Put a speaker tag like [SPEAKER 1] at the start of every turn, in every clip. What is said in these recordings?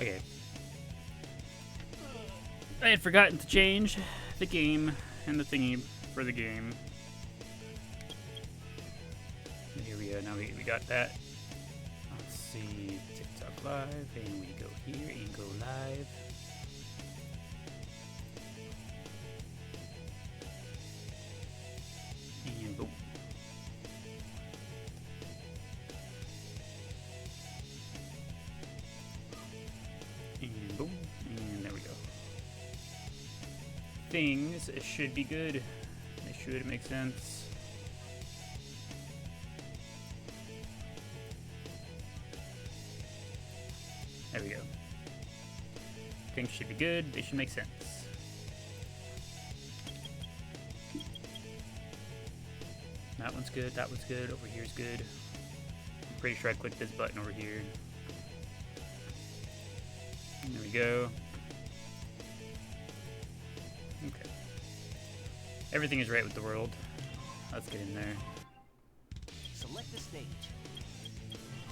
[SPEAKER 1] Okay. I had forgotten to change the game and the thingy for the game. Here we go. Now we got that. Let's see. TikTok live. And we go here and go live. And boom. And boom. And there we go. Things should be good. It should make sense. There we go. Things should be good. They should make sense. That one's good. That one's good. Over here's good. I'm pretty sure I clicked this button over here. And there we go. Okay. Everything is right with the world. Let's get in there.
[SPEAKER 2] Select the stage.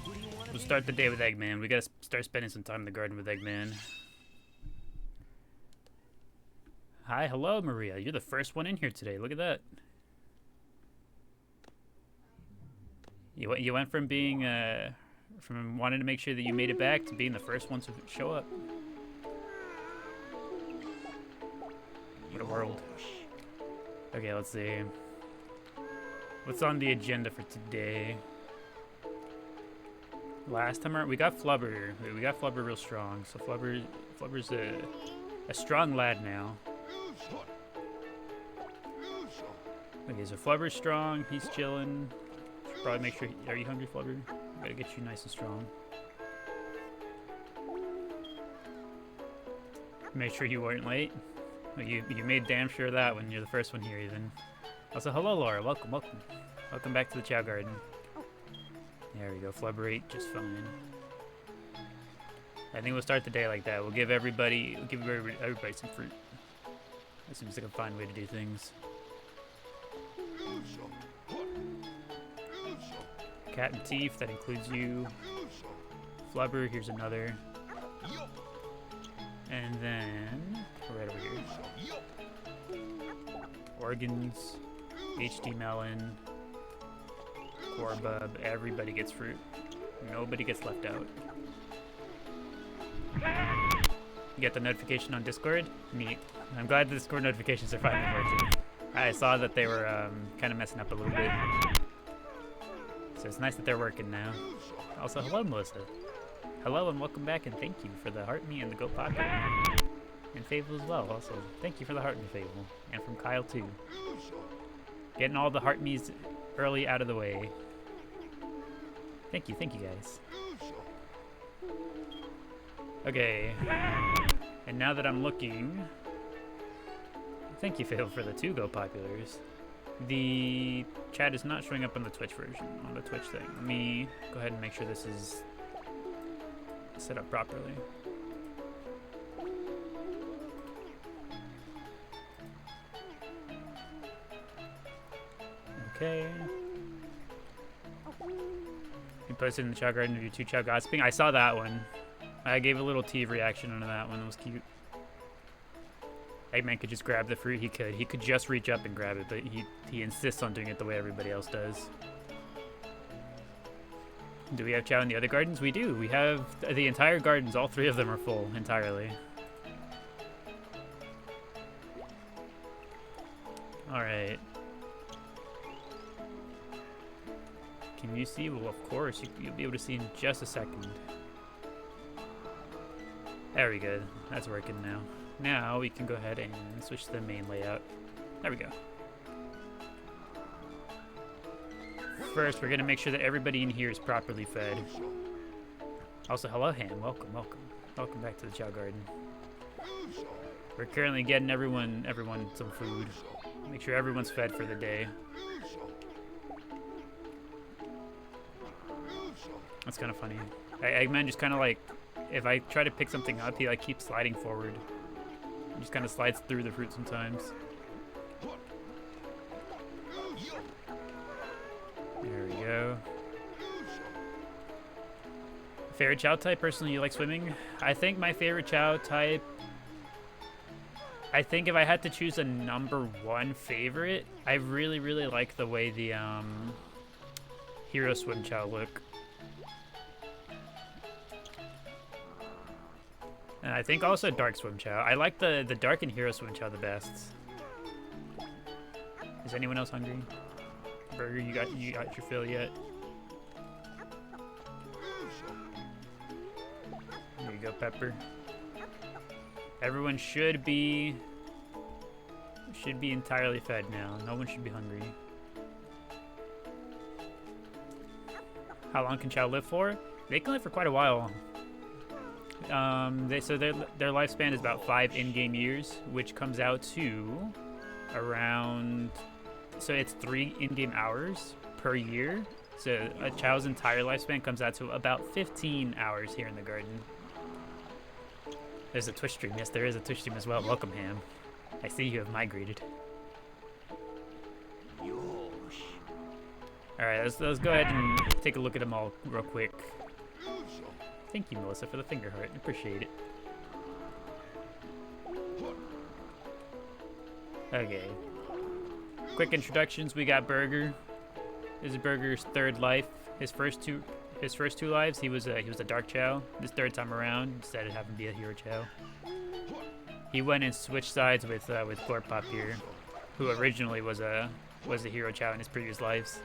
[SPEAKER 2] Who do you want to
[SPEAKER 1] We'll start the day with Eggman. We gotta start spending some time in the garden with Eggman. Hi, hello, Maria. You're the first one in here today. Look at that. You went from being from wanting to make sure that you made it back to being the first one to show up. What a world. Okay, let's see. What's on the agenda for today? Last time we got Flubber. We got Flubber real strong. So Flubber's a strong lad now. Okay, so Flubber's strong. He's chilling. Should probably make sure. Are you hungry, Flubber? Gotta get you nice and strong. Make sure you weren't late. Well, you made damn sure of that when you're the first one here, even. Also, hello, Laura. Welcome, welcome. Welcome back to the Chao Garden. There we go. Flubber ate just fine. I think we'll start the day like that. We'll give everybody some fruit. That seems like a fine way to do things. Cat and teeth. That includes you. Flubber. Here's another. And then right over here. Organs. HD melon. Corbub. Everybody gets fruit. Nobody gets left out. You get the notification on Discord? Neat. I'm glad the Discord notifications are finally working. I saw that they were kind of messing up a little bit. So it's nice that they're working now. Also, hello, Melissa. Hello and welcome back, and thank you for the heart me and the Go Pocket. And Fable as well, also. Thank you for the heart me, Fable. And from Kyle, too. Getting all the heart me's early out of the way. Thank you guys. Okay. And now that I'm looking... Thank you, Fable, for the 2 Go Populars. The chat is not showing up on the Twitch version, on the Twitch thing. Let me go ahead and make sure this is set up properly. Okay. You posted in the Chao Garden of your 2 Chao gossiping. I saw that one. I gave a little T reaction on that one. It was cute. Eggman could just grab the fruit. He could. He could just reach up and grab it, but he insists on doing it the way everybody else does. Do we have Chao in the other gardens? We do. We have the entire gardens. All 3 of them are full entirely. All right. Can you see? Well, of course. You'll be able to see in just a second. There we go. That's working now. Now we can go ahead and switch to the main layout. There we go. First, we're going to make sure that everybody in here is properly fed. Also, hello, Han. Welcome, welcome. Welcome back to the Chao Garden. We're currently getting everyone some food. Make sure everyone's fed for the day. That's kind of funny. Eggman just kind of like, if I try to pick something up, he like keeps sliding forward. He just kind of slides through the fruit sometimes. There we go. Favorite Chao type? Personally, you like swimming? I think my favorite Chao type... I think if I had to choose a #1 favorite, I really, really like the way the Hero Swim Chao look. And I think also Dark Swim Chao. I like the Dark and Hero Swim Chao the best. Is anyone else hungry? Burger, you got your fill yet? There you go, Pepper. Everyone should be entirely fed now. No one should be hungry. How long can Chao live for? They can live for quite a while. So their lifespan is about 5 in-game years, which comes out to around. So it's 3 in-game hours per year. So a Chao's entire lifespan comes out to about 15 hours here in the garden. There's a Twitch stream. Yes, there is a Twitch stream as well. Welcome, Ham. I see you have migrated. Alright, let's go ahead and take a look at them all real quick. Thank you, Melissa, for the finger heart. I appreciate it. Okay. Quick introductions. We got Burger. This is Burger's 3rd life. His first two lives, he was a Dark Chao. This 3rd time around, decided to have him be a Hero Chao. He went and switched sides with Glorpop here, who originally was a Hero Chao in his previous lives.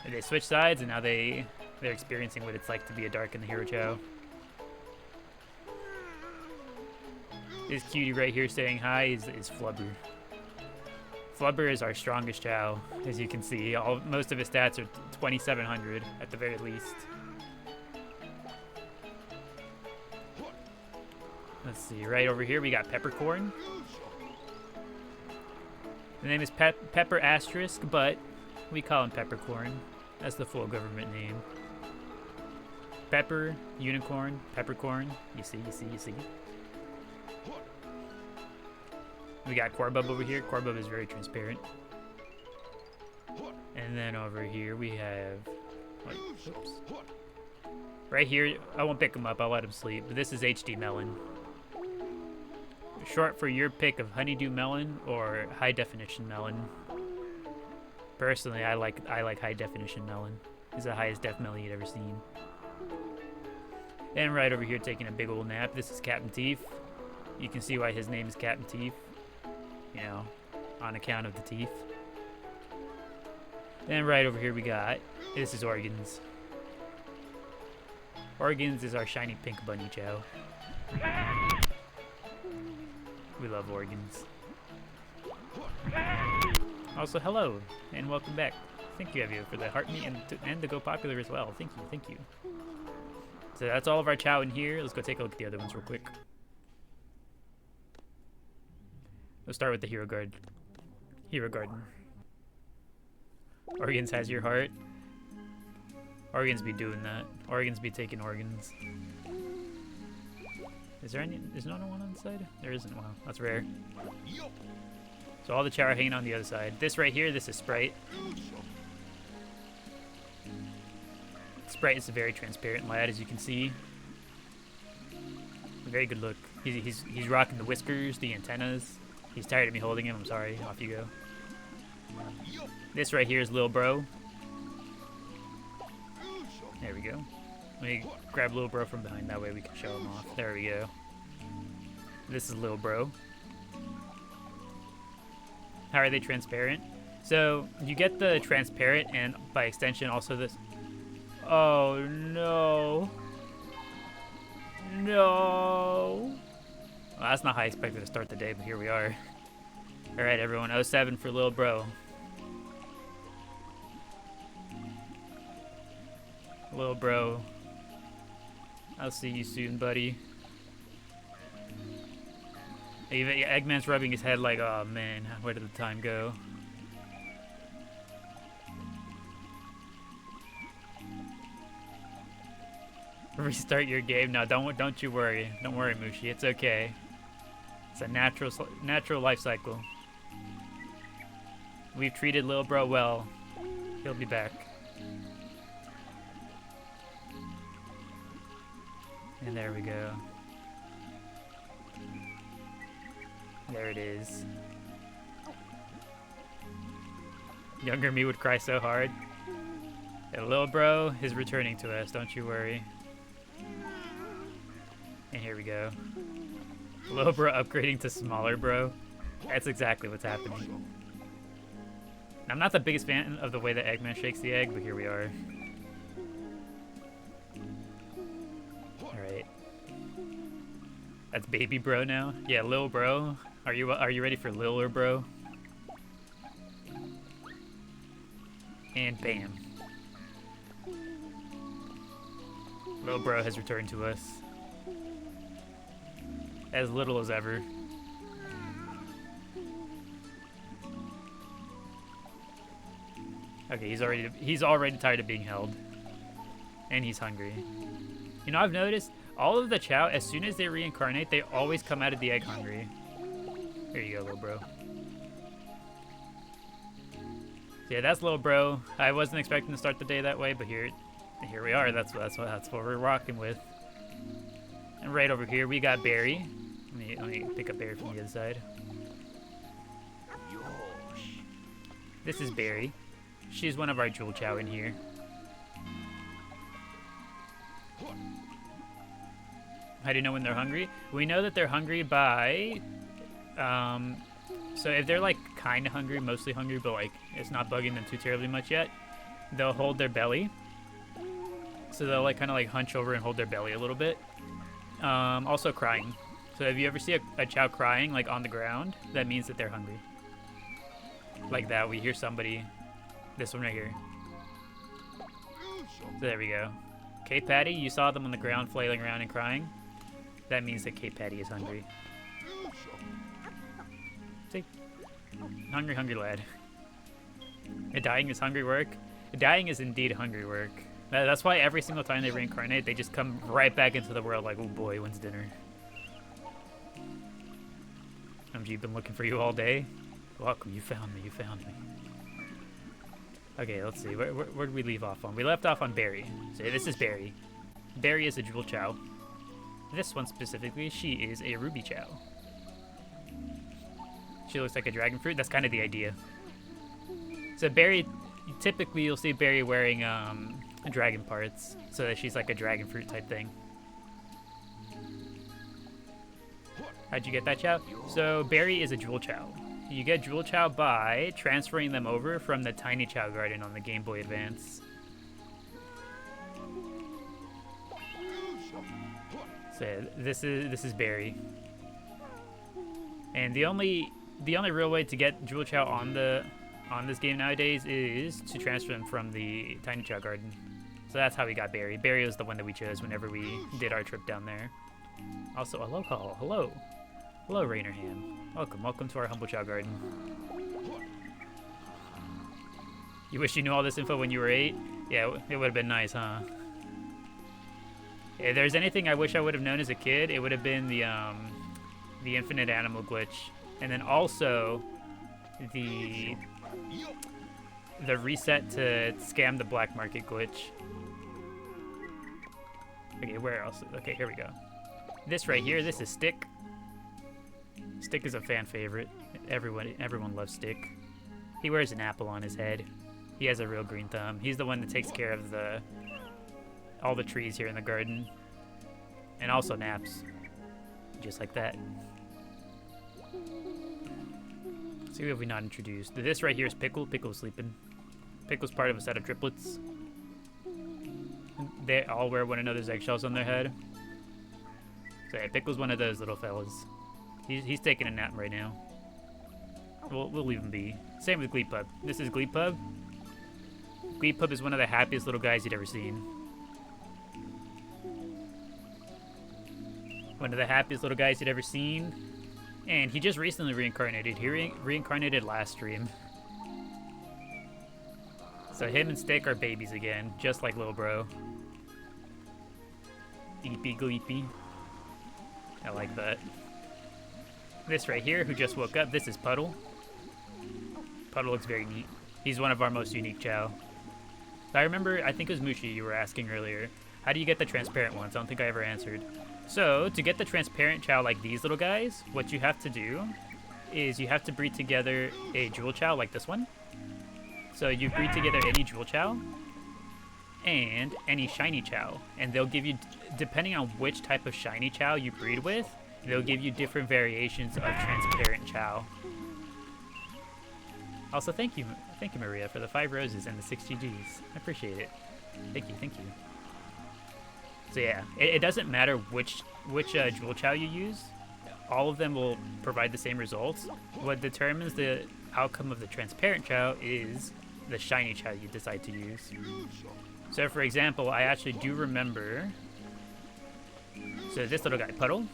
[SPEAKER 1] And they switched sides, and now they're experiencing what it's like to be a Dark and the Hero Chao. This cutie right here saying hi is Flubber. Flubber is our strongest Chao, as you can see. Most of his stats are 2,700 at the very least. Let's see, right over here we got Peppercorn. The name is Pepper Asterisk, but we call him Peppercorn. That's the full government name. Pepper, Unicorn, Peppercorn. You see. We got Corbub over here. Corbub is very transparent. And then over here we have... oops. Right here, I won't pick him up. I'll let him sleep. But this is HD Melon. Short for your pick of Honeydew Melon or High Definition Melon. Personally, I like High Definition Melon. It's the highest def melon you've ever seen. And right over here taking a big old nap, this is Captain Teeth. You can see why his name is Captain Teeth. You know, on account of the teeth. And right over here we got, this is Organs. Organs is our shiny pink bunny Chao. We love Organs. Also, hello, and welcome back. Thank you, Evio, for the heart me and to go popular as well. Thank you. So that's all of our Chao in here. Let's go take a look at the other ones real quick. Let's start with the Hero Garden. Organs has your heart. Organs be doing that. Organs be taking organs. Is there no one on the side? There isn't. Wow, that's rare. So all the Chao are hanging on the other side. This right here, this is Sprite. Sprite is a very transparent lad, as you can see. A very good look. He's rocking the whiskers, the antennas. He's tired of me holding him. I'm sorry. Off you go. This right here is Lil Bro. There we go. Let me grab Lil Bro from behind. That way we can show him off. There we go. This is Lil Bro. How are they transparent? So you get the transparent and by extension also this. Oh no. No. Well, that's not how I expected to start the day, but here we are. Alright, everyone. 07 for Lil Bro. Lil Bro. I'll see you soon, buddy. Eggman's rubbing his head like, oh man, where did the time go? Restart your game? No, don't you worry. Don't worry, Mushi. It's okay. It's a natural life cycle. We've treated Lil Bro well. He'll be back. And there we go. There it is. Younger me would cry so hard. And little bro is returning to us, don't you worry. And here we go. Little bro upgrading to smaller bro. That's exactly what's happening. I'm not the biggest fan of the way that Eggman shakes the egg, but here we are. Alright. That's baby bro now? Yeah, lil bro. Are you ready for littler bro? And bam. Lil bro has returned to us. As little as ever. Okay, he's already tired of being held. And he's hungry. You know, I've noticed all of the Chao, as soon as they reincarnate, they always come out of the egg hungry. Here you go, little bro. Yeah, that's little bro. I wasn't expecting to start the day that way, but here we are. That's what we're rocking with. And right over here we got Barry. Let me pick up Barry from the other side. This is Barry. She's one of our jewel Chao in here. How do you know when they're hungry? We know that they're hungry by, so if they're like kind of hungry, mostly hungry, but like it's not bugging them too terribly much yet, they'll hold their belly. So they'll like kind of like hunch over and hold their belly a little bit. Also crying. So if you ever see a Chao crying like on the ground, that means that they're hungry. Like that, we hear somebody. This one right here. So there we go. Cape Patty, you saw them on the ground flailing around and crying. That means that Cape Patty is hungry. See? Hungry, hungry lad. Dying is hungry work. Dying is indeed hungry work. That's why every single time they reincarnate, they just come right back into the world like, oh boy, when's dinner? MG, been looking for you all day. Welcome, you found me, you found me. Okay, let's see. Where did we leave off on? We left off on Barry. So this is Barry. Barry is a jewel Chao. This one specifically, she is a ruby Chao. She looks like a dragon fruit. That's kind of the idea. So Barry, typically you'll see Barry wearing dragon parts, so that she's like a dragon fruit type thing. How'd you get that Chao? So Barry is a jewel Chao. You get jewel Chao by transferring them over from the tiny Chao Garden on the Game Boy Advance. So this is Barry. And the only real way to get jewel Chao on this game nowadays is to transfer them from the tiny Chao Garden. So that's how we got Barry. Barry was the one that we chose whenever we did our trip down there. Also, a local. Hello. Hello, Rainerham. Welcome to our humble Chao Garden. You wish you knew all this info when you were 8? Yeah, it would have been nice, huh? If there's anything I wish I would have known as a kid, it would have been the infinite animal glitch, and then also the reset to scam the black market glitch. Okay, where else? Okay, here we go. This right here, this is Stick. Stick is a fan favorite. Everyone loves Stick. He wears an apple on his head. He has a real green thumb. He's the one that takes care of all the trees here in the garden. And also naps. Just like that. See, who have we not introduced? This right here is Pickle. Pickle's sleeping. Pickle's part of a set of triplets. They all wear one another's eggshells on their head. So yeah, Pickle's one of those little fellas. He's taking a nap right now. We'll leave him be. Same with Gleepub. This is Gleepub. Gleepub is one of the happiest little guys you'd ever seen. One of the happiest little guys you'd ever seen. And he just recently reincarnated. He reincarnated last stream. So him and Stick are babies again, just like little bro. Gleepy Gleepy. I like that. This right here, who just woke up, this is Puddle. Puddle looks very neat. He's one of our most unique Chao. I remember, I think it was Mushi you were asking earlier. How do you get the transparent ones? I don't think I ever answered. So, to get the transparent Chao like these little guys, what you have to do is you have to breed together a jewel Chao like this one. So you breed together any jewel Chao and any shiny Chao. And they'll give you, depending on which type of shiny Chao you breed with, they'll give you different variations of transparent Chao. Also, thank you, Maria, for the 5 roses and the 6 GGs. I appreciate it. Thank you, thank you. So yeah, it doesn't matter which jewel Chao you use. All of them will provide the same results. What determines the outcome of the transparent Chao is the shiny Chao you decide to use. So for example, I actually do remember, so this little guy, Puddle,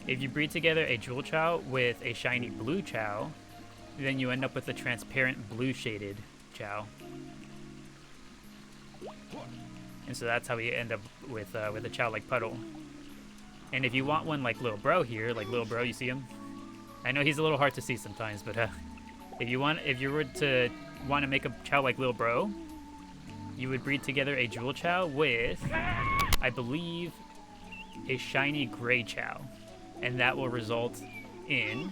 [SPEAKER 1] if you breed together a jewel Chao with a shiny blue Chao, then you end up with a transparent blue shaded Chao. And so that's how we end up with a Chao like Puddle. And if you want one like Little Bro here, like Little Bro, you see him? I know he's a little hard to see sometimes, but if you were to want to make a Chao like Little Bro, you would breed together a jewel Chao with, I believe, a shiny gray Chao. And that will result in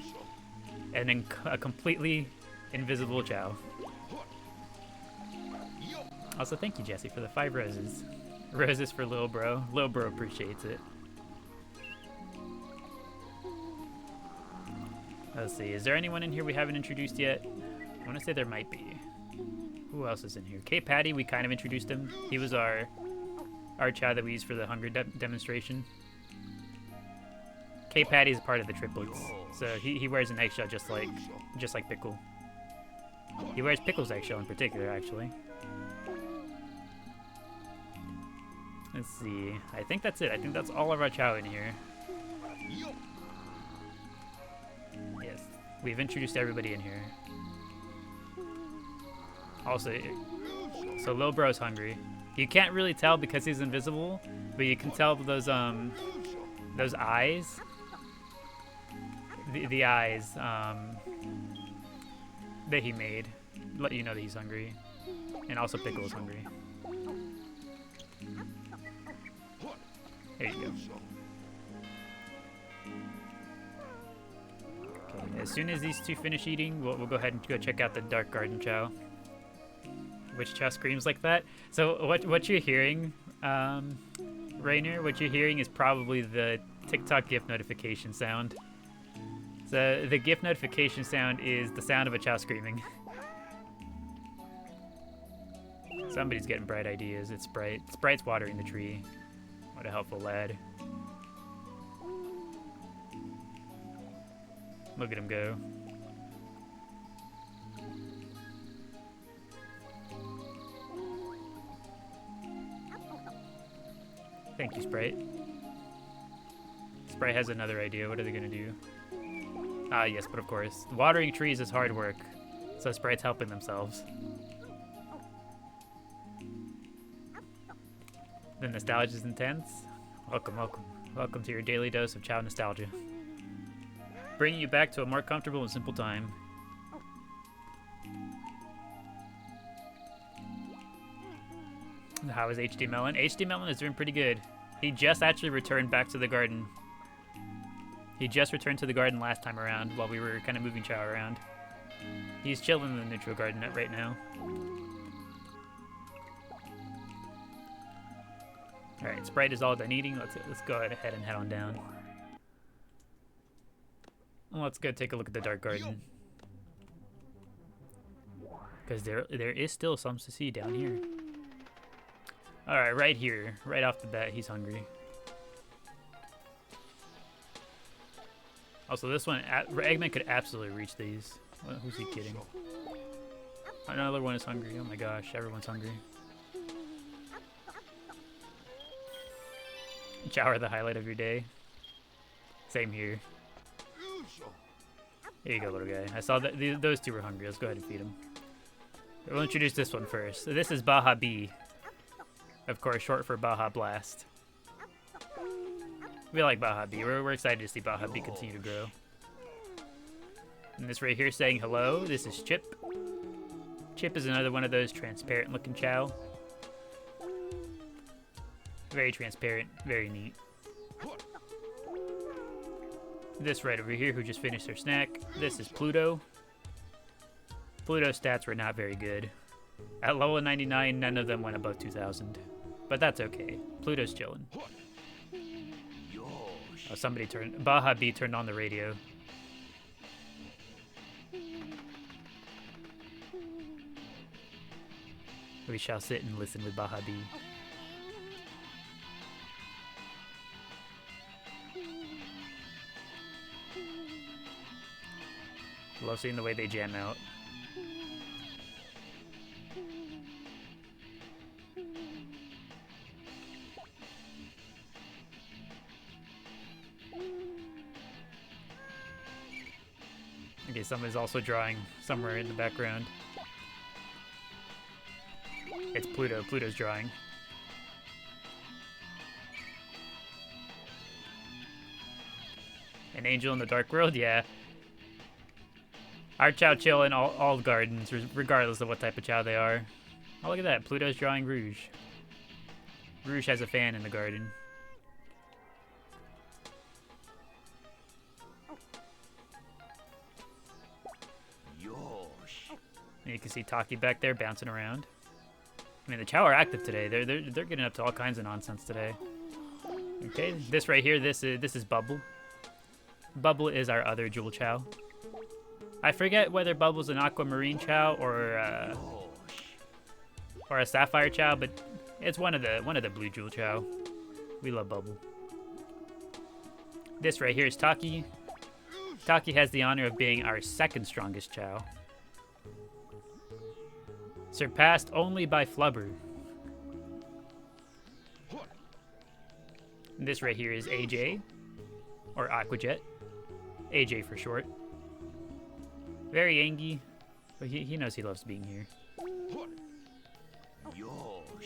[SPEAKER 1] a completely invisible Chao. Also, thank you, Jesse, for the 5 roses. Roses for Lil Bro. Lil Bro appreciates it. Let's see, is there anyone in here we haven't introduced yet? I want to say there might be. Who else is in here? K Patty, we kind of introduced him. He was our Chao that we used for the hunger demonstration. K Patty is part of the triplets, so he wears an eggshell just like Pickle. He wears Pickle's eggshell in particular, actually. Let's see. I think that's it. I think that's all of our Chao in here. Yes, we've introduced everybody in here. Also, so Lil Bro's hungry. You can't really tell because he's invisible, but you can tell those eyes. The eyes that he made let you know that he's hungry, and also Pickle is hungry. There you go. Okay, as soon as these two finish eating, we'll go ahead and go check out the Dark Garden Chao. Which Chao screams like that? So what you're hearing, Rainer, what you're hearing is probably the TikTok GIF notification sound. So the GIF notification sound is the sound of a Chao screaming. Somebody's getting bright ideas. It's Sprite. Sprite's watering the tree. What a helpful lad. Look at him go. Thank you, Sprite. Sprite has another idea. What are they gonna do? Ah, yes, but of course. Watering trees is hard work, so Sprite's helping themselves. The nostalgia is intense. Welcome, welcome. Welcome to your daily dose of Chao nostalgia. Bringing you back to a more comfortable and simple time. How is HD Melon? HD Melon is doing pretty good. He just actually returned back to the garden. He just returned to the garden last time around while we were kind of moving Chao around. He's chilling in the neutral garden right now. Alright, Sprite is all done eating. Let's go ahead and head on down. Let's go take a look at the Dark Garden. Because there is still some to see down here. Alright, right here. Right off the bat, he's hungry. Also, this one, Eggman could absolutely reach these. Who's he kidding? Another one is hungry. Oh my gosh, everyone's hungry. Chao are the highlight of your day. Same here. There you go, little guy. I saw that those two were hungry. Let's go ahead and feed them. We'll introduce this one first. So this is Baja B. Of course, short for Baja Blast. We like Baja B. We're excited to see Baja B continue to grow. And this right here saying hello, this is Chip. Chip is another one of those transparent looking Chao. Very transparent, very neat. This right over here who just finished their snack. This is Pluto. Pluto's stats were not very good. At level 99, none of them went above 2,000. But that's okay. Pluto's chilling. Oh, somebody turned... Baja B turned on the radio. We shall sit and listen with Baja B. Love seeing the way they jam out. Okay, someone's also drawing somewhere in the background. It's Pluto. Pluto's drawing. An angel in the dark world? Yeah. Our Chao chill in all gardens, regardless of what type of Chao they are. Oh, look at that. Pluto's drawing Rouge. Rouge has a fan in the garden. And you can see Taki back there bouncing around. I mean, the Chao are active today. They're getting up to all kinds of nonsense today. Okay, this right here, this is Bubble. Bubble is our other Jewel Chao. I forget whether Bubble's an Aquamarine Chao or a Sapphire Chao, but it's one of the blue Jewel Chao. We love Bubble. This right here is Taki. Taki has the honor of being our second strongest Chao. Surpassed only by Flubber. And this right here is AJ, or Aquajet. AJ for short. Very angy, but he knows he loves being here.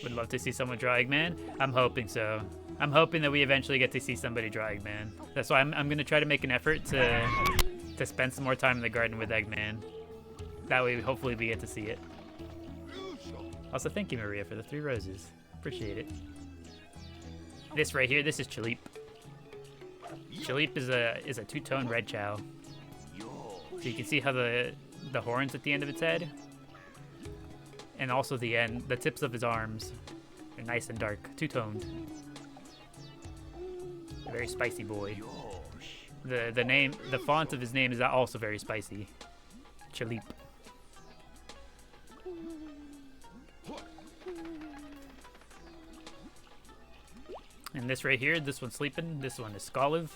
[SPEAKER 1] Would love to see someone draw Eggman. I'm hoping so. I'm hoping that we eventually get to see somebody draw Eggman. That's why I'm gonna try to make an effort to spend some more time in the garden with Eggman. That way, hopefully, we get to see it. Also, thank you, Maria, for the 3 roses. Appreciate it. This right here, this is Chalip. Chalip is a two-tone red Chao. So you can see how the horns at the end of its head, and also the tips of his arms, are nice and dark, two-toned. A very spicy boy. The font of his name is also very spicy. Chalip. And this right here, this one's sleeping. This one is Skoliv.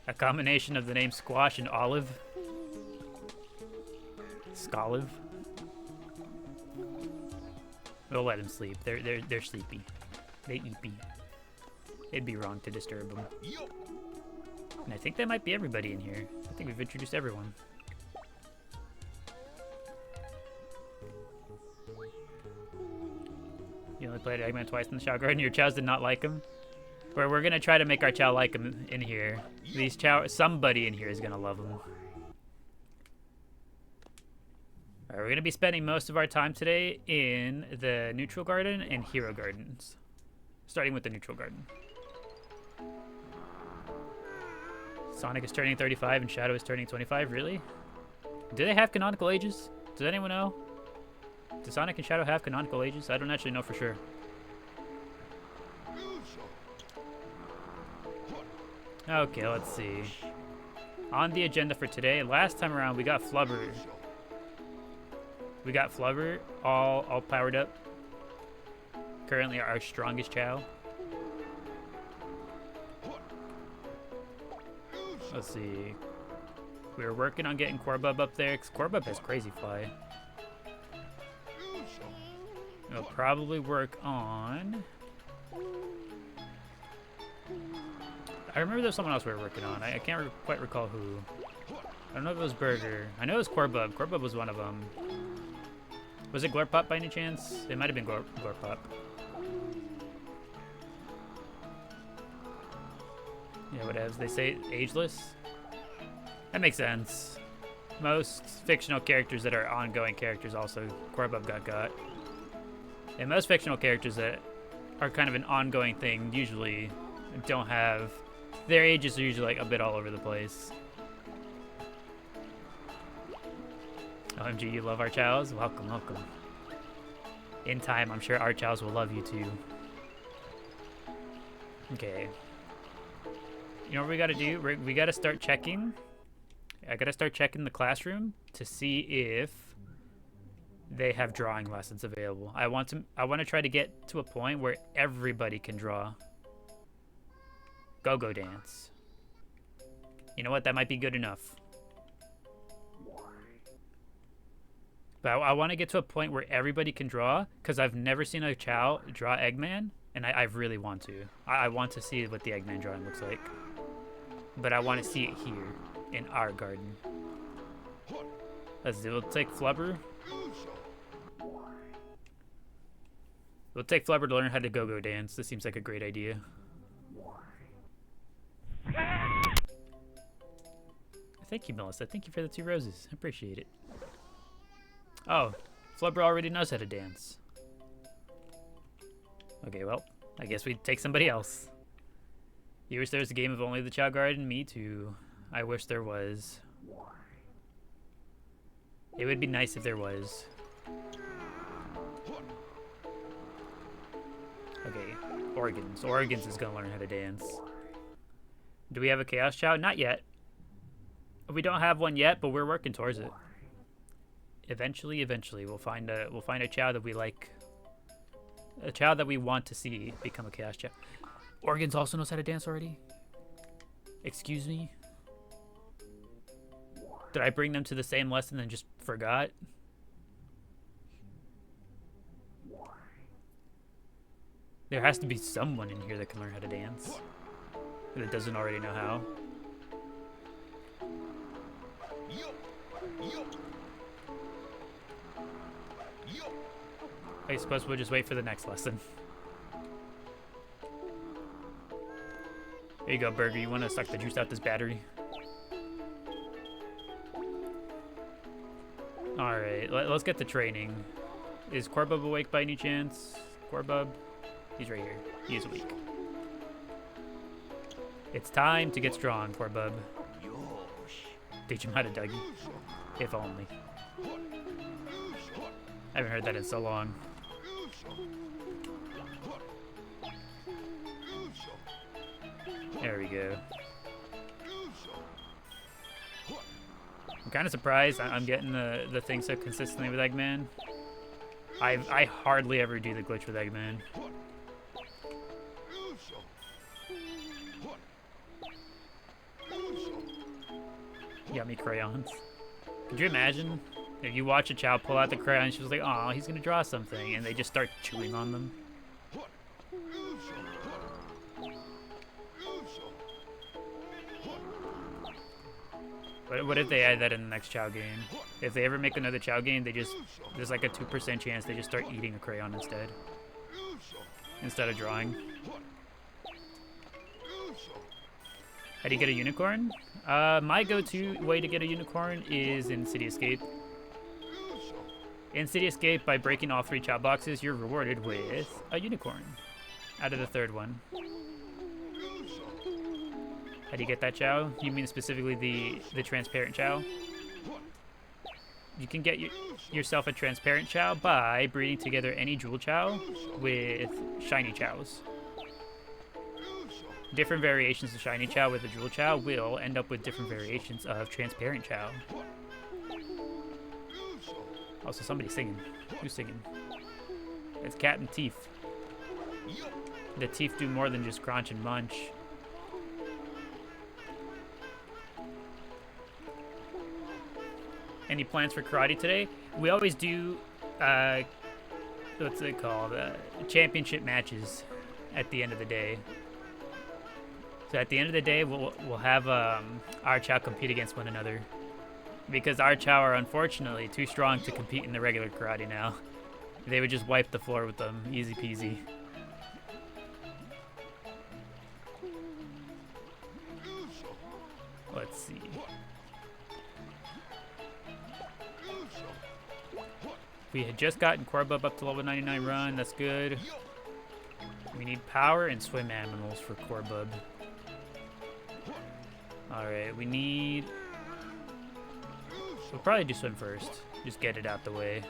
[SPEAKER 1] A combination of the name Squash and Olive. Skoliv. We'll let him sleep. They're sleepy. They eepy. It'd be wrong to disturb them. And I think that might be everybody in here. I think we've introduced everyone. You only played Eggman twice in the Chao Garden. Your Chows did not like him. We're gonna try to make our Chao like him in here. These Chao, somebody in here is gonna love him. Alright, we're gonna be spending most of our time today in the Neutral Garden and Hero Gardens. Starting with the Neutral Garden. Sonic is turning 35 and Shadow is turning 25, really? Do they have canonical ages? Does anyone know? Do Sonic and Shadow have canonical ages? I don't actually know for sure. Okay, let's see. On the agenda for today, last time around we got Flubber. We got Flubber all powered up. Currently our strongest Chao. Let's see. We were working on getting Corbub up there, because Corbub has Crazy Fly. We'll probably work on... I remember there was someone else we were working on. I can't quite recall who. I don't know if it was Burger. I know it was Corbub. Corbub was one of them. Was it Glorpop by any chance? It might have been Glorpop. Yeah, whatevs. They say ageless. That makes sense. Most fictional characters that are ongoing characters also Corbub got. And most fictional characters that are kind of an ongoing thing usually don't have, their ages are usually like a bit all over the place. OMG, you love our chows? Welcome, welcome. In time, I'm sure our chows will love you too. Okay. You know what we gotta do? We gotta start checking. I gotta start checking the classroom to see if they have drawing lessons available. I want to try to get to a point where everybody can draw. Go-go dance. You know what? That might be good enough. But I want to get to a point where everybody can draw, because I've never seen a Chao draw Eggman, and I really want to. I want to see what the Eggman drawing looks like. But I want to see it here, in our garden. Let's do it. We'll take Flubber. We'll take Flubber to learn how to go-go dance. This seems like a great idea. Thank you, Melissa. Thank you for the 2 roses. I appreciate it. Oh, Flubber already knows how to dance. Okay, well, I guess we take somebody else. You wish there was a game of only the Chao Garden? Me too. I wish there was. It would be nice if there was. Okay, Organs. Organs is gonna learn how to dance. Do we have a Chaos Chao? Not yet. We don't have one yet, but we're working towards it. Eventually, we'll find a Chao that we like. A Chao that we want to see become a Chaos Chao. Organs also knows how to dance already? Excuse me? Did I bring them to the same lesson and just forgot? There has to be someone in here that can learn how to dance. That doesn't already know how. I suppose we'll just wait for the next lesson. There you go, Burger. You want to suck the juice out this battery? Alright, let's get to training. Is Corbub awake by any chance? Corbub? He's right here. He is awake. It's time to get strong, Corbub. Teach him how to Dougie. If only. I haven't heard that in so long. There we go. I'm kind of surprised I'm getting the thing so consistently with Eggman. I hardly ever do the glitch with Eggman. Yummy crayons. Could you imagine if you watch a Chao pull out the crayon, she was like, "Aw, he's gonna draw something," and they just start chewing on them? What if they add that in the next Chao game? If they ever make another Chao game, there's like a 2% chance they just start eating a crayon instead of drawing. How do you get a unicorn? My go-to way to get a unicorn is in City Escape. In City Escape, by breaking all 3 Chao boxes, you're rewarded with a unicorn out of the 3rd one. How do you get that Chao? You mean specifically the transparent Chao? You can get yourself a transparent Chao by breeding together any jewel Chao with shiny Chaos. Different variations of shiny Chao with a jewel Chao will end up with different variations of transparent Chao. Also, somebody's singing. Who's singing? It's Cat and Teeth. The teeth do more than just crunch and munch. Any plans for karate today? We always do, what's it called? Championship matches at the end of the day. So at the end of the day, we'll have our Chao compete against one another. Because our Chao are unfortunately too strong to compete in the regular karate now. They would just wipe the floor with them, easy peasy. Let's see. We had just gotten Corbub up to level 99 run, that's good. We need power and swim animals for Corbub. Alright, we need... We'll probably do swim first. Just get it out the way.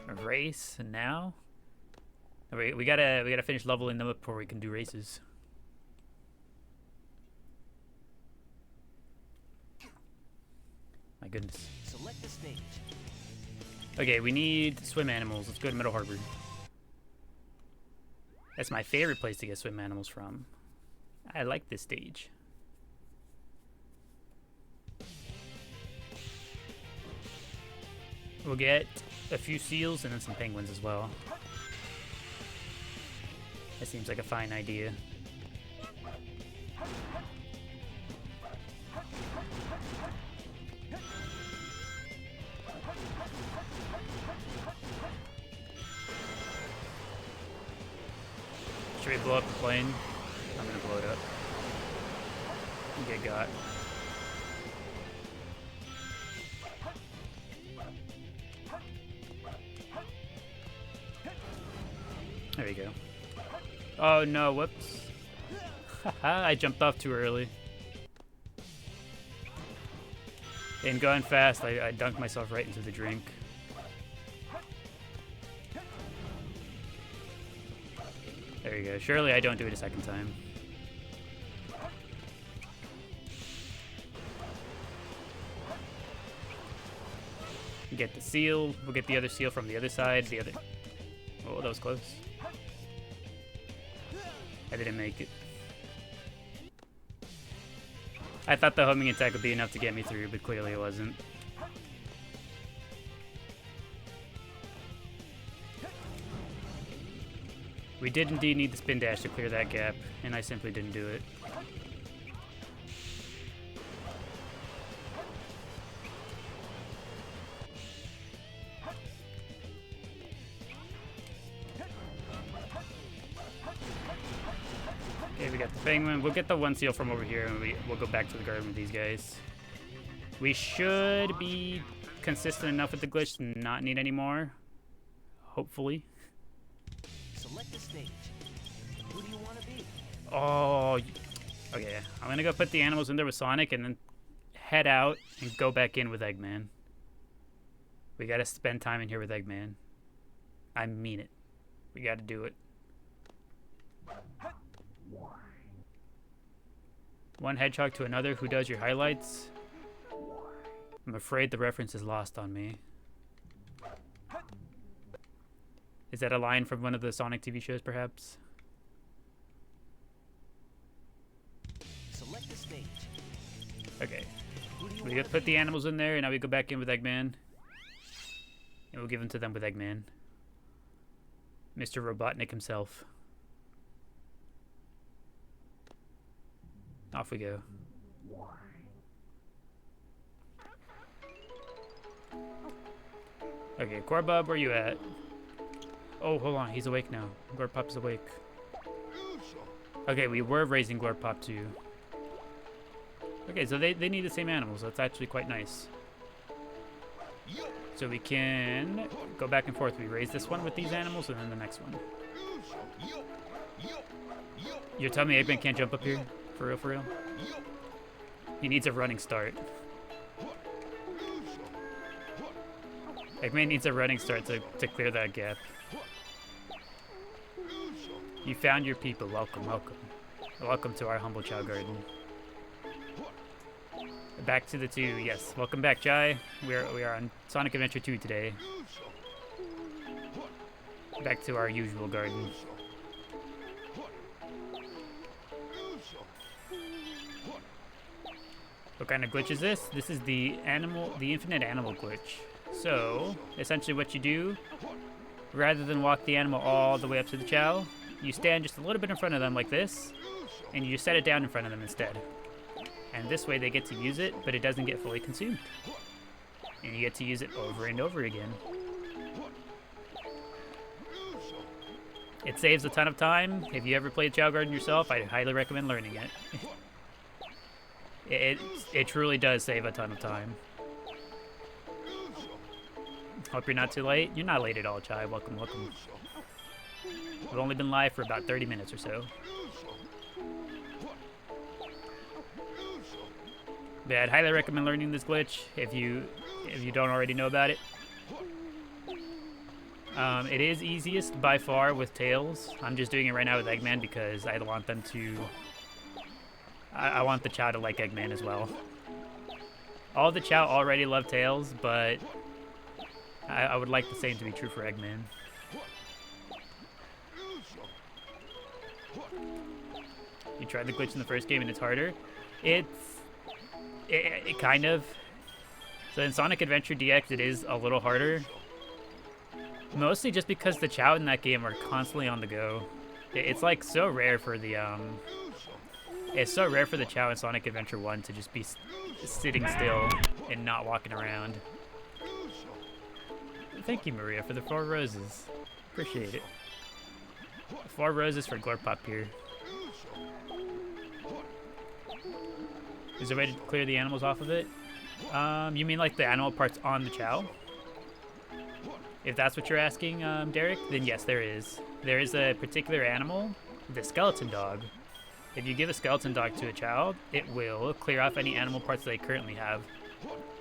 [SPEAKER 1] A race now? Wait, we gotta finish leveling them up before we can do races. My goodness.
[SPEAKER 2] Select the stage.
[SPEAKER 1] Okay, we need swim animals. Let's go to Middle Harbor. That's my favorite place to get swim animals from. I like this stage. We'll get a few seals and then some penguins as well. That seems like a fine idea. Should we blow up the plane? I'm gonna blow it up. Get got. There we go. Oh no, whoops. Haha, I jumped off too early. And going fast, I dunked myself right into the drink. There you go. Surely I don't do it a second time. Get the seal. We'll get the other seal from the other side. The other... Oh, that was close. I didn't make it. I thought the homing attack would be enough to get me through, but clearly it wasn't. We did indeed need the spin dash to clear that gap, and I simply didn't do it. Okay, we got the penguin. We'll get the one seal from over here, and we'll go back to the garden with these guys. We should be consistent enough with the glitch to not need any more. Hopefully.
[SPEAKER 2] Select the stage. Who do you want to be?
[SPEAKER 1] Oh, okay. I'm gonna go put the animals in there with Sonic and then head out and go back in with Eggman. We gotta spend time in here with Eggman. I mean it. We gotta do it. One hedgehog to another. Who does your highlights? I'm afraid the reference is lost on me. Is that a line from one of the Sonic TV shows, perhaps?
[SPEAKER 2] Select the stage.
[SPEAKER 1] Okay. We gotta put the animals in there, and now we go back in with Eggman. And we'll give them to them with Eggman. Mr. Robotnik himself. Off we go. Okay, Corbub, where you at? Oh, hold on, he's awake now. Glorpop's awake. Okay, we were raising Glorpop too. Okay, so they need the same animals. That's actually quite nice. So we can go back and forth. We raise this one with these animals and then the next one. You're telling me Eggman can't jump up here? For real, for real? He needs a running start. Eggman needs a running start to clear that gap. You found your people. Welcome, welcome. Welcome to our humble Chao garden. Back to the 2. Yes, welcome back, Chai. We are on Sonic Adventure 2 today. Back to our usual garden. What kind of glitch is this? This is the infinite animal glitch. So, essentially what you do, rather than walk the animal all the way up to the Chao, you stand just a little bit in front of them like this, and you set it down in front of them instead. And this way they get to use it, but it doesn't get fully consumed. And you get to use it over and over again. It saves a ton of time. If you ever played Chao Garden yourself, I highly recommend learning it. It truly does save a ton of time. Hope you're not too late. You're not late at all, Chai. Welcome, welcome. We've only been live for about 30 minutes or so. But I'd highly recommend learning this glitch if you don't already know about it. It is easiest by far with Tails. I'm just doing it right now with Eggman because I want them to... I want the Chao to like Eggman as well. All the Chao already love Tails, but I would like the same to be true for Eggman. You tried the glitch in the first game and it's harder. It kind of. So in Sonic Adventure DX, it is a little harder. Mostly just because the Chao in that game are constantly on the go. It's like so rare for the it's so rare for the Chao in Sonic Adventure 1 to just be sitting still and not walking around. Thank you, Maria, for the 4 roses. Appreciate it. 4 roses for Glorpop here. Is there a way to clear the animals off of it? You mean like the animal parts on the Chao? If that's what you're asking, Derek, then yes, there is. There is a particular animal, the skeleton dog. If you give a skeleton dog to a Chao, it will clear off any animal parts they currently have.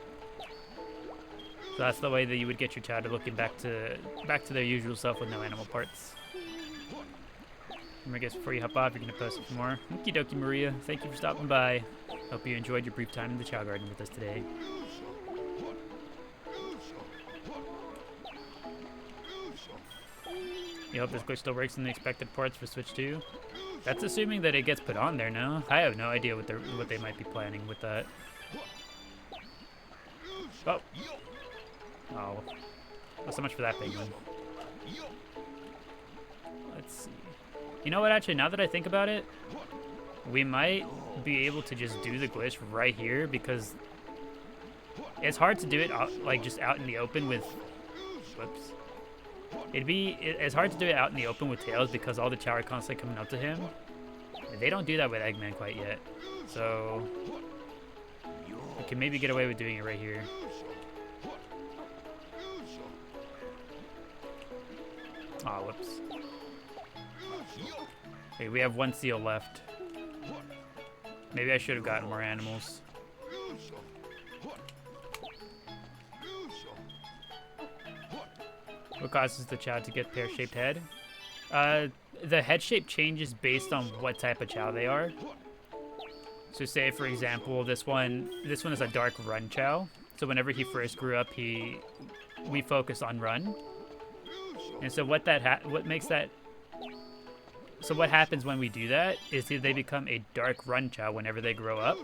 [SPEAKER 1] So that's the way that you would get your Chao to looking back to their usual self with no animal parts. And I guess before you hop off, you're gonna post some more. Okie dokie, Maria. Thank you for stopping by. Hope you enjoyed your brief time in the Chao Garden with us today. You hope this glitch still works in the expected ports for Switch 2? That's assuming that it gets put on there now. I have no idea what they might be planning with that. Oh. Oh. Well, so much for that big one. Let's see. You know what, actually, now that I think about it, we might be able to just do the glitch right here because it's hard to do it like just out in the open with... Whoops. It's hard to do it out in the open with Tails because all the Chao are constantly coming up to him. They don't do that with Eggman quite yet. So we can maybe get away with doing it right here. Aw, whoops. Okay, we have 1 seal left. Maybe I should have gotten more animals. What causes the Chao to get pear-shaped head? The head shape changes based on what type of Chao they are. So say, for example, this one is a dark run Chao. So whenever he first grew up, we focus on run. And so what happens when we do that is they become a dark run Chao whenever they grow up.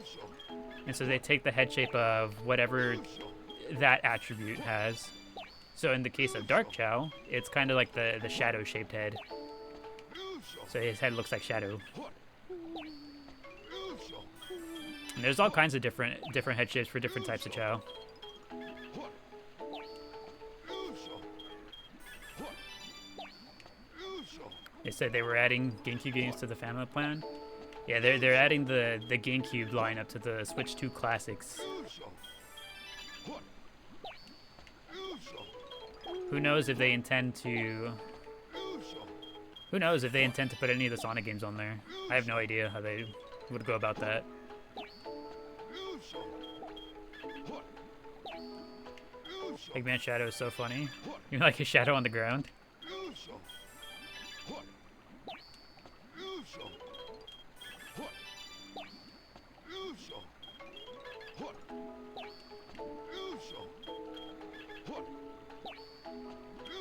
[SPEAKER 1] And so they take the head shape of whatever that attribute has. So in the case of Dark Chao, it's kind of like the shadow-shaped head. So his head looks like shadow. And there's all kinds of different head shapes for different types of Chao. They said they were adding GameCube games to the family plan. Yeah, they're adding the GameCube lineup to the Switch 2 classics. Who knows if they intend to... Who knows if they intend to put any of the Sonic games on there. I have no idea how they would go about that. Eggman Shadow is so funny. You like his shadow on the ground?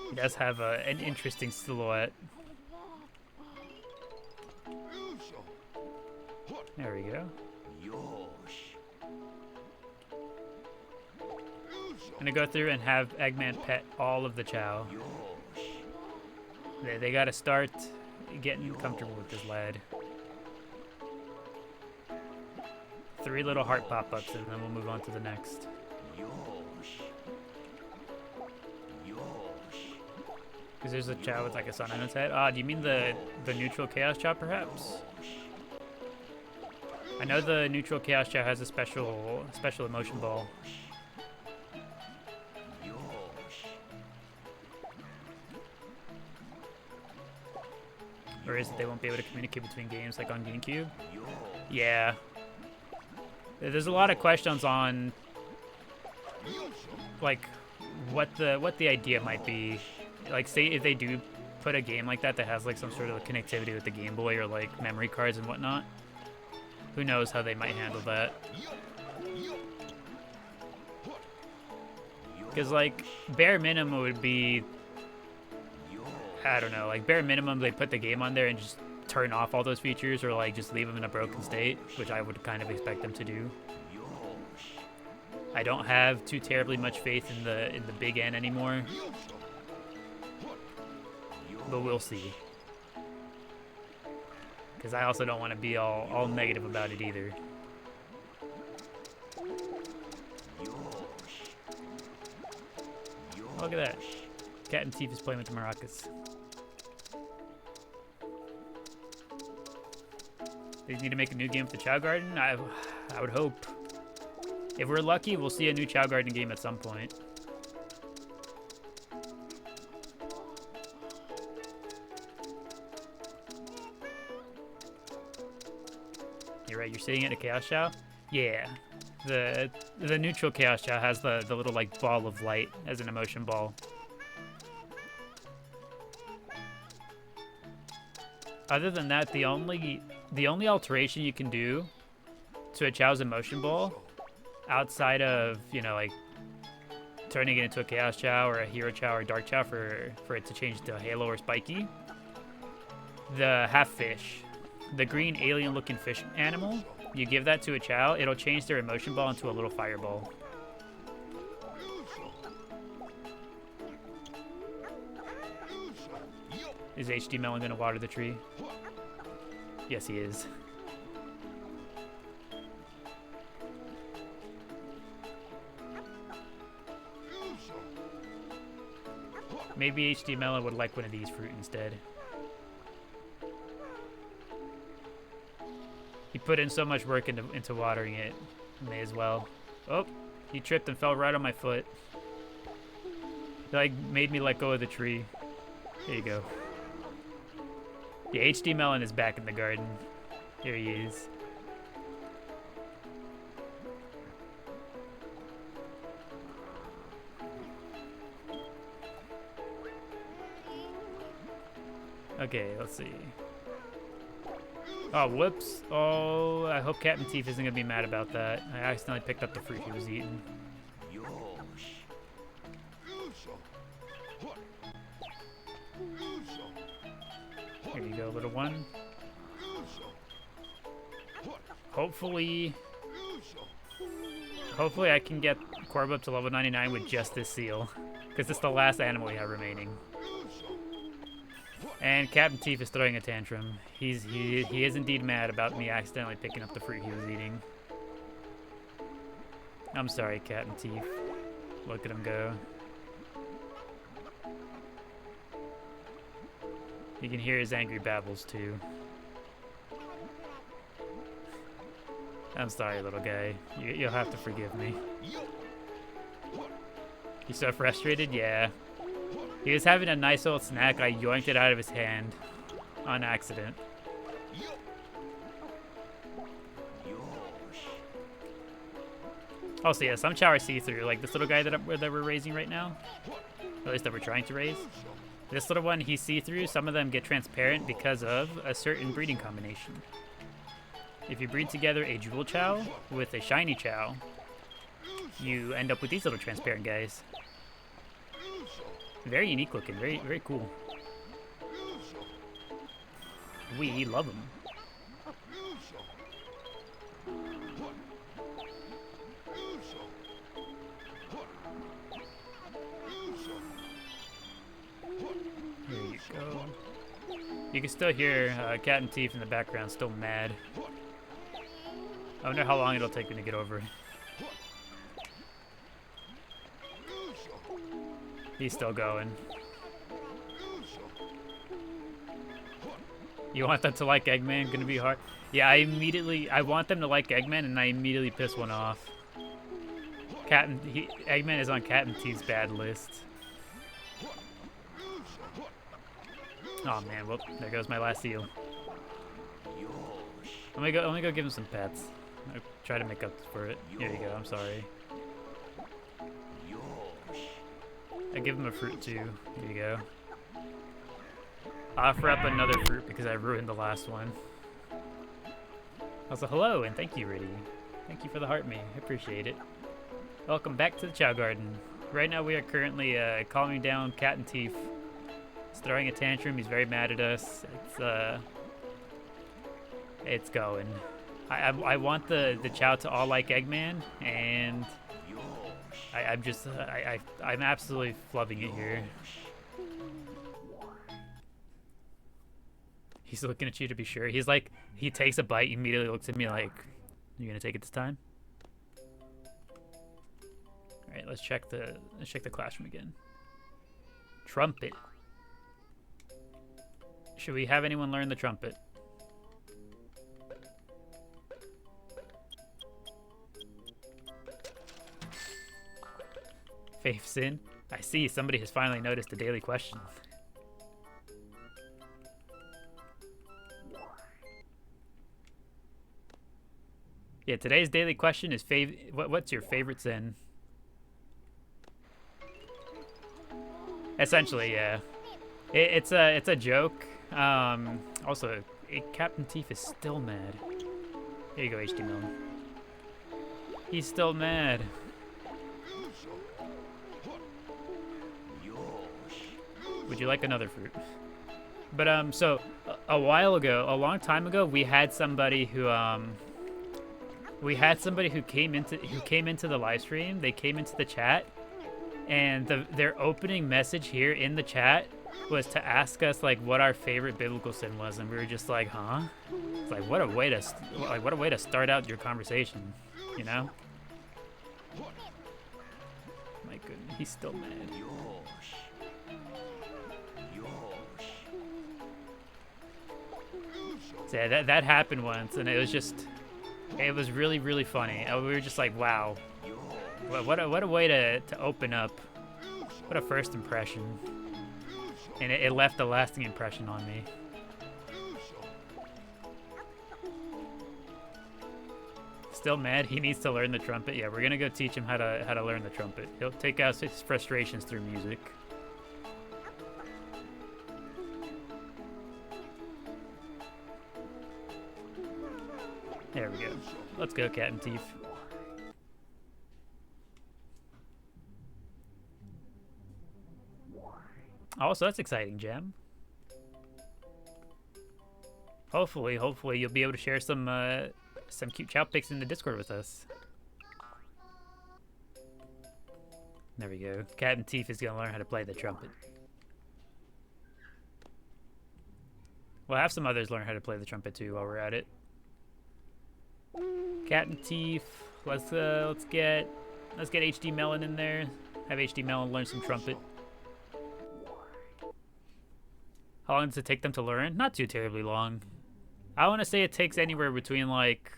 [SPEAKER 1] He does have an interesting silhouette. There we go. I'm gonna go through and have Eggman pet all of the Chao. They gotta start getting comfortable with this lad. 3 little heart pop-ups and then we'll move on to the next. Because there's a Chao with like a sun on its head. Ah, do you mean the neutral Chaos Chao perhaps? I know the neutral Chaos Chao has a special emotion ball. worries that they won't be able to communicate between games like on GameCube. Yeah. There's a lot of questions on like what the idea might be. Like, say if they do put a game like that has like some sort of connectivity with the Game Boy or like memory cards and whatnot. Who knows how they might handle that? Because like bare minimum would be, I don't know, like bare minimum they put the game on there and just turn off all those features, or like just leave them in a broken state, which I would kind of expect them to do. I don't have too terribly much faith in the big N anymore, but we'll see. Because I also don't want to be all negative about it either. Look at that. Captain Teef is playing with the maracas. They need to make a new game for the Chao Garden? I would hope. If we're lucky, we'll see a new Chao Garden game at some point. You're right, you're sitting at a Chaos Chao? Yeah. The neutral Chaos Chao has the little like ball of light as an emotion ball. Other than that, the only alteration you can do to a Chao's emotion ball, outside of, you know, like turning it into a Chaos Chao or a Hero Chao or Dark Chao for it to change to a Halo or Spiky, the half fish, the green alien looking fish animal, you give that to a Chao, it'll change their emotion ball into a little fireball. Is HD Melon gonna water the tree? Yes, he is. Maybe HD Melon would like one of these fruit instead. He put in so much work into watering it. May as well. Oh, he tripped and fell right on my foot. He like made me let go of the tree. There you go. Yeah, HD Melon is back in the garden. Here he is. Okay, let's see. Oh, whoops. Oh, I hope Captain Teef isn't going to be mad about that. I accidentally picked up the fruit he was eating. Here you go, little one. Hopefully I can get Corb up to level 99 with just this seal, because it's the last animal we have remaining. And Captain Teef is throwing a tantrum. He is indeed mad about me accidentally picking up the fruit he was eating. I'm sorry, Captain Teef. Look at him go. You can hear his angry babbles too. I'm sorry, little guy. You'll have to forgive me. He's so frustrated? Yeah. He was having a nice old snack. I yoinked it out of his hand on accident. Oh, so yeah, some Chao are see-through, like this little guy that we're raising right now. Or at least that we're trying to raise. This little one, he's see-through. Some of them get transparent because of a certain breeding combination. If you breed together a Jewel Chao with a Shiny Chao, you end up with these little transparent guys. Very unique looking, very, very cool. We love them. Here you go. You can still hear Captain Teef in the background, still mad. I wonder how long it'll take me to get over. He's still going. You want them to like Eggman? Gonna be hard. Yeah, I want them to like Eggman, and I immediately piss one off. Eggman is on Captain Teef's bad list. Oh man, well, there goes my last seal. Let me go give him some pets. I'll try to make up for it. Here you go, I'm sorry. I give him a fruit too. Here you go. Offer up another fruit because I ruined the last one. Also, hello and thank you, Riddy. Thank you for the heart me. I appreciate it. Welcome back to the Chao Garden. Right now we are currently calming down Cat and Teeth. He's throwing a tantrum. He's very mad at us. It's going. I want the Chao to all like Eggman, and I'm absolutely flubbing it here. He's looking at you to be sure. He's like, he takes a bite, immediately looks at me like, "You gonna take it this time?" All right, let's check the classroom again. Trumpet. Should we have anyone learn the trumpet? Faith's in. I see, somebody has finally noticed the daily question. Yeah, today's daily question is what's your favorite sin? Essentially, yeah. It's a joke. Also, Captain Teeth is still mad. Here you go, HD Melon. He's still mad. Would you like another fruit? But so a while ago, a long time ago, we had somebody who came into the live stream. They came into the chat, and their opening message here in the chat was to ask us like what our favorite biblical sin was, and we were just like, huh? It's like what a way to start out your conversation, you know? My goodness, he's still mad. So yeah, that happened once, and it was really, really funny. We were just like, wow, what a way to open up, what a first impression, and it left a lasting impression on me. Still mad? He needs to learn the trumpet. Yeah, we're gonna go teach him how to learn the trumpet. He'll take out his frustrations through music. There we go. Let's go, Cat and Teeth. Oh, so that's exciting, Gem. Hopefully you'll be able to share some cute Chao pics in the Discord with us. There we go. Cat and Teeth is gonna learn how to play the trumpet. We'll have some others learn how to play the trumpet too while we're at it. Cat and Teeth. Let's get HD Melon in there. Have HD Melon learn some trumpet. How long does it take them to learn? Not too terribly long. I want to say it takes anywhere between like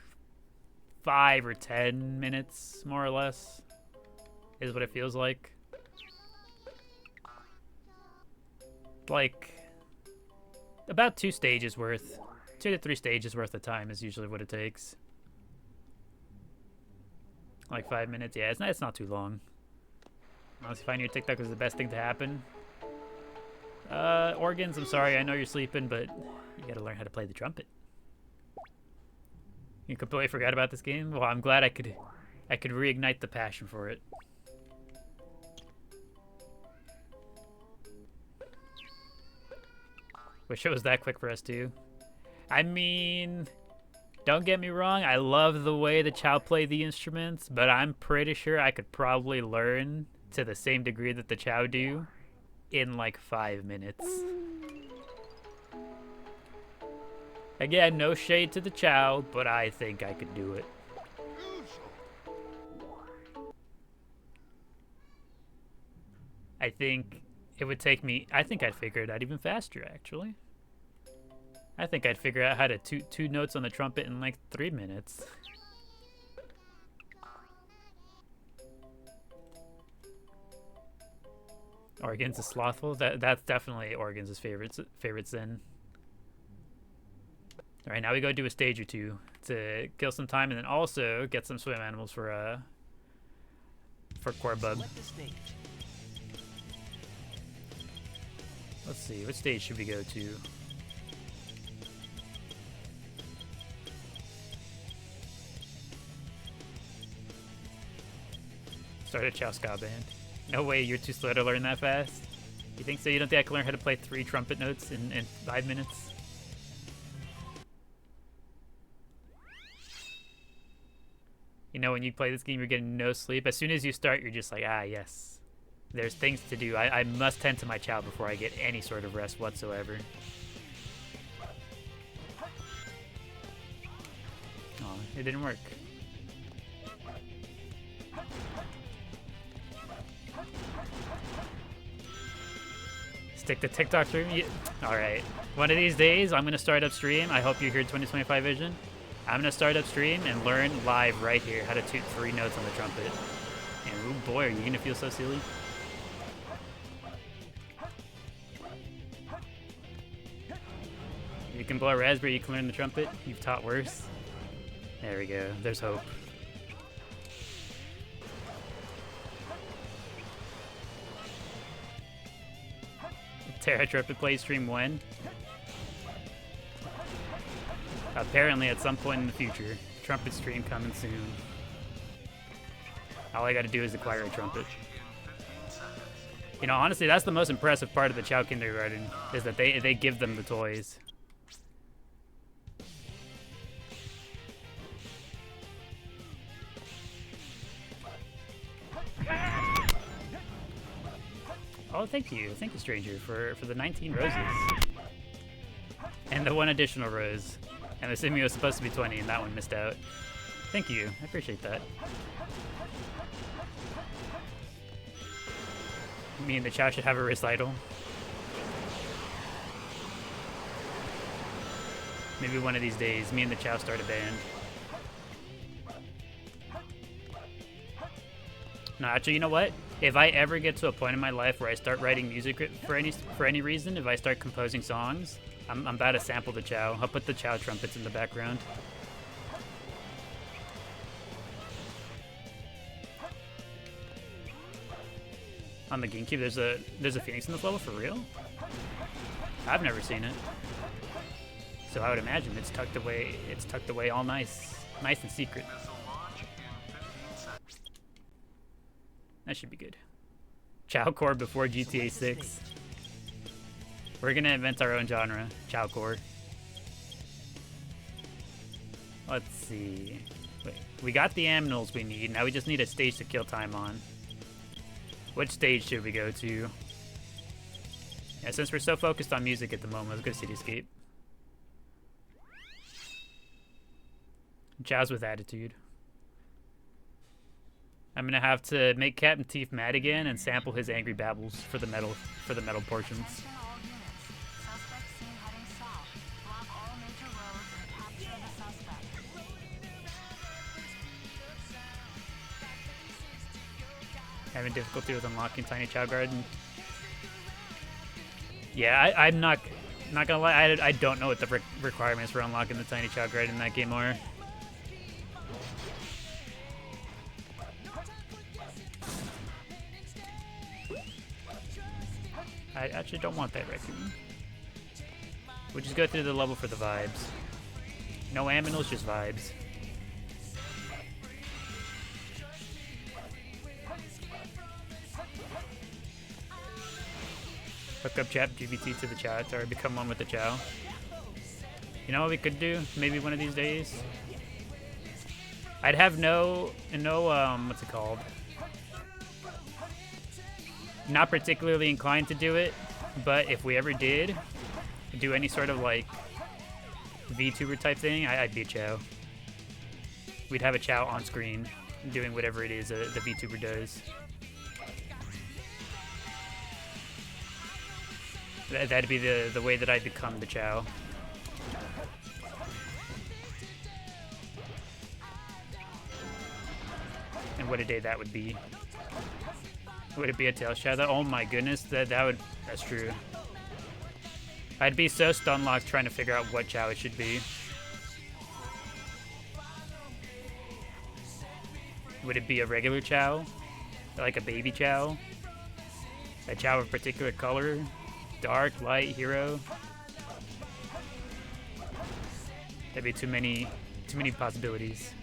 [SPEAKER 1] 5 or 10 minutes, more or less, is what it feels like. Like about 2 stages worth. 2 to 3 stages worth of time is usually what it takes. Like 5 minutes. Yeah, it's not too long. Unless you find your TikTok is the best thing to happen. Organs, I'm sorry, I know you're sleeping, but you gotta learn how to play the trumpet. You completely forgot about this game? Well, I'm glad I could reignite the passion for it. Wish it was that quick for us too. I mean, don't get me wrong, I love the way the Chao play the instruments, but I'm pretty sure I could probably learn to the same degree that the Chao do in like 5 minutes. Again, no shade to the Chao, but I think I could do it. I think it would take me, I think I'd figure it out even faster, actually. I think I'd figure out how to two notes on the trumpet in like 3 minutes. Organs is slothful. That's definitely Organs' favorite sin. All right, now we go do a stage or two to kill some time, and then also get some swim animals for Corbub. Let's see, what stage should we go to? Start a Chao ska band. No way, you're too slow to learn that fast. You think so? You don't think I can learn how to play 3 trumpet notes in 5 minutes? You know, when you play this game, you're getting no sleep. As soon as you start, you're just like, ah, yes. There's things to do. I must tend to my Chao before I get any sort of rest whatsoever. Aw, it didn't work. Stick to TikTok stream? Yeah. Alright. One of these days, I'm going to start up stream. I hope you're here 2025 Vision. I'm going to start up stream and learn live right here how to toot 3 notes on the trumpet. And oh boy, are you going to feel so silly. You can blow a raspberry, you can learn the trumpet. You've taught worse. There we go. There's hope. Terra Trumpet Play stream when? Apparently at some point in the future. Trumpet stream coming soon. All I gotta do is acquire a trumpet. You know, honestly, that's the most impressive part of the Chao Kindergarten, is that they give them the toys. Oh, thank you, stranger, for the 19 roses. And the 1 additional rose. And the Simio was supposed to be 20, and that one missed out. Thank you, I appreciate that. Me and the Chao should have a recital. Maybe one of these days, me and the Chao start a band. No, actually, you know what? If I ever get to a point in my life where I start writing music for any reason, if I start composing songs, I'm about to sample the Chao. I'll put the Chao trumpets in the background. On the GameCube, there's a Phoenix in this level for real? I've never seen it. So I would imagine it's tucked away all nice and secret. That should be good. Chao Core before GTA 6. We're gonna invent our own genre, Chao Core. Let's see. Wait, we got the aminals we need. Now we just need a stage to kill time on. Which stage should we go to? Yeah, since we're so focused on music at the moment, let's go Cityscape. Chao's with attitude. I'm gonna have to make Captain Teeth mad again and sample his angry babbles for the metal portions. Having difficulty with unlocking Tiny Chao Garden. Yeah, I'm not gonna lie. I don't know what the requirements for unlocking the Tiny Chao Garden in that game are. I actually don't want that raccoon. We'll just go through the level for the vibes. No aminals, just vibes. Hook up ChatGPT to the chat or become one with the Chao. You know what we could do? Maybe one of these days? I'd have no what's it called? Not particularly inclined to do it, but if we ever did do any sort of like VTuber type thing, I'd be a Chao. We'd have a Chao on screen doing whatever it is the VTuber does. That'd be the way that I become the Chao. And what a day that would be. Would it be a tail shadow? Oh my goodness, that's true. I'd be so stun locked trying to figure out what Chao it should be. Would it be a regular Chao? Like a baby Chao? A Chao of a particular color? Dark, light, hero? That'd be too many possibilities.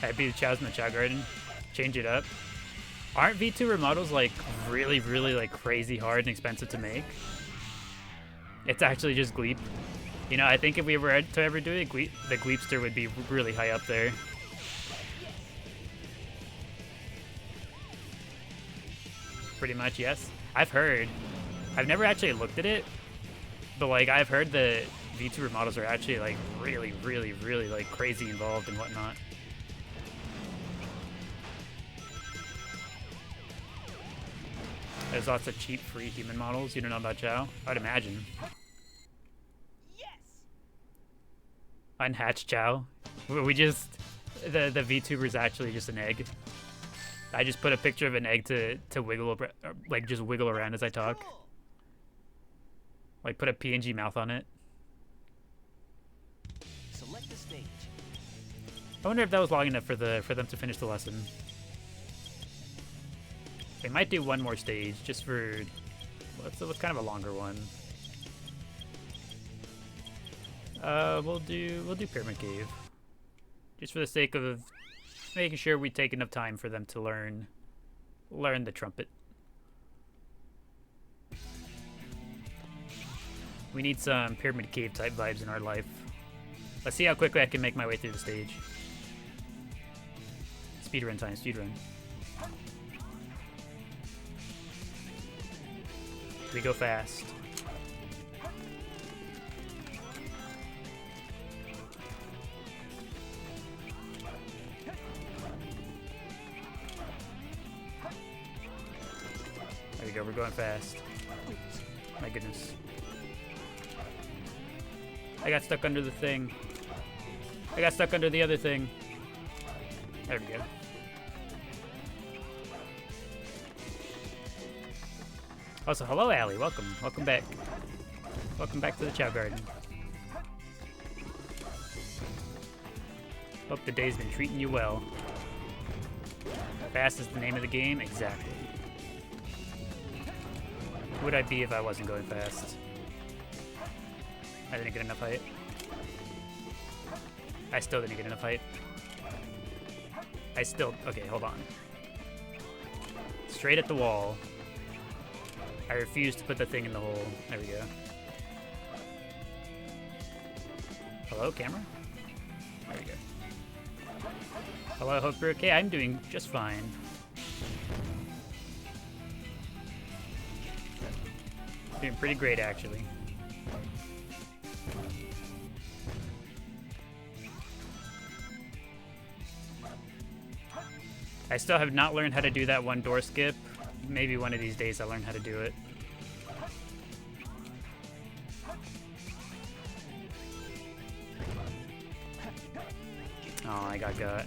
[SPEAKER 1] I'd be the Chaos in the Chao Garden. Change it up. Aren't V2 remodels like really like crazy hard and expensive to make? It's actually just Gleep. You know, I think if we were to ever do it, the Gleepster would be really high up there. Pretty much, yes. I've heard. I've never actually looked at it, but like I've heard the V2 remodels are actually like really like crazy involved and whatnot. There's lots of cheap free human models. You don't know about Chao? I'd imagine.
[SPEAKER 2] Yes.
[SPEAKER 1] Unhatched Chao. We just the VTuber is actually just an egg. I just put a picture of an egg to wiggle, like just wiggle around as I talk. Like put a PNG mouth on it.
[SPEAKER 2] Select the stage.
[SPEAKER 1] I wonder if that was long enough for them to finish the lesson. They might do one more stage just for what's kind of a longer one. We'll do Pyramid Cave, just for the sake of making sure we take enough time for them to learn the trumpet. We need some Pyramid Cave type vibes in our life. Let's see how quickly I can make my way through the stage. Speedrun time, speedrun. We go fast. There we go, we're going fast. My goodness. I got stuck under the thing. I got stuck under the other thing. There we go. Also, hello, Allie. Welcome. Welcome back. Welcome back to the Chao Garden. Hope the day's been treating you well. Fast is the name of the game? Exactly. Who would I be if I wasn't going fast? I didn't get enough height. I still didn't get enough height. Okay, hold on. Straight at the wall. I refuse to put the thing in the hole. There we go. Hello, camera? There we go. Hello, I hope you're okay. I'm doing just fine. Doing pretty great, actually. I still have not learned how to do that one door skip. Maybe one of these days I'll learn how to do it. Oh, I got.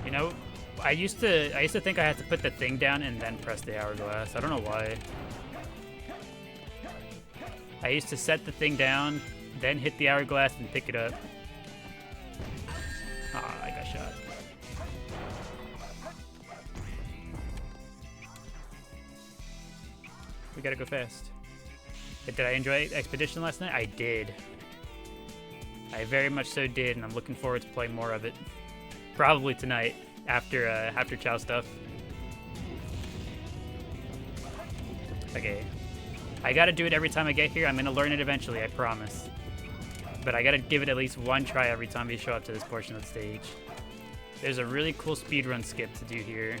[SPEAKER 1] You know, I used to think I had to put the thing down and then press the hourglass. I don't know why. I used to set the thing down, then hit the hourglass and pick it up. Ah, I got shot. We gotta go fast. But did I enjoy Expedition last night? I did. I very much so did, and I'm looking forward to playing more of it. Probably tonight, after Chao stuff. Okay. I gotta do it every time I get here. I'm gonna learn it eventually, I promise. But I gotta give it at least one try every time we show up to this portion of the stage. There's a really cool speedrun skip to do here,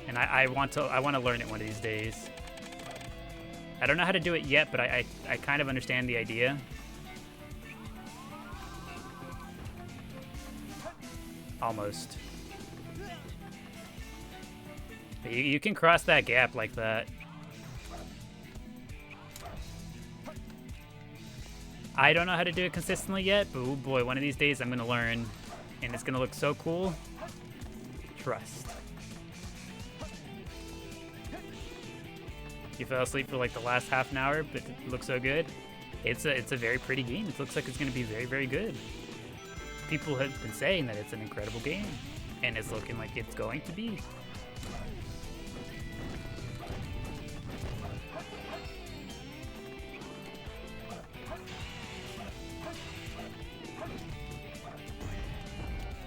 [SPEAKER 1] and I want to learn it one of these days. I don't know how to do it yet, but I kind of understand the idea. Almost. You can cross that gap like that. I don't know how to do it consistently yet, but oh boy, one of these days I'm gonna learn, and it's gonna look so cool. Trust. You fell asleep for like the last half an hour, but it looks so good. It's a very pretty game. It looks like it's gonna be very, very good. People have been saying that it's an incredible game, and it's looking like it's going to be.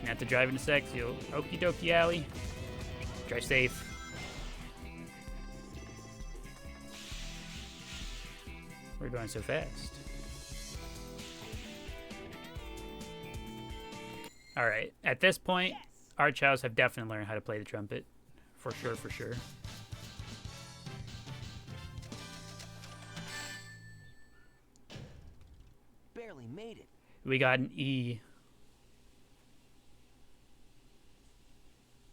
[SPEAKER 1] You have to drive in a sec, so you'll okie dokie alley. Drive safe. We're going so fast. All right, at this point, our Chaos have definitely learned how to play the trumpet. For sure, for sure.
[SPEAKER 2] Barely made it.
[SPEAKER 1] We got an E.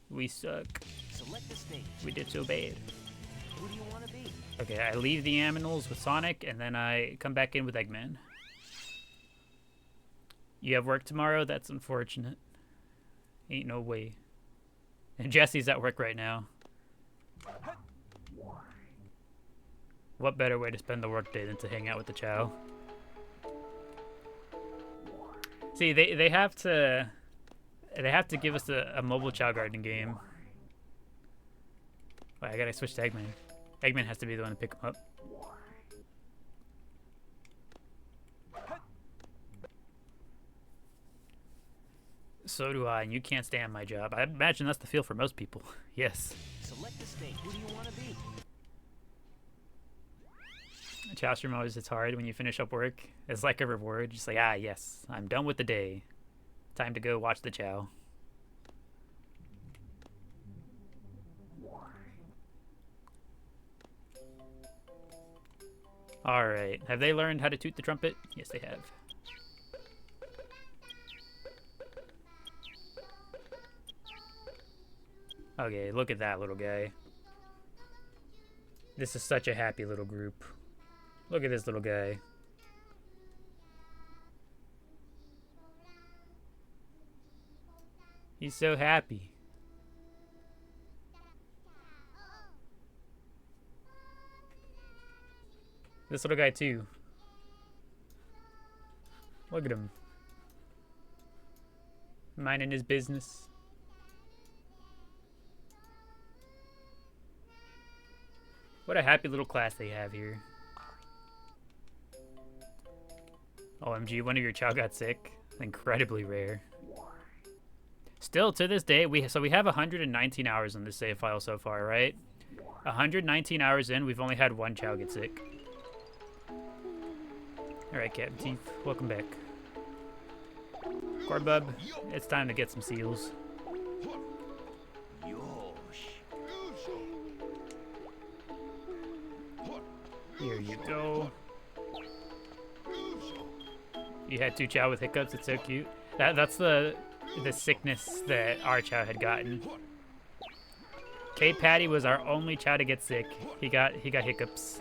[SPEAKER 1] We suck.
[SPEAKER 2] Select the stage.
[SPEAKER 1] We did so bad.
[SPEAKER 2] Who do you want to be?
[SPEAKER 1] Okay, I leave the Aminals with Sonic, and then I come back in with Eggman. You have work tomorrow? That's unfortunate. Ain't no way. And Jesse's at work right now. What better way to spend the workday than to hang out with the Chao? See, they have to give us a mobile Chao Garden game. Wait, I gotta switch to Eggman. Eggman has to be the one to pick him up. So do I, and you can't stand my job. I imagine that's the feel for most people. Yes.
[SPEAKER 2] Select the stage. Who do you want to be?
[SPEAKER 1] Chao stream always hits hard when you finish up work. It's like a reward. Just like, ah, yes, I'm done with the day. Time to go watch the Chao. Alright, have they learned how to toot the trumpet? Yes, they have. Okay, look at that little guy. This is such a happy little group. Look at this little guy. He's so happy. This little guy too. Look at him. Minding his business. What a happy little class they have here. OMG, one of your Chao got sick. Incredibly rare. Still, to this day, we have 119 hours on this save file so far, right? 119 hours in, we've only had one Chao get sick. Alright, Captain Teeth, welcome back. Corbub, it's time to get some seals. Here you go. You had two Chao with hiccups, it's so cute. That's the sickness that our Chao had gotten. K-Patty was our only Chao to get sick. He got hiccups.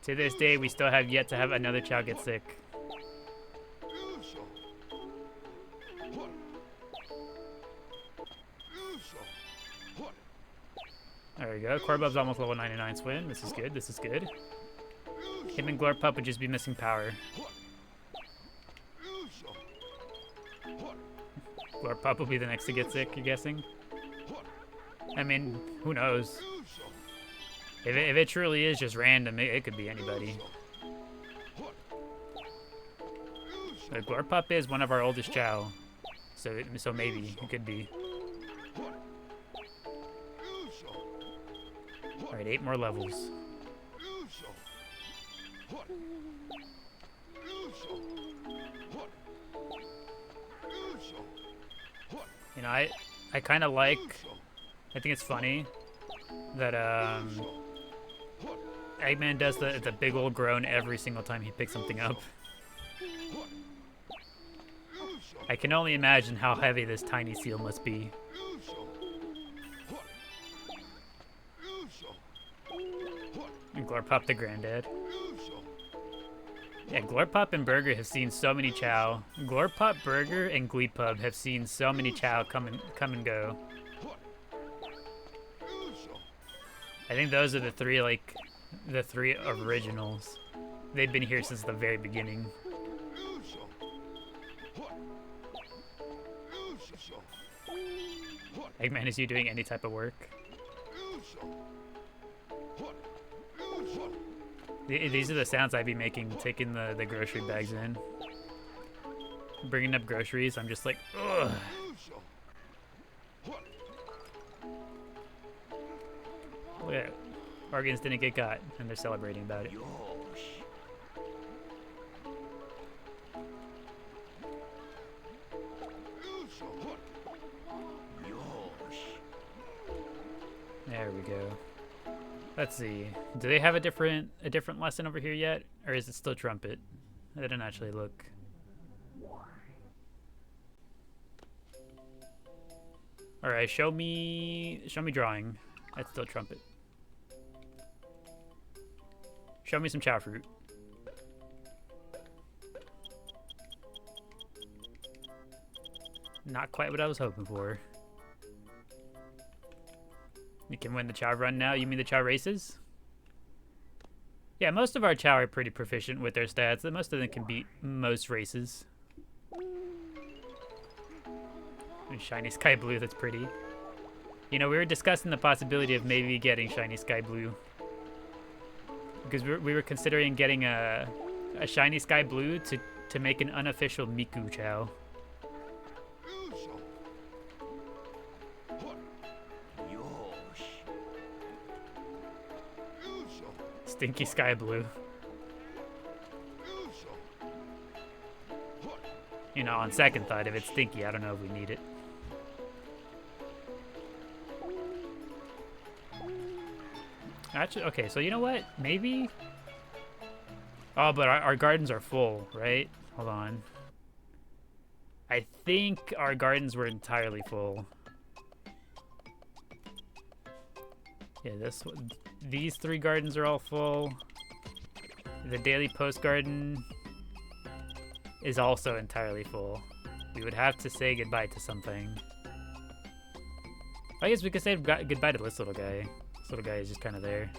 [SPEAKER 1] To this day, we still have yet to have another Chao get sick. There we go. Corbub's almost level 99 swim. This is good. This is good. Him and Glorpup would just be missing power. Glorpup will be the next to get sick, you're guessing? I mean, who knows? If it truly is just random, it could be anybody. But Glorpup is one of our oldest Chao, so maybe it could be. All right, 8 more levels. You know, I kind of like. I think it's funny that Eggman does the big old groan every single time he picks something up. I can only imagine how heavy this tiny seal must be. And Glorpop the granddad. Yeah, Glorpop and Burger have seen so many Chao. Glorpop, Burger, and Gleepub have seen so many Chao come and go. I think those are the three, like, the three originals. They've been here since the very beginning. Eggman, is you doing any type of work? These are the sounds I'd be making, taking the grocery bags in. Bringing up groceries, I'm just like, ugh. Look at it. Organs didn't get got, and they're celebrating about it. There we go. Let's see. Do they have a different lesson over here yet, or is it still trumpet? I didn't actually look. All right, show me drawing. That's still trumpet. Show me some Chao fruit. Not quite what I was hoping for. You can win the Chao run now? You mean the Chao races? Yeah, most of our Chao are pretty proficient with their stats. Most of them can beat most races. And shiny sky blue, that's pretty. You know, we were discussing the possibility of maybe getting shiny sky blue. Because we were considering getting a shiny sky blue to make an unofficial Miku Chao. Stinky sky blue. You know, on second thought, if it's stinky, I don't know if we need it. Actually, okay, so you know what? Maybe? Oh, but our gardens are full, right? Hold on. I think our gardens were entirely full. Yeah, this one. These three gardens are all full. The daily post garden is also entirely full. We would have to say goodbye to something. I guess we could say goodbye to this little guy. This little guy is just kind of there.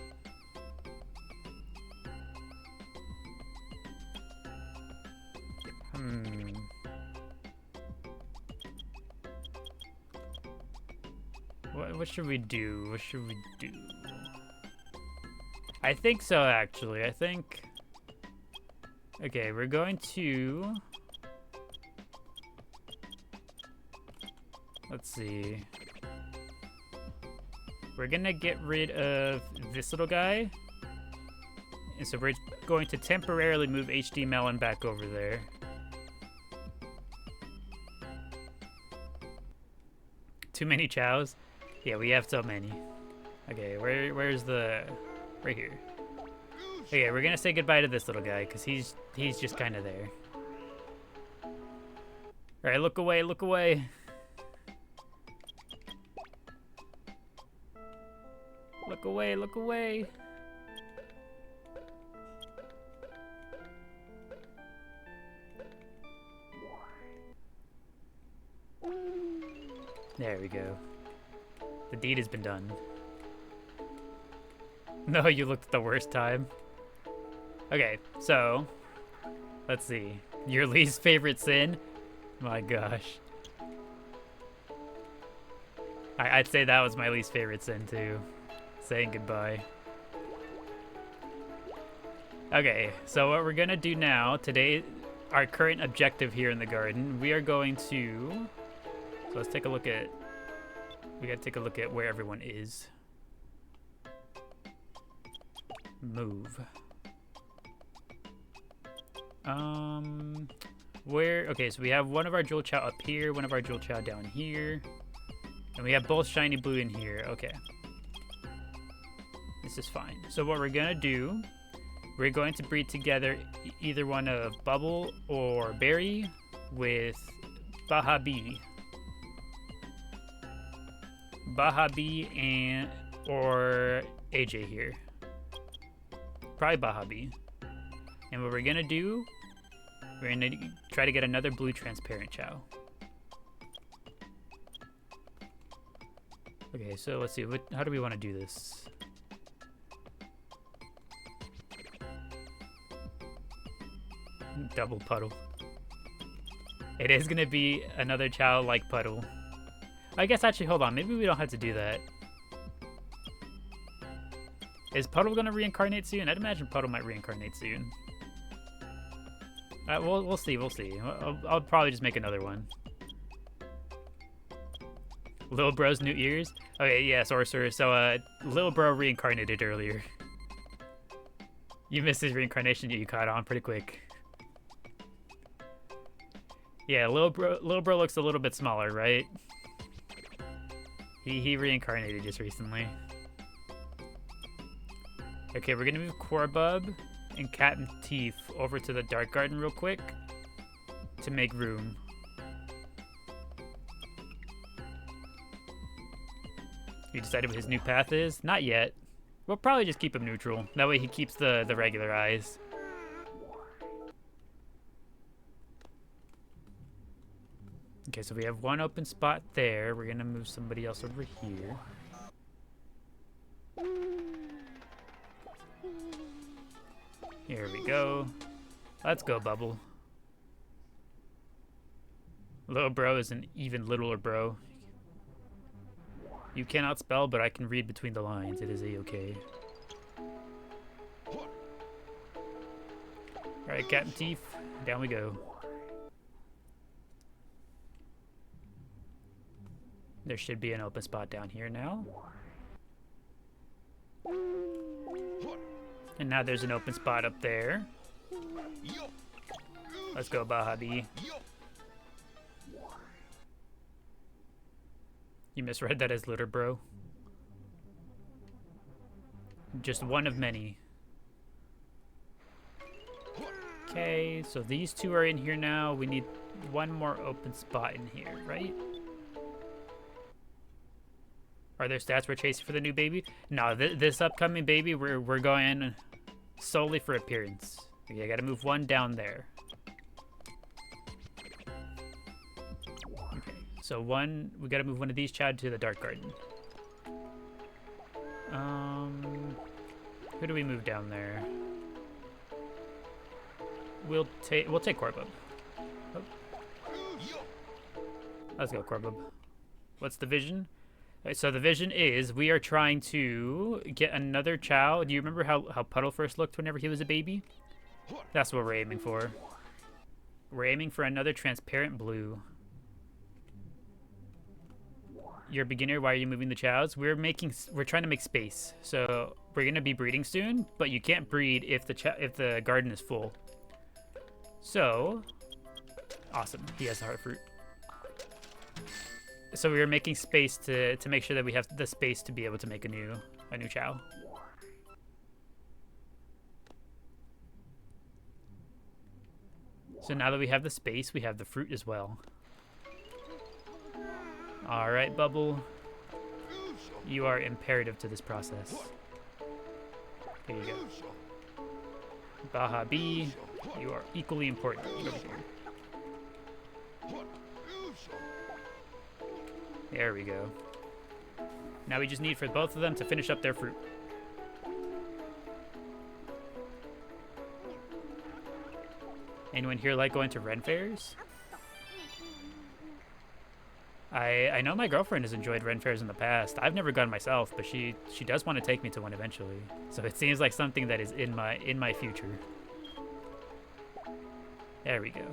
[SPEAKER 1] What should we do? What should we do? I think so, actually. I think... Okay, we're going to... Let's see. We're gonna get rid of this little guy. And so we're going to temporarily move HD Melon back over there. Too many Chaos? Yeah, we have so many. Okay, where's the... Right here. Okay, we're gonna say goodbye to this little guy, because he's just kind of there. Alright, look away, look away. Look away, look away. There we go. The deed has been done. No, you looked at the worst time. Okay, so let's see. Your least favorite sin? My gosh. I'd say that was my least favorite sin too. Saying goodbye. Okay, so what we're gonna do now, today, our current objective here in the garden, we are going to... So let's take a look at... We gotta take a look at where everyone is. Move. Where... Okay, so we have one of our Jewel Chao up here, one of our Jewel Chao down here. And we have both shiny blue in here. Okay. This is fine. So what we're gonna do, we're going to breed together either one of Bubble or Berry with Baha B. Baha B and or AJ here. Probably Baha B. And what we're gonna do, we're gonna try to get another blue transparent Chao. Okay, so let's see. How do we want to do this? Double puddle. It is gonna be another Chao-like puddle. I guess actually, hold on. Maybe we don't have to do that. Is Puddle gonna reincarnate soon? I'd imagine Puddle might reincarnate soon. We'll see. We'll see. I'll probably just make another one. Lil Bro's new ears. Okay, yeah, Sorcerer. So, Lil Bro reincarnated earlier. You missed his reincarnation. You caught on pretty quick. Yeah, Lil Bro looks a little bit smaller, right? He reincarnated just recently. Okay, we're gonna move Korbub and Captain Teef over to the Dark Garden real quick to make room. You decided what his new path is? Not yet. We'll probably just keep him neutral. That way he keeps the regular eyes. Okay, so we have one open spot there. We're gonna move somebody else over here. Here we go. Let's go, Bubble. Little Bro is an even littler bro. You cannot spell, but I can read between the lines. It is a-okay. Alright, Captain Teef, down we go. There should be an open spot down here now. And now there's an open spot up there. Let's go, Baha B. You misread that as Litter Bro. Just one of many. Okay, so these two are in here now. We need one more open spot in here, right? Are there stats we're chasing for the new baby? No, this upcoming baby, we're going solely for appearance. Okay, I gotta move one down there. Okay, so we gotta move one of these Chao to the Dark Garden. Who do we move down there? We'll take Korbub. Oh. Let's go, Korbub. What's the vision? So the vision is we are trying to get another Chao. Do you remember how Puddle first looked whenever he was a baby? That's what we're aiming for. We're aiming for another transparent blue. You're a beginner. Why are you moving the Chaos? We're trying to make space. So we're gonna be breeding soon, but you can't breed if the garden is full. So awesome. He has the heart fruit. So we were making space to make sure that we have the space to be able to make a new Chao. So now that we have the space, we have the fruit as well. All right, Bubble. You are imperative to this process. Here you go. Baha B, you are equally important. Get over here. There we go. Now we just need for both of them to finish up their fruit. Anyone here like going to Ren fairs? I know my girlfriend has enjoyed Ren fairs in the past. I've never gone myself, but she does want to take me to one eventually. So it seems like something that is in my future. There we go.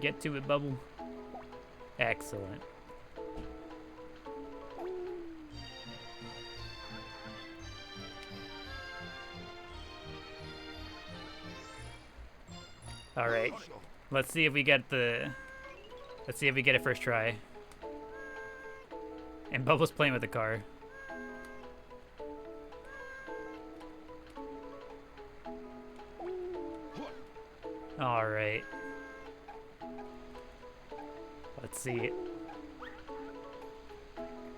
[SPEAKER 1] Get to it, Bubble. Excellent. All right. Let's see if we get it first try. And Bubble's playing with the car. All right. Let's see.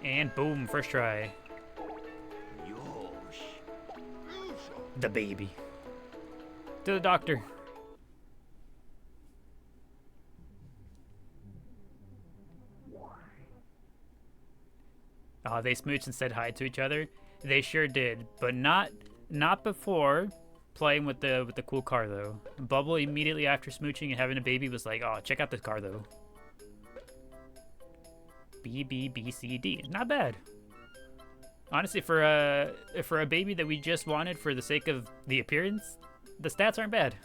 [SPEAKER 1] And boom, first try. The baby. To the doctor. Oh, they smooched and said hi to each other. They sure did, but not before playing with the cool car though. Bubble immediately after smooching and having a baby was like, "Oh, check out this car though." B B B C D, not bad. Honestly, for a baby that we just wanted for the sake of the appearance, the stats aren't bad.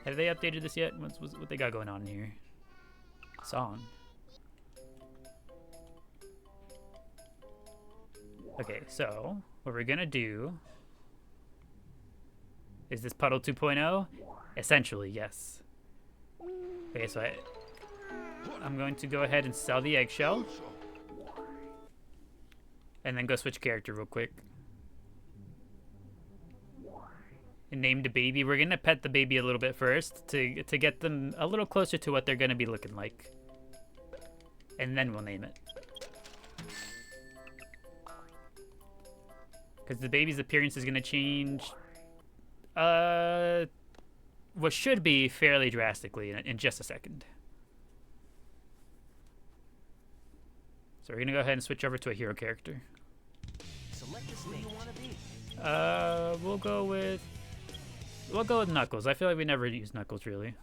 [SPEAKER 1] Have they updated this yet? What they got going on here? Song. Okay, so what we're gonna do is this Puddle 2.0? Essentially, yes. Okay, so I'm going to go ahead and sell the eggshell. And then go switch character real quick. And name the baby. We're gonna pet the baby a little bit first to get them a little closer to what they're gonna be looking like. And then we'll name it. Because the baby's appearance is gonna change what should be fairly drastically in just a second. So we're gonna go ahead and switch over to a hero character.
[SPEAKER 2] Select the stage you want to be.
[SPEAKER 1] We'll go with Knuckles. I feel like we never use Knuckles really.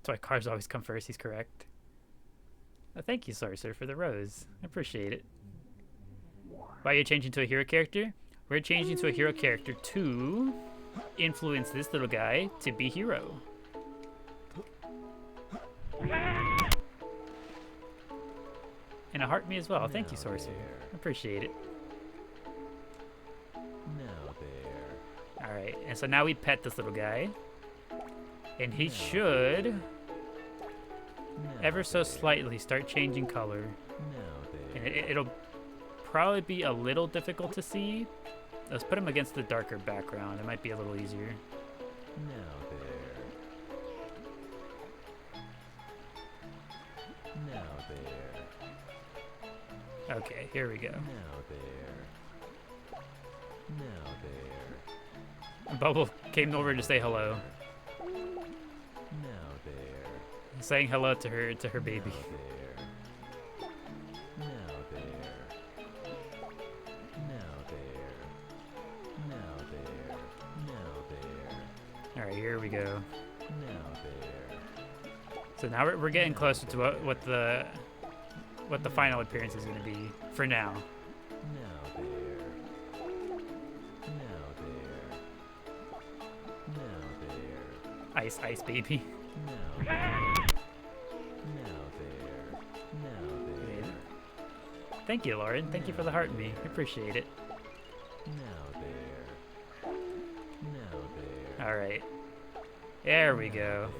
[SPEAKER 1] That's why cars always come first. He's correct. Oh, thank you, Sorcerer, for the rose. I appreciate it. Why are you changing to a hero character? We're changing to a hero character to influence this little guy to be hero. And a heart me as well. Thank you, Sorcerer. I appreciate it. Alright, and so now we pet this little guy. And he should ever so slightly start changing color. And it'll probably be a little difficult to see. Let's put him against the darker background. It might be a little easier. Okay, here we go. Bubble came over to say hello. Saying hello to her baby. All right, here we go. So now we're getting closer to what the final appearance is going to be for now. Ice baby. Thank you, Lauren. Thank you for the heart me. I appreciate it. All right. There we go.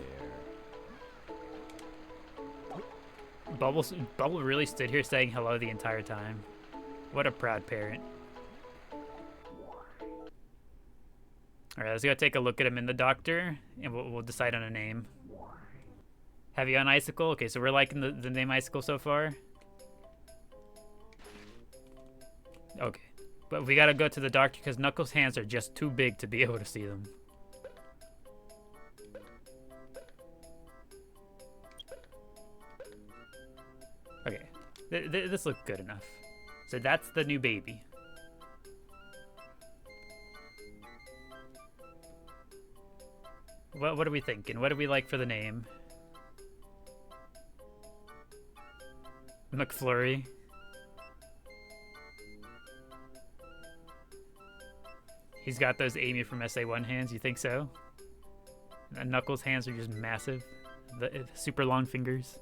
[SPEAKER 1] Bubble really stood here saying hello the entire time. What a proud parent. All right, let's go take a look at him in the doctor, and we'll decide on a name. Heavy on Icicle. Okay, so we're liking the name Icicle so far. Okay, but we gotta go to the doctor because Knuckles' hands are just too big to be able to see them. Okay, this looks good enough. So that's the new baby. What are we thinking? What do we like for the name? McFlurry. He's got those Amy from SA1 hands, you think so? And Knuckles' hands are just massive. The super long fingers.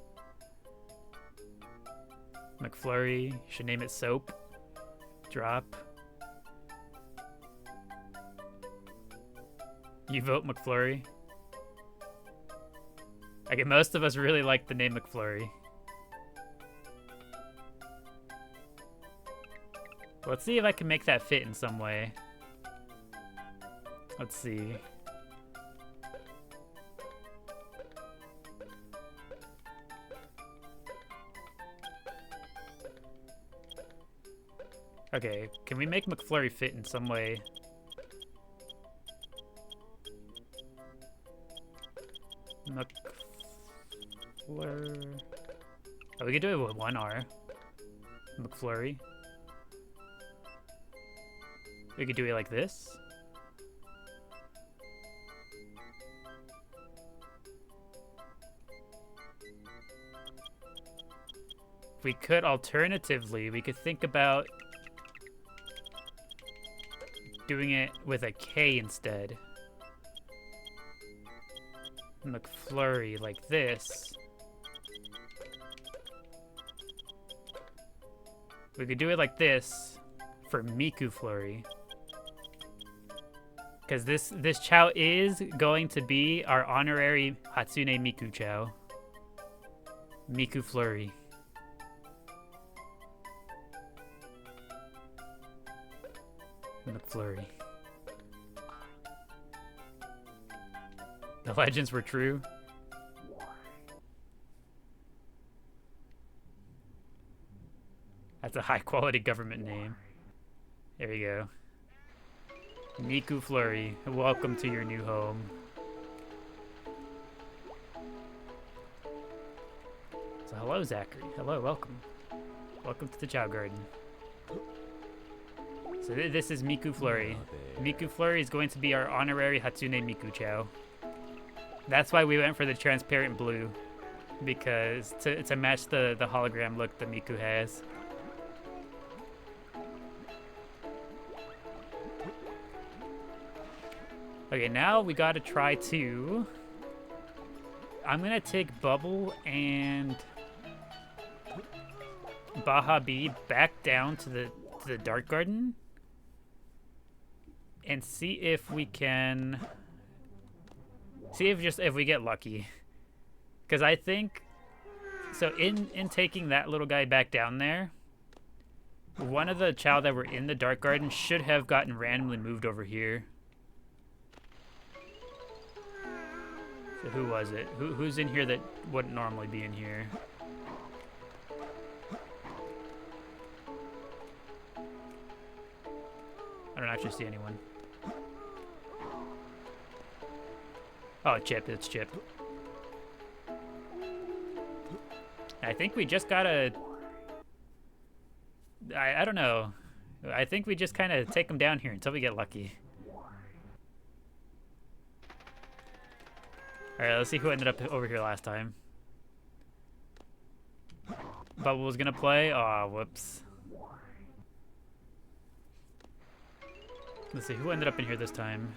[SPEAKER 1] McFlurry. Should name it Soap. Drop. You vote McFlurry? Okay, most of us really like the name McFlurry. Let's see if I can make that fit in some way. Let's see. Okay, can we make McFlurry fit in some way? McFlurry. Oh, we could do it with one R. McFlurry. We could do it like this. We could alternatively, we could think about doing it with a K instead. McFlurry like this. We could do it like this for Miku Flurry. Because this Chao is going to be our honorary Hatsune Miku Chao. Miku Flurry. McFlurry. The legends were true. That's a high quality government name. There we go. Miku Flurry, welcome to your new home. So hello Zachary, hello, welcome. Welcome to the Chao Garden. So this is Miku Flurry. Miku Flurry is going to be our honorary Hatsune Miku Chao. That's why we went for the transparent blue. Because to match the hologram look that Miku has. Okay, now we gotta try to... I'm gonna take Bubble and Baja B back down to the Dark Garden and see if we can if we get lucky. Because I think so in taking that little guy back down there, one of the Chao that were in the Dark Garden should have gotten randomly moved over here. So who was it? Who's in here that wouldn't normally be in here? I don't actually see anyone. Oh, Chip, it's Chip. I think we just gotta... I don't know. I think we just kind of take him down here until we get lucky. Alright, let's see who ended up over here last time. Bubble was gonna play? Aw, whoops. Let's see, who ended up in here this time?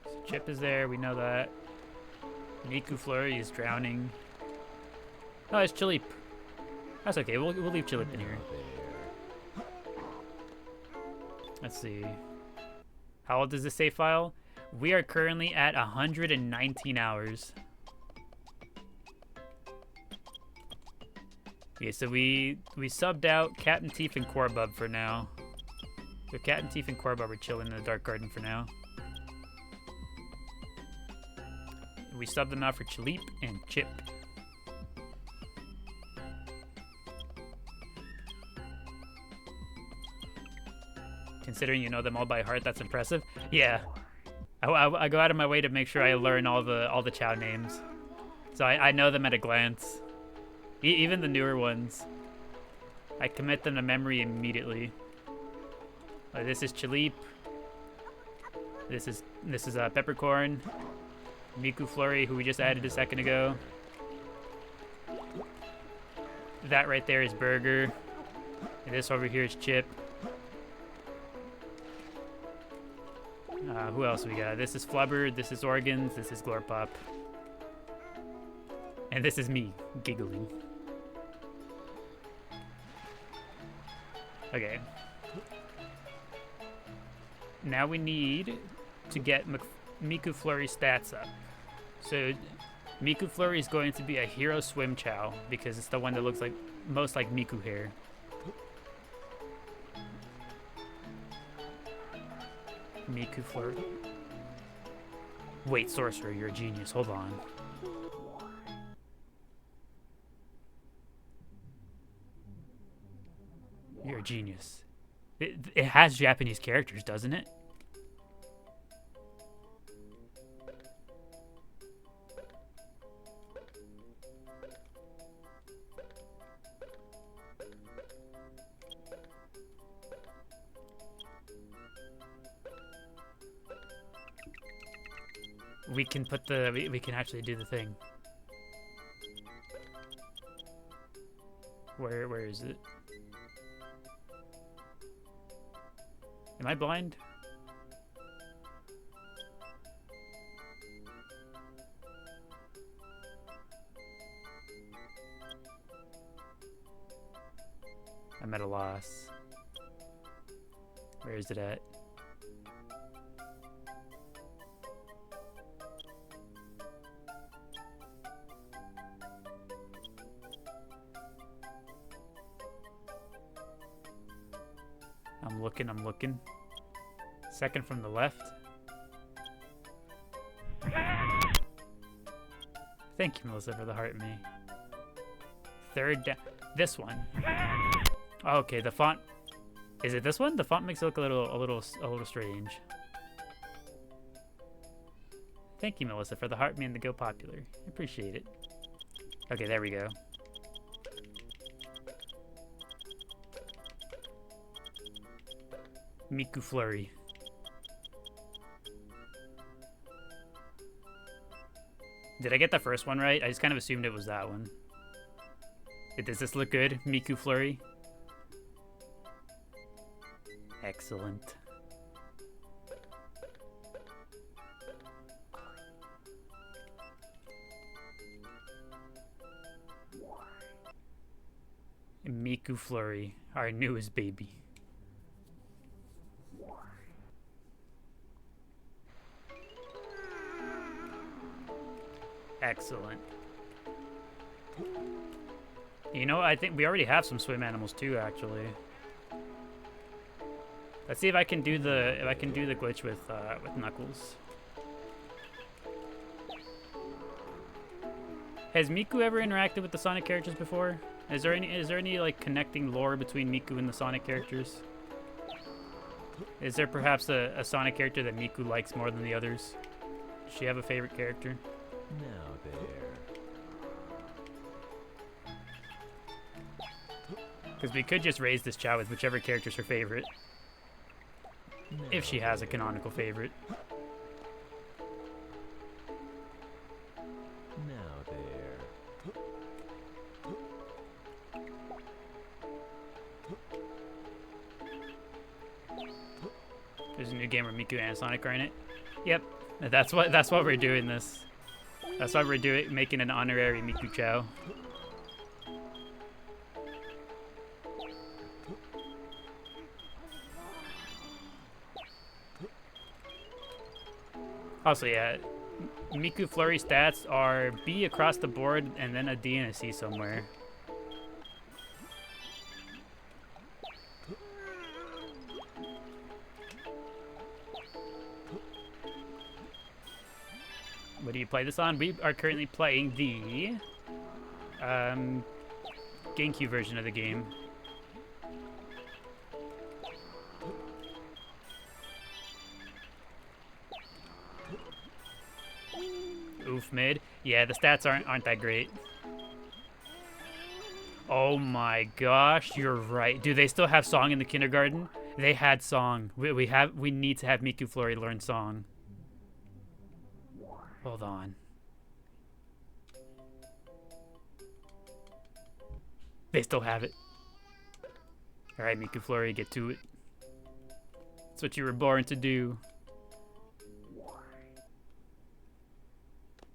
[SPEAKER 1] So Chip is there, we know that. Miku Flurry is drowning. Oh, it's Chilip. That's okay, we'll leave Chilip in here. Let's see. How old is this save file? We are currently at 119 hours. Okay, so we subbed out Cat and Teef and Korbub for now. So Cat and Teef and Korbub are chilling in the Dark Garden for now. We subbed them out for Chilip and Chip. Considering you know them all by heart, that's impressive. Yeah, I go out of my way to make sure I learn all the Chao names, so I know them at a glance. Even the newer ones, I commit them to memory immediately. This is Chilip. This is Peppercorn. Miku Flurry, who we just added a second ago. That right there is Burger. And this over here is Chip. Who else we got? This is Flubber, this is Organs, this is Glorpop. And this is me, giggling. Okay. Now we need to get Miku Flurry's stats up. So Miku Flurry is going to be a Hero Swim Chao because it's the one that looks like most like Miku hair. Miku Flurry. Wait, sorcerer, you're a genius. Hold on. You're a genius. It has Japanese characters, doesn't it? We can put the we can actually do the thing. Where is it? Am I blind? I'm at a loss. Where is it at? I'm looking. Second from the left. Thank you, Melissa, for the heart me. Third down. This one. Okay, the font. Is it this one? The font makes it look a little strange. Thank you, Melissa, for the heart me and the Go Popular. I appreciate it. Okay, there we go. Miku Flurry. Did I get the first one right? I just kind of assumed it was that one. Does this look good? Miku Flurry? Excellent. Miku Flurry, our newest baby. Excellent. You know, I think we already have some swim animals too, actually. Let's see if I can do the glitch with Knuckles. Has Miku ever interacted with the Sonic characters before? Is there any like connecting lore between Miku and the Sonic characters? Is there perhaps a Sonic character that Miku likes more than the others? Does she have a favorite character?
[SPEAKER 2] Now there.
[SPEAKER 1] Because we could just raise this Chao with whichever character's her favorite. If she has a canonical favorite.
[SPEAKER 2] Now there.
[SPEAKER 1] There's a new game where Miku and Sonic are in it. Yep, that's why we're doing this. That's why we're making an honorary Miku Chao. Also, yeah, Miku Flurry stats are B across the board and then a D and a C somewhere. What do you play this on? We are currently playing the GameCube version of the game. Oof mid. Yeah, the stats aren't that great. Oh my gosh, you're right. Do they still have Song in the kindergarten? They had Song. We need to have Miku Flurry learn Song. Hold on. They still have it. Alright, Miku Flurry, get to it. That's what you were born to do.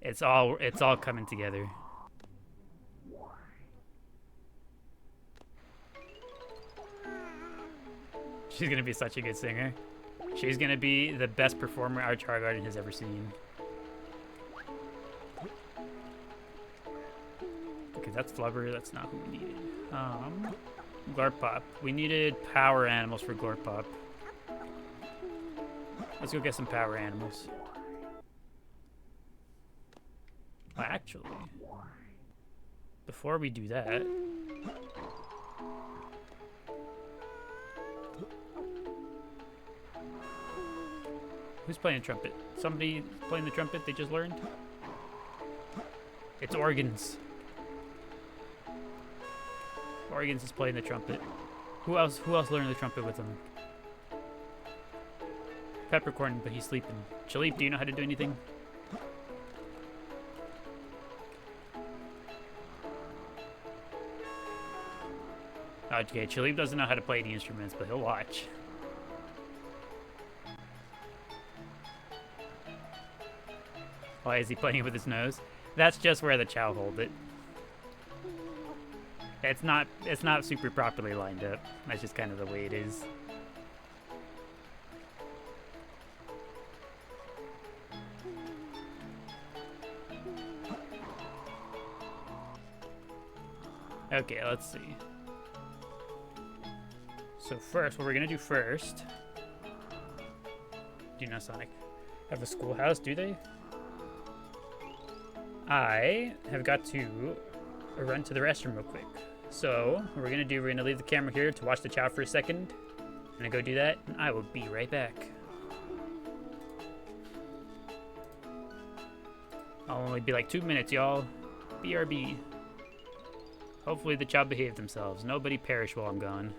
[SPEAKER 1] It's all coming together. She's gonna be such a good singer. She's gonna be the best performer our ChaoGarden has ever seen. Okay, that's Flubber. That's not who we needed. Glorpop. We needed power animals for Glorpop. Let's go get some power animals. Well, actually, before we do that, who's playing trumpet? Somebody playing the trumpet they just learned? It's Organs. Organs is playing the trumpet. Who else learned the trumpet with him? Peppercorn, but he's sleeping. Chalip, do you know how to do anything? Okay, Chalip doesn't know how to play any instruments, but he'll watch. Why is he playing it with his nose? That's just where the Chao hold it. It's not super properly lined up. That's just kind of the way it is. Okay, let's see. So first, what we're gonna do first... Do you know Sonic have a schoolhouse, do they? I have got to run to the restroom real quick. So, what we're gonna do, we're gonna leave the camera here to watch the Chao for a second. I'm gonna go do that, and I will be right back. I'll only be like 2 minutes, y'all. BRB. Hopefully the Chao behave themselves. Nobody perish while I'm gone.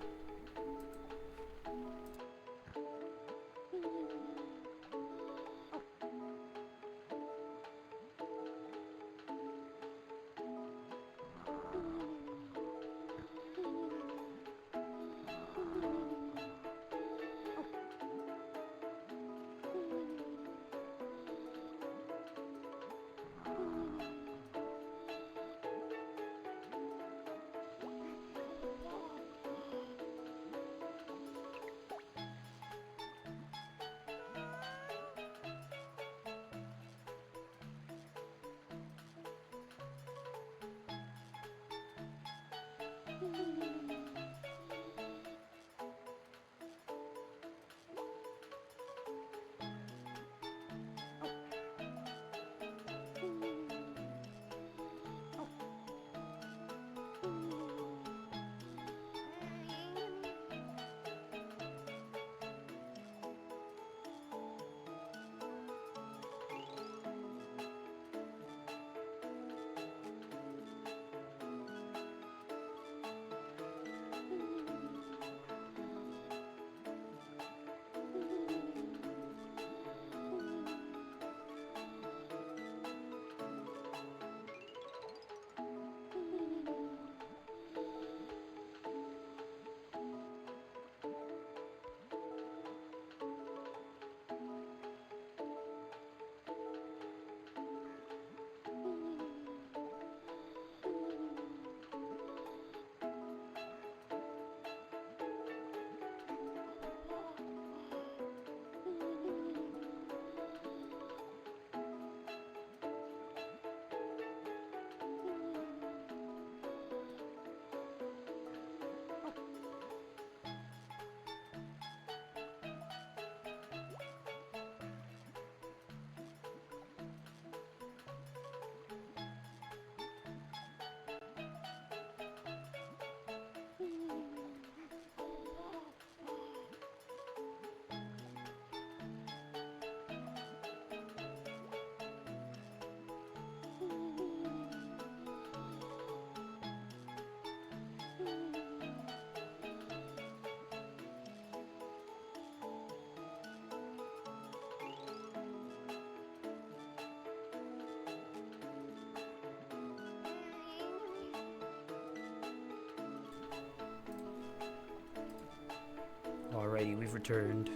[SPEAKER 1] Alrighty, we've returned.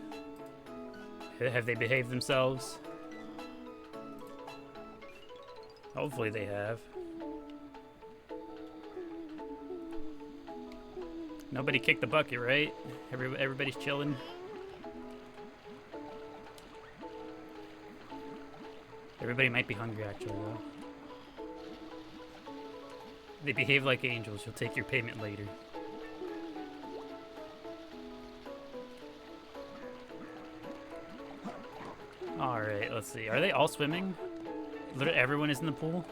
[SPEAKER 1] Have they behaved themselves? Hopefully they have. Nobody kicked the bucket, right? Everybody's chilling. Everybody might be hungry, actually, though. They behave like angels. You'll take your payment later. Alright, let's see. Are they all swimming? Literally everyone is in the pool?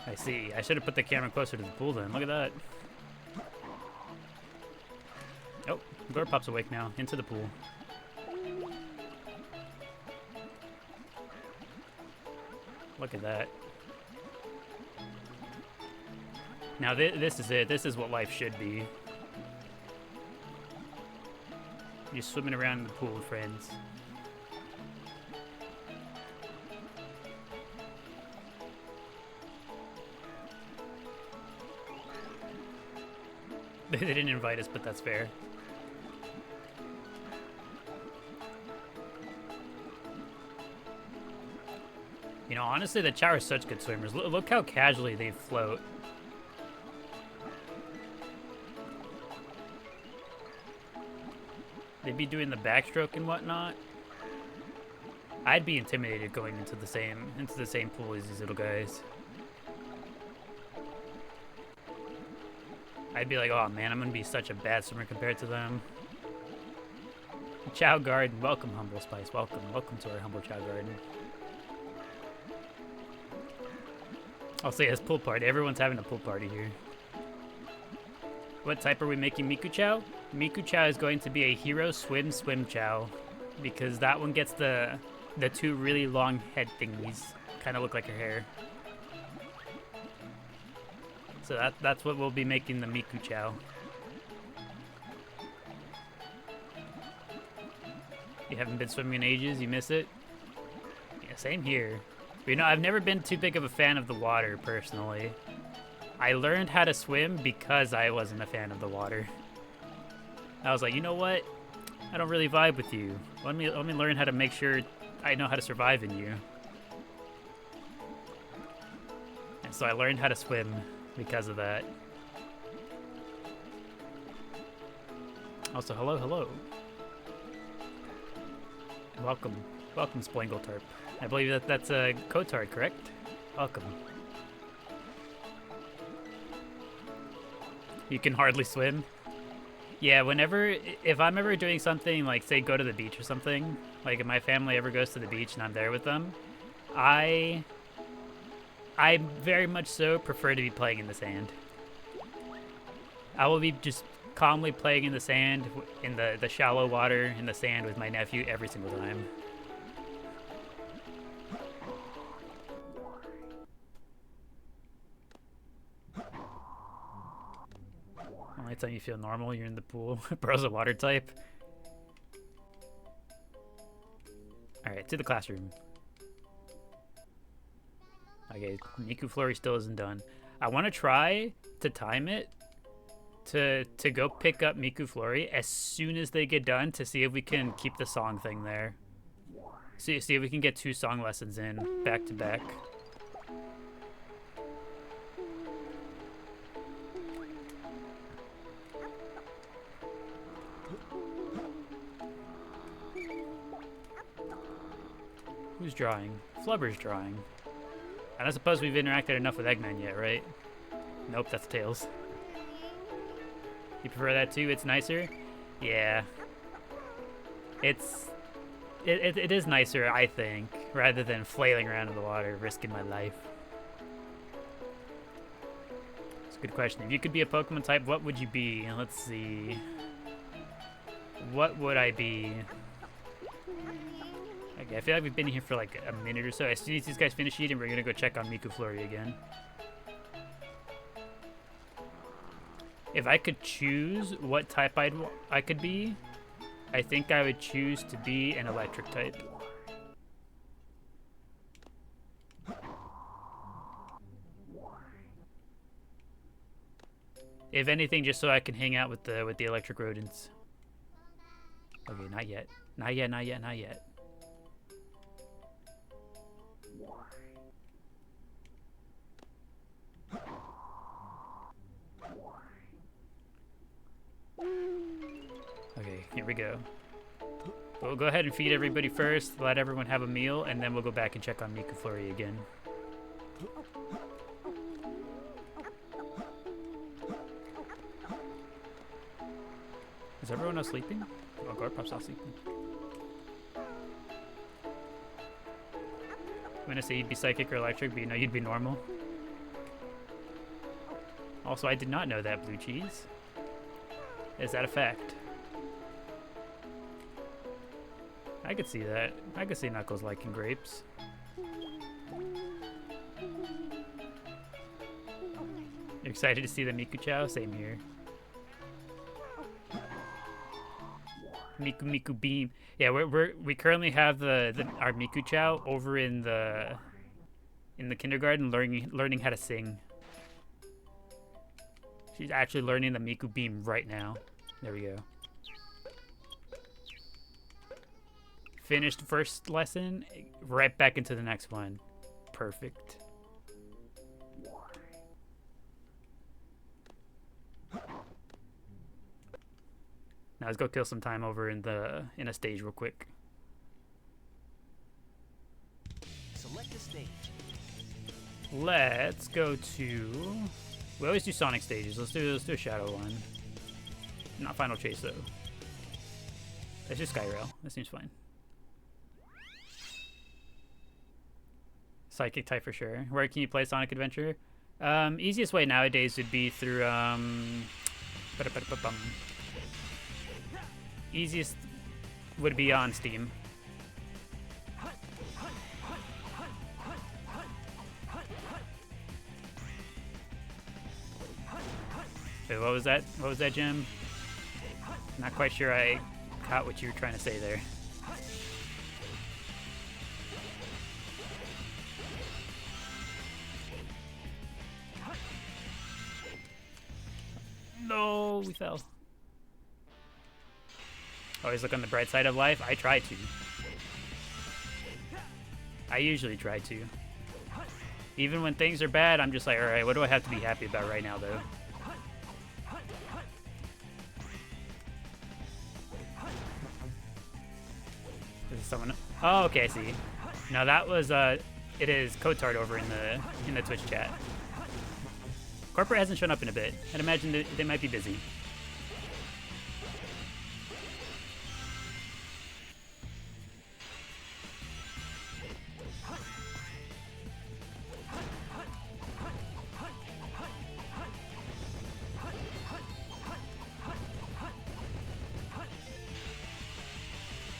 [SPEAKER 1] I see. I should have put the camera closer to the pool then. Look at that. Oh, Gorpop's awake now. Into the pool. Look at that. Now this is it. This is what life should be. You're swimming around in the pool with friends. They didn't invite us, but that's fair. You know, honestly, the Chao are such good swimmers. Look how casually they float. They'd be doing the backstroke and whatnot. I'd be intimidated going into the same pool as these little guys. I'd be like, oh man, I'm gonna be such a bad swimmer compared to them. Chao Garden, welcome Humble Spice, welcome to our humble Chao Garden. I'll say it's pool party. Everyone's having a pool party here. What type are we making Miku Chao? Miku Chao is going to be a hero swim Chao, because that one gets the two really long head thingies, kind of look like her hair. So that's what we'll be making the Miku Chao. You haven't been swimming in ages, you miss it? Yeah, same here. But, you know, I've never been too big of a fan of the water, personally. I learned how to swim because I wasn't a fan of the water. I was like, you know what? I don't really vibe with you. Let me learn how to make sure I know how to survive in you. And so I learned how to swim because of that. Also, hello. Welcome Splangle-Tarp. I believe that's a Kotard, correct? Welcome. You can hardly swim. Yeah, if I'm ever doing something like, say, go to the beach or something, like if my family ever goes to the beach and I'm there with them, I very much so prefer to be playing in the sand. I will be just calmly playing in the sand, in the shallow water, in the sand with my nephew every single time. Only time you feel normal, you're in the pool. Bro's a water type. Alright, to the classroom. Okay, Miku Flurry still isn't done. I want to try to time it to go pick up Miku Flurry as soon as they get done to see if we can keep the song thing there. See if we can get 2 song lessons in back to back. Who's drawing? Flubber's drawing. I don't suppose we've interacted enough with Eggman yet, right? Nope, that's Tails. You prefer that too? It's nicer? Yeah. It is nicer, I think, rather than flailing around in the water, risking my life. It's a good question. If you could be a Pokemon type, what would you be? Let's see. What would I be? Okay, I feel like we've been here for like a minute or so. As soon as these guys finish eating, we're gonna go check on Miku Flurry again. If I could choose what type I could be, I think I would choose to be an electric type. If anything, just so I can hang out with the electric rodents. Okay, not yet. Not yet. Okay, here we go. We'll go ahead and feed everybody first, let everyone have a meal, and then we'll go back and check on Miku Flurry again. Is everyone else sleeping? Oh, Gorpop's not sleeping. I'm gonna say you'd be psychic or electric, but you know you'd be normal. Also, I did not know that, Blue Cheese. Is that a fact? I could see that. I could see Knuckles liking grapes. You're excited to see the Miku Chao? Same here. Miku Beam. Yeah, we currently have our Miku Chao over in the kindergarten learning how to sing. She's actually learning the Miku Beam right now. There we go. Finished first lesson, right back into the next one. Perfect. Now let's go kill some time over in a stage real quick.
[SPEAKER 2] Select a stage.
[SPEAKER 1] Let's go to. We always do Sonic stages. Let's do a Shadow one. Not Final Chase though. Let's just Skyrail. That seems fine. Psychic type for sure. Where can you play Sonic Adventure? Easiest way nowadays would be through easiest would be on Steam. Wait, what was that? What was that, Jim? Not quite sure I caught what you were trying to say there. No, we fell. Always look on the bright side of life. I try to. I usually try to. Even when things are bad, I'm just like, alright, what do I have to be happy about right now, though? Is someone? Oh, okay, I see. No, that was it is Cotard over in the Twitch chat. Corporate hasn't shown up in a bit. I'd imagine that they might be busy.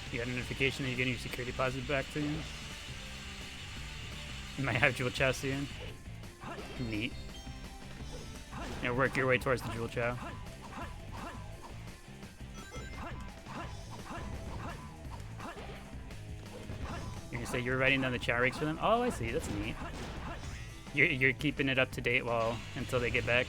[SPEAKER 1] You got a notification that you're getting your security deposit back soon? You might have Jewel Chow soon. Neat. Now work your way towards the Jewel Chow. You're gonna say you're writing down the Chow rigs for them? Oh, I see. That's neat. You're keeping it up to date until they get back.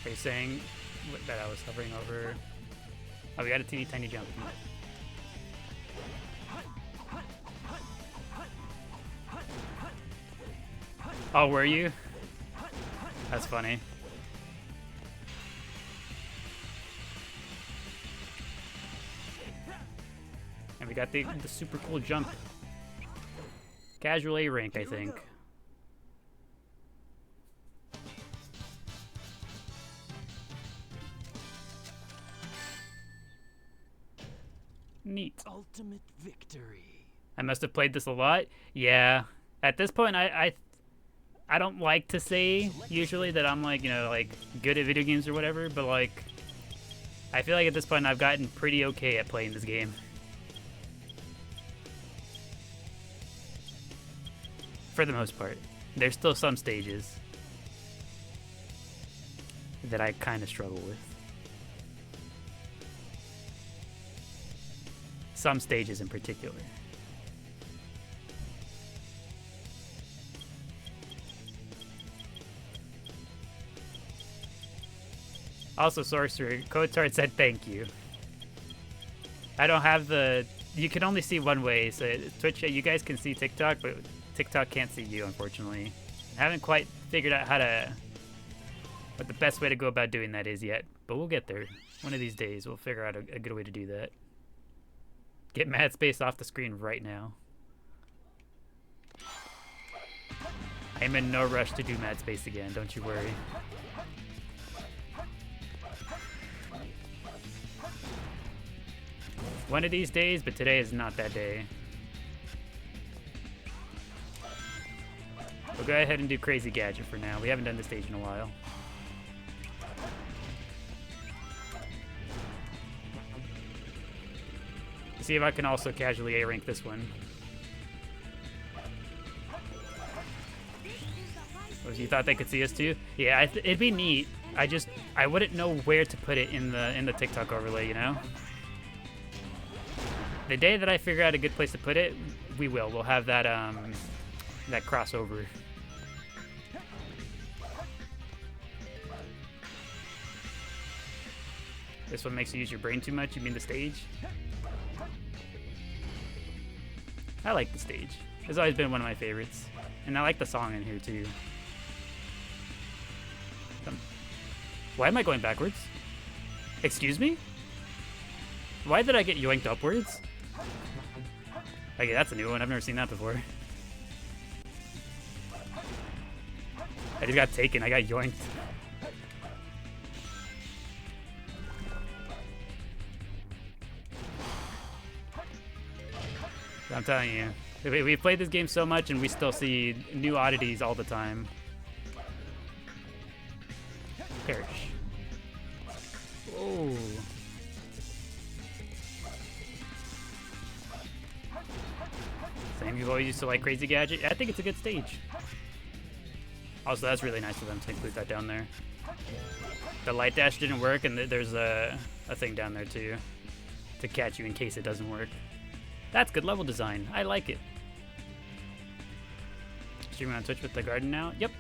[SPEAKER 1] Are you saying that I was hovering over? Oh, we got a teeny tiny jump. Oh, were you? That's funny. And we got the super cool jump. Casual A rank, I think. Neat.
[SPEAKER 2] Ultimate victory.
[SPEAKER 1] I must have played this a lot. Yeah. At this point, I don't like to say usually that I'm like, like good at video games or whatever, but like I feel like at this point I've gotten pretty okay at playing this game. For the most part. There's still some stages that I kind of struggle with. Some stages in particular. Also, Sorcerer, Cotard said thank you. I don't have you can only see one way, so Twitch, you guys can see TikTok, but TikTok can't see you, unfortunately. I haven't quite figured out what the best way to go about doing that is yet, but we'll get there. One of these days, we'll figure out a good way to do that. Get mad space off the screen right now. I'm in no rush to do mad space again, don't you worry. One of these days, but today is not that day. We'll go ahead and do Crazy Gadget for now. We haven't done this stage in a while. See if I can also casually A-rank this one. Oh, you thought they could see us too? Yeah, it'd be neat. I wouldn't know where to put it in the TikTok overlay, you know? The day that I figure out a good place to put it, we will. We'll have that that crossover. This one makes you use your brain too much? You mean the stage? I like the stage. It's always been one of my favorites. And I like the song in here too. Why am I going backwards? Excuse me? Why did I get yoinked upwards? Okay, that's a new one. I've never seen that before. I just got taken. I got yoinked. I'm telling you, we've played this game so much and we still see new oddities all the time. Perish. Oh. Same people always used to like Crazy Gadget. I think it's a good stage. Also, that's really nice of them to include that down there. The light dash didn't work, and there's a thing down there too to catch you in case it doesn't work. That's good level design. I like it. Streaming on Twitch with the garden now? Yep.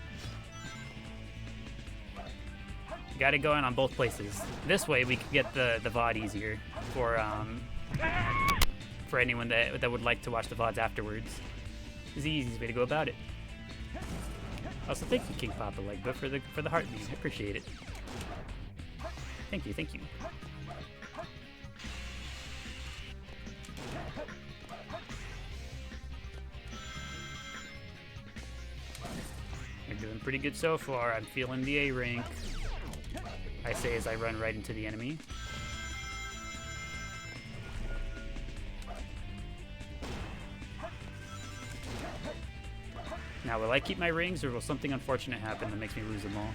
[SPEAKER 1] Got it going on both places. This way we can get the VOD easier for anyone that would like to watch the VODs afterwards. It's the easiest way to go about it. Also, thank you, King Papa Legba, for the heartbeat. I appreciate it. Thank you, thank you. We're doing pretty good so far. I'm feeling the A rank. I say as I run right into the enemy. Now, will I keep my rings, or will something unfortunate happen that makes me lose them all?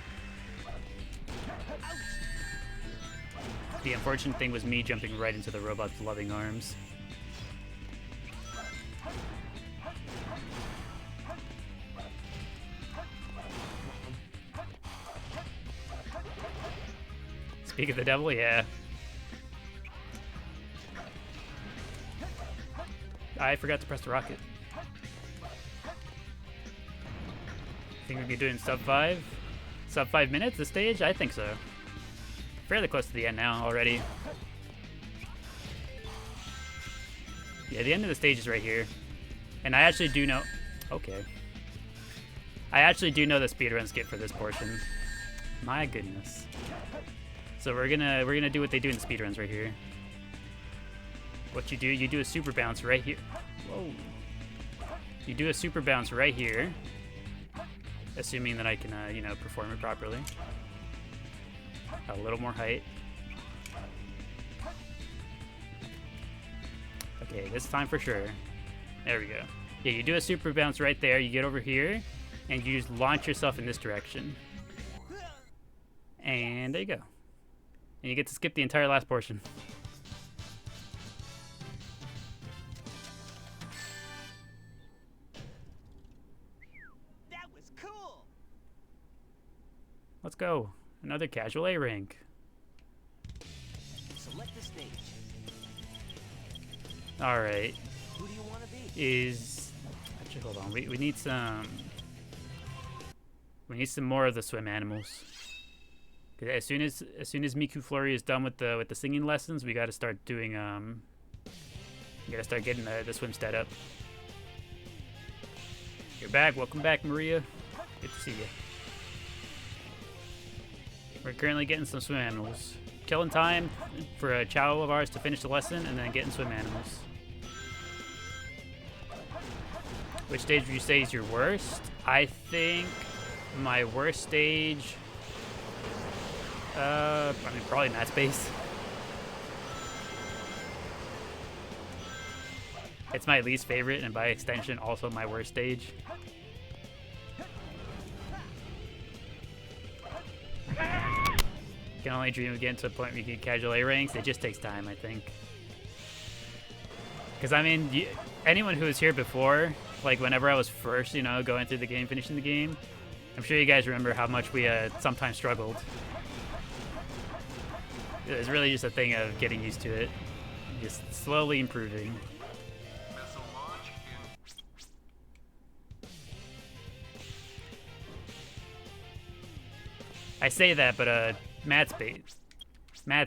[SPEAKER 1] The unfortunate thing was me jumping right into the robot's loving arms. Speak of the devil, yeah. I forgot to press the rocket. Think we'd be doing sub 5 minutes this stage? I think so. Fairly close to the end now already. Yeah, the end of the stage is right here. And I actually do know... Okay. I actually do know the speedrun skip for this portion. My goodness. So we're gonna do what they do in the speedruns right here. What you do a super bounce right here. Whoa. You do a super bounce right here. Assuming that I can, you know, perform it properly. A little more height. Okay, this time for sure. There we go. Yeah, you do a super bounce right there. You get over here, and you just launch yourself in this direction. And there you go. And you get to skip the entire last portion.
[SPEAKER 2] That was cool.
[SPEAKER 1] Let's go. Another casual A rank.
[SPEAKER 2] Select the stage.
[SPEAKER 1] All right.
[SPEAKER 2] Who do you want to be?
[SPEAKER 1] Actually, hold on. We need some. We need some more of the swim animals. Cause as soon as Miku Flurry is done with the singing lessons, we got to start doing we got to start getting the swim stat up. You're back. Welcome back, Maria. Good to see you. We're currently getting some swim animals. killing time for a Chao of ours to finish the lesson, and then getting swim animals. Which stage would you say is your worst? I think my worst stage, I mean, probably mat space. It's my least favorite, and by extension, also my worst stage. Can only dream of getting to a point where you get casual A ranks. It just takes time, I think. Because, I mean, anyone who was here before, like whenever I was first, you know, going through the game, finishing the game, I'm sure you guys remember how much we sometimes struggled. It's really just a thing of getting used to it, just slowly improving. I say that, but mat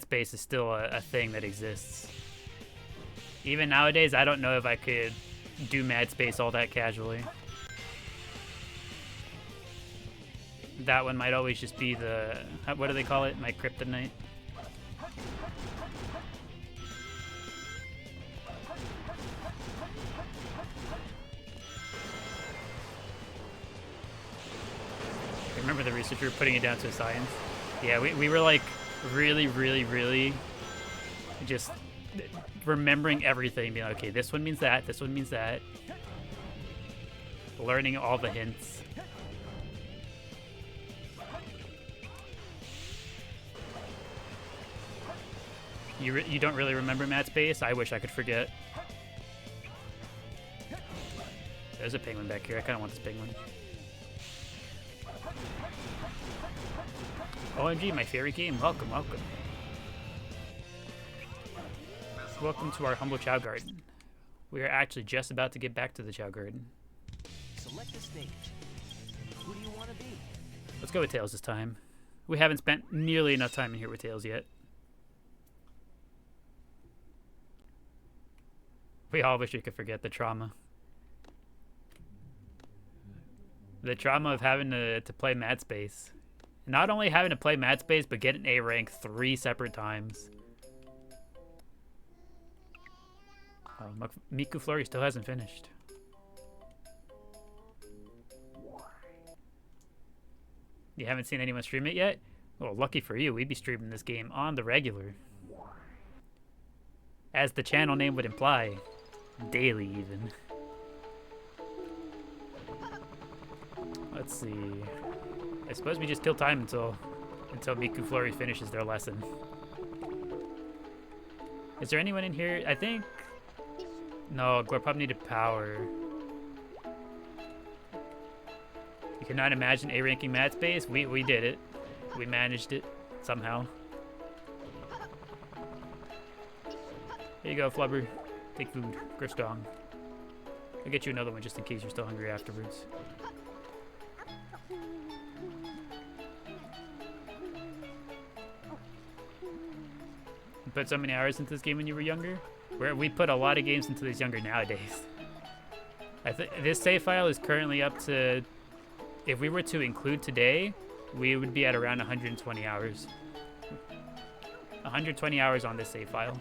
[SPEAKER 1] space is still a thing that exists. Even nowadays, I don't know if I could do mat space all that casually. That one might always just be the, what do they call it? My kryptonite. Remember the research, we were putting it down to a science. Yeah, we were like really just remembering everything, being like, okay, this one means that, this one means that. Learning all the hints. You don't really remember mat space? I wish I could forget. There's a penguin back here. I kind of want this penguin. OMG, my favorite game. Welcome, welcome. Welcome to our humble Chao Garden. We are actually just about to get back to the Chao Garden.
[SPEAKER 2] Select the stage. Who do you want to be?
[SPEAKER 1] Let's go with Tails this time. We haven't spent nearly enough time in here with Tails yet. We all wish we could forget the trauma. The trauma of having to play mat space. Not only having to play mat space, but get an A rank 3 separate times. Oh, Miku Flurry still hasn't finished. You haven't seen anyone stream it yet? Well, lucky for you, we'd be streaming this game on the regular. As the channel name would imply, daily even. Let's see. I suppose we just kill time until Miku Flurry finishes their lesson. Is there anyone in here? I think... No, Glorpop needed power. You cannot imagine A-ranking mat space? We did it. We managed it somehow. Here you go, Flubber. Take food. Grow strong. I'll get you another one just in case you're still hungry afterwards. You put so many hours into this game when you were younger? We put a lot of games into this younger nowadays. This save file is currently up to... If we were to include today, we would be at around 120 hours. 120 hours on this save file.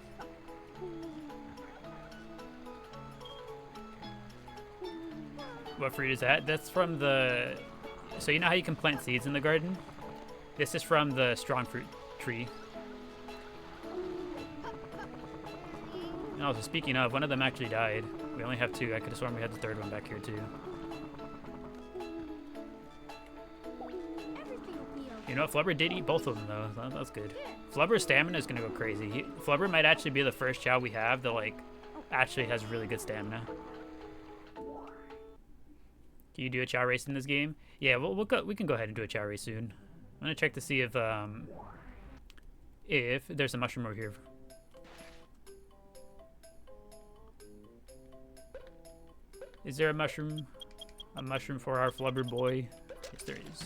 [SPEAKER 1] What fruit is that? That's from the... So you know how you can plant seeds in the garden? This is from the strong fruit tree. And also, speaking of, one of them actually died. We only have 2. I could have sworn we had the 3rd one back here too. You know, Flubber did eat both of them though. That's good. Flubber's stamina is gonna go crazy. Flubber might actually be the first Chao we have that like actually has really good stamina. Can you do a Chao race in this game? Yeah, we can go ahead and do a Chao race soon. I'm gonna check to see if there's a mushroom over here. Is there a mushroom? A mushroom for our Flubber boy? Yes, there is.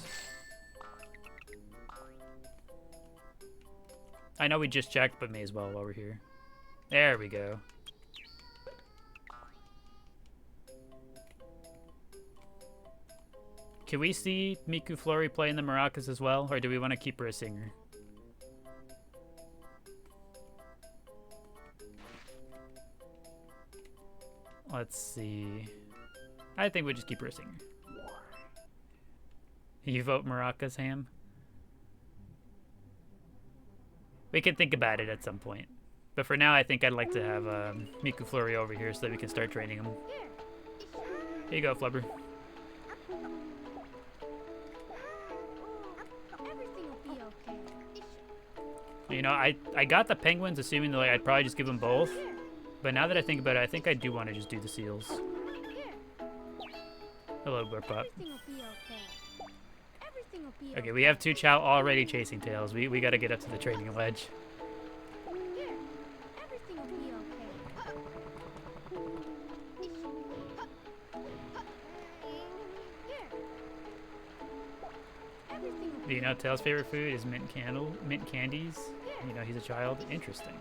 [SPEAKER 1] I know we just checked, but may as well while we're here. There we go. Can we see Miku Flurry playing the maracas as well, or do we want to keep her a singer? Let's see. I think we just keep roasting her. You vote Maracas ham? We can think about it at some point. But for now, I think I'd like to have Miku Flurry over here so that we can start training him. Here you go, Flubber. You know, I got the penguins assuming that like, I'd probably just give them both. But now that I think about it, I think I do want to just do the seals. Hello, Burpop. Okay, we have 2 Chao already chasing tails. We gotta get up to the training ledge. Do you know Tails' favorite food is mint candies? You know, he's a child. Interesting.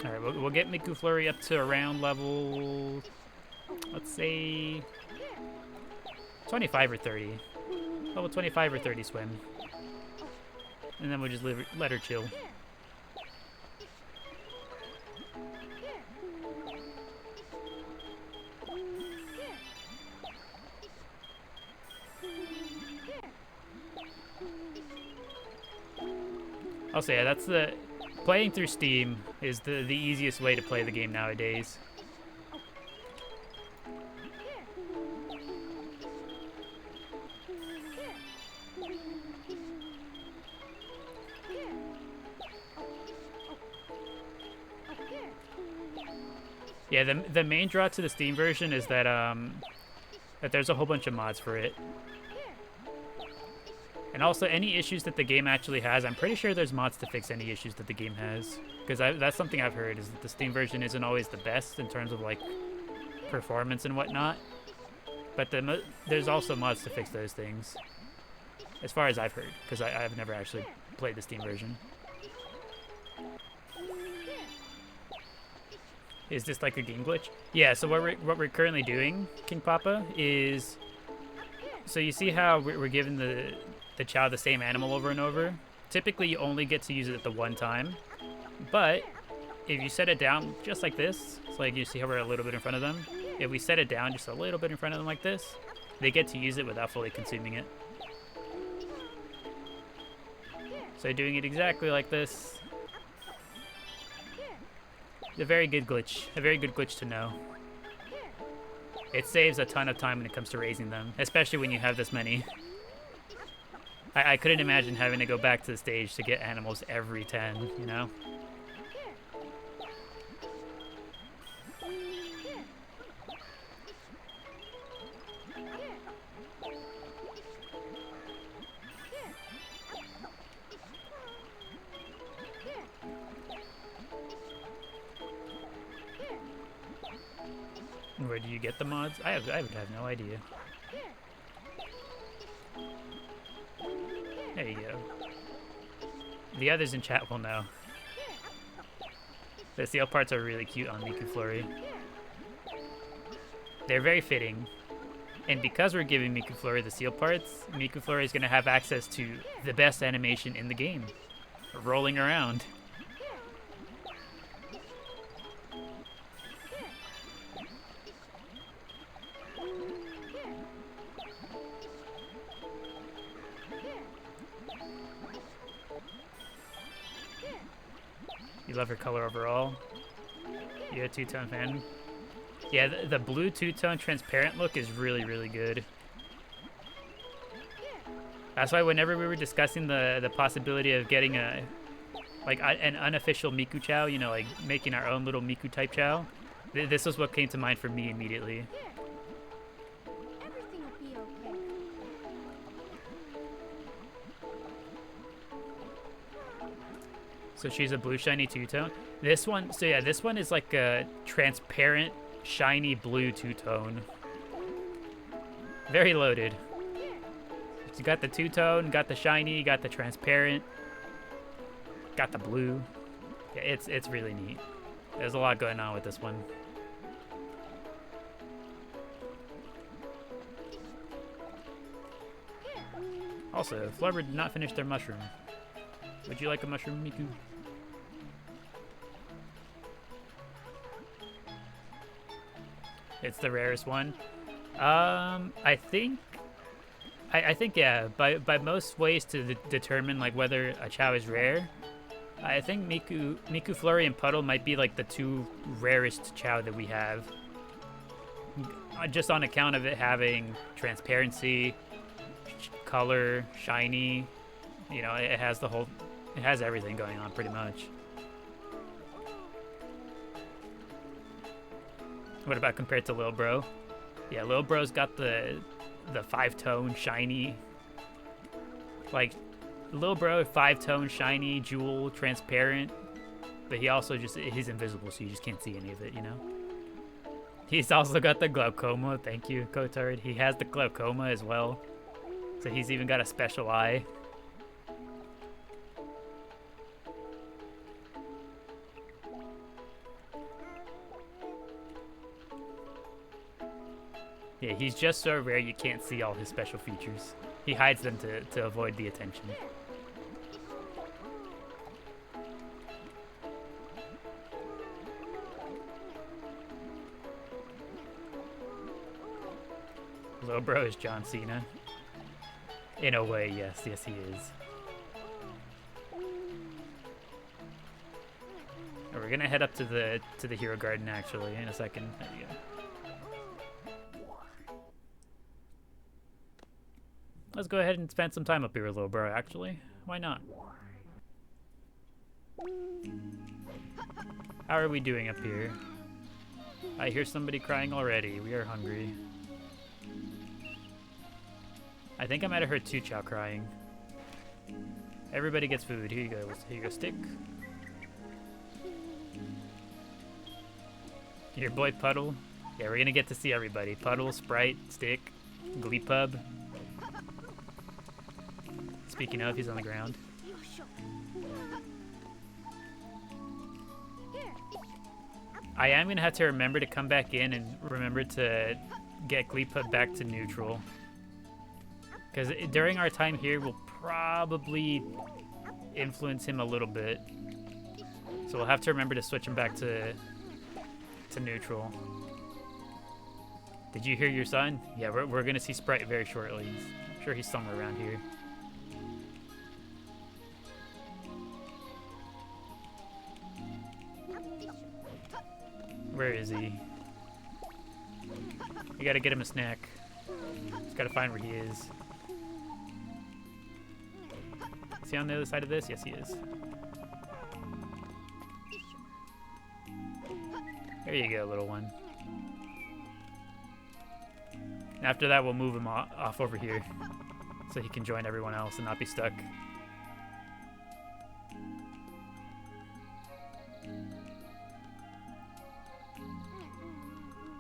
[SPEAKER 1] Alright, we'll get Miku Flurry up to around level, let's say, 25 or 30. Level 25 or 30 swim. And then we'll just let her chill. I'll say, that's the... Playing through Steam is the easiest way to play the game nowadays. Yeah, the main draw to the Steam version is that that there's a whole bunch of mods for it. And also, any issues that the game actually has, I'm pretty sure there's mods to fix any issues that the game has. Because that's something I've heard, is that the Steam version isn't always the best in terms of, like, performance and whatnot. But there's also mods to fix those things. As far as I've heard, because I've never actually played the Steam version. Is this like a game glitch? Yeah, so what we're currently doing, King Papa, is... So you see how we're giving the Chao the same animal over and over? Typically, you only get to use it at the one time. But if you set it down just like this, so like you see how we're a little bit in front of them, if we set it down just a little bit in front of them like this, they get to use it without fully consuming it. So doing it exactly like this, a very good glitch to know. It saves a ton of time when it comes to raising them, especially when you have this many. I couldn't imagine having to go back to the stage to get animals every 10, you know? Where do you get the mods? I would have no idea. There you go. The others in chat will know. The seal parts are really cute on Miku Flurry. They're very fitting. And because we're giving Miku Flurry the seal parts, Miku Flurry is going to have access to the best animation in the game. Rolling around. You love her color overall? You're a two-tone fan? Yeah, the blue two-tone transparent look is really, really good. That's why whenever we were discussing the possibility of getting an unofficial Miku Chao, you know, like making our own little Miku type Chao, this was what came to mind for me immediately. So she's a blue shiny two-tone. This one, so yeah, this one is like a transparent, shiny blue two-tone. Very loaded. You got the two-tone, got the shiny, got the transparent, got the blue. Yeah, it's really neat. There's a lot going on with this one. Also, Flubber did not finish their mushroom. Would you like a mushroom, Miku? It's the rarest one. I think yeah. By most ways to determine like whether a Chao is rare, I think Miku Flurry and Puddle might be like the two rarest Chao that we have. Just on account of it having transparency, color, shiny. You know, it has everything going on pretty much. What about compared to Lil Bro? Yeah, Lil Bro's got the 5-tone shiny. Like, Lil Bro, 5-tone shiny, jewel, transparent. But he also he's invisible, so you just can't see any of it, you know? He's also got the glaucoma. Thank you, Kotard. He has the glaucoma as well. So he's even got a special eye. Yeah, he's just so rare you can't see all his special features. He hides them to avoid the attention. Lil Bro is John Cena. In a way, yes, he is. And we're gonna head up to the Hero Garden actually in a second. There you go. Let's go ahead and spend some time up here with Lil Bro, actually. Why not? How are we doing up here? I hear somebody crying already. We are hungry. I think I might have heard 2 Chao crying. Everybody gets food. Here you go. Here you go, stick. Your boy Puddle. Yeah, we're gonna get to see everybody. Puddle, Sprite, Stick, Glee Pub. Speaking of, he's on the ground. I am going to have to remember to come back in and remember to get Glee Pub back to neutral. Because during our time here, we'll probably influence him a little bit. So we'll have to remember to switch him back to neutral. Did you hear your son? Yeah, we're going to see Sprite very shortly. I'm sure he's somewhere around here. Where is he? We gotta get him a snack. Just gotta find where he is. Is he on the other side of this? Yes, he is. There you go, little one. And after that, we'll move him off over here so he can join everyone else and not be stuck.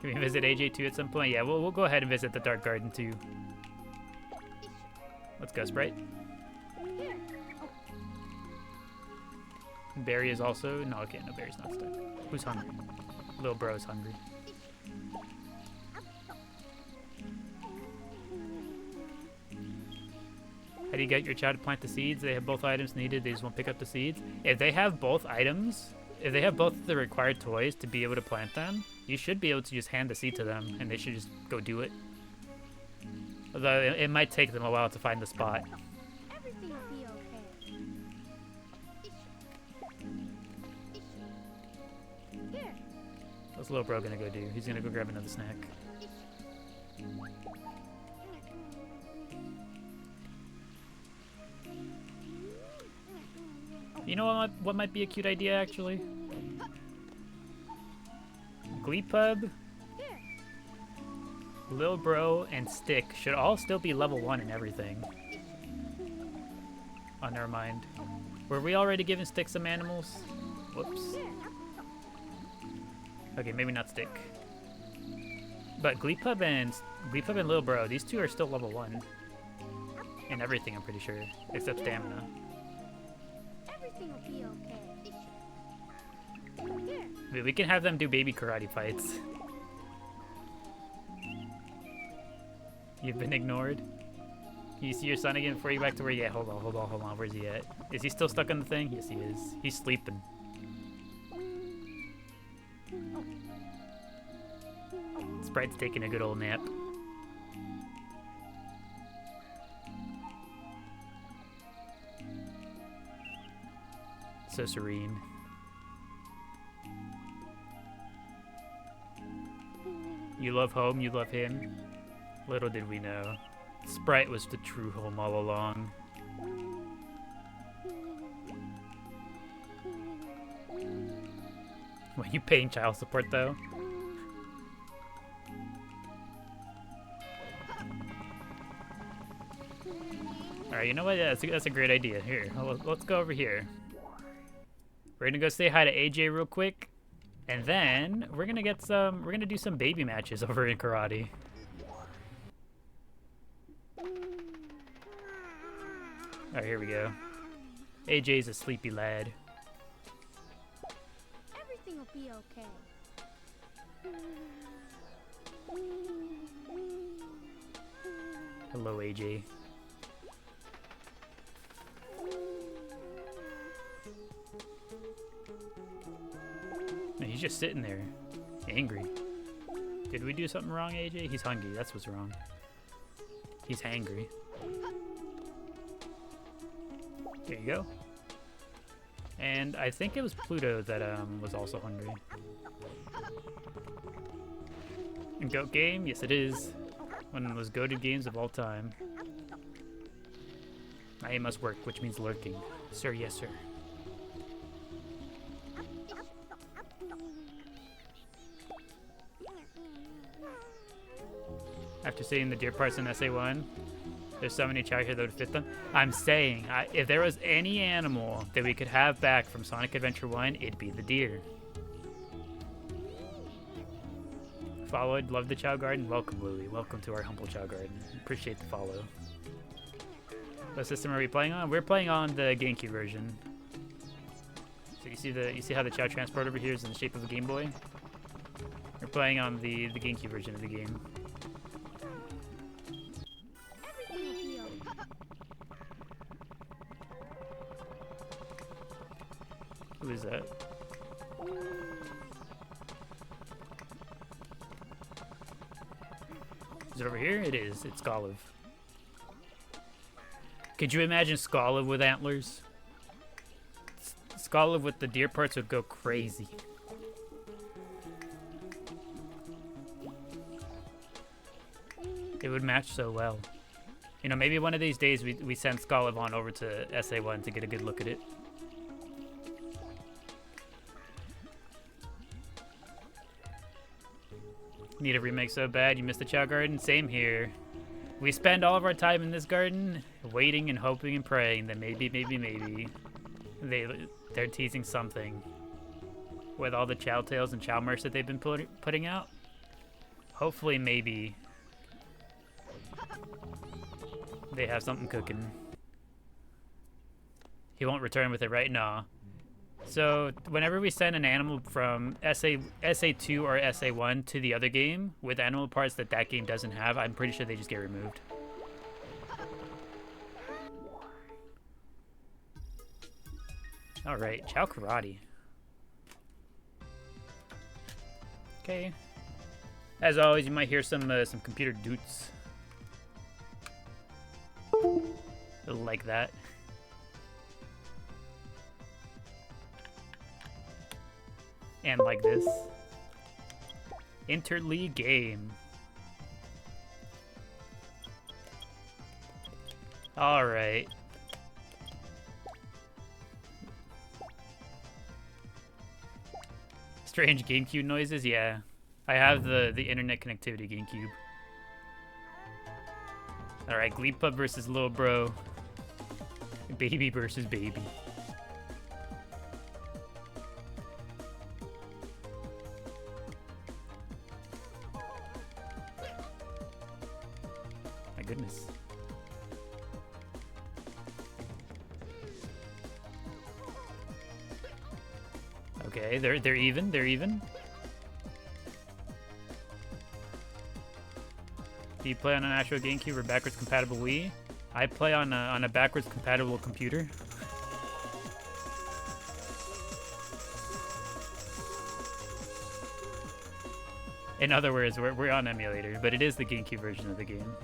[SPEAKER 1] Can we visit AJ2 at some point? Yeah, we'll go ahead and visit the Dark Garden too. Let's go, Sprite. Barry is also... No, okay, no, Barry's not stuck. Who's hungry? Lil Bro's hungry. How do you get your Chao to plant the seeds? They have both items needed. They just won't pick up the seeds. If they have both items, if they have both the required toys to be able to plant them, you should be able to just hand the seed to them, and they should just go do it. Although it might take them a while to find the spot.
[SPEAKER 3] Everything will be okay. Here.
[SPEAKER 1] What's Lil Bro gonna go do? He's gonna go grab another snack. You know what might be a cute idea, actually? Glee Pub, Lil Bro, and Stick should all still be level 1 and everything. Oh, never mind. Were we already giving Stick some animals? Whoops. Okay, maybe not Stick. But Glee Pub and Lil Bro, these two are still level 1. And everything, I'm pretty sure. Except stamina.
[SPEAKER 3] Everything will be okay.
[SPEAKER 1] We can have them do baby karate fights. You've been ignored. Can you see your son again before you get back to where? Yeah, hold on. Where's he at? Is he still stuck on the thing? Yes, he is. He's sleeping. Sprite's taking a good old nap. So serene. You love home, you love him. Little did we know, Sprite was the true home all along. When you paying child support though? Alright, you know what? Yeah, that's a great idea. Here, let's go over here. We're gonna go say hi to AJ real quick, and then we're gonna do some baby matches over in karate. Alright, here we go. AJ's a sleepy lad.
[SPEAKER 3] Everything will be okay.
[SPEAKER 1] Hello, AJ. No, he's just sitting there, angry. Did we do something wrong, AJ? He's hungry. That's what's wrong. He's hangry. There you go. And I think it was Pluto that was also hungry. And GOAT game? Yes, it is. One of the most goated games of all time. My aim must work, which means lurking. Sir, yes, sir. After seeing the deer parts in SA1, there's so many Chao here that would fit them. I'm saying, if there was any animal that we could have back from Sonic Adventure 1, it'd be the deer. Followed, love the Chao Garden. Welcome, Louie. Welcome to our humble Chao Garden. Appreciate the follow. What system are we playing on? We're playing on the GameCube version. So you see how the Chao transport over here is in the shape of a Game Boy? We're playing on the GameCube version of the game. Who is that? Is it over here? It is. It's Skoliv. Could you imagine Skoliv with antlers? Skoliv with the deer parts would go crazy. It would match so well. You know, maybe one of these days we send Skoliv on over to SA1 to get a good look at it. Need a remake so bad. You missed the Chao Garden? Same here. We spend all of our time in this garden waiting and hoping and praying that maybe they're teasing something with all the Chao Tales and Chao merch that they've been putting out. Hopefully, maybe they have something cooking. He won't return with it right now. So whenever we send an animal from SA2 or SA1 to the other game with animal parts that game doesn't have, I'm pretty sure they just get removed. All right, Chao Karate. Okay. As always, you might hear some computer doots. Like that. And like this. Interleague game. Alright. Strange GameCube noises? Yeah. I have the internet connectivity GameCube. Alright, Glee Pup versus Lil Bro. Baby versus baby. Goodness. Okay, they're even. Do you play on an actual GameCube or backwards compatible Wii? I play on a backwards compatible computer. In other words, we're on emulator, but it is the GameCube version of the game.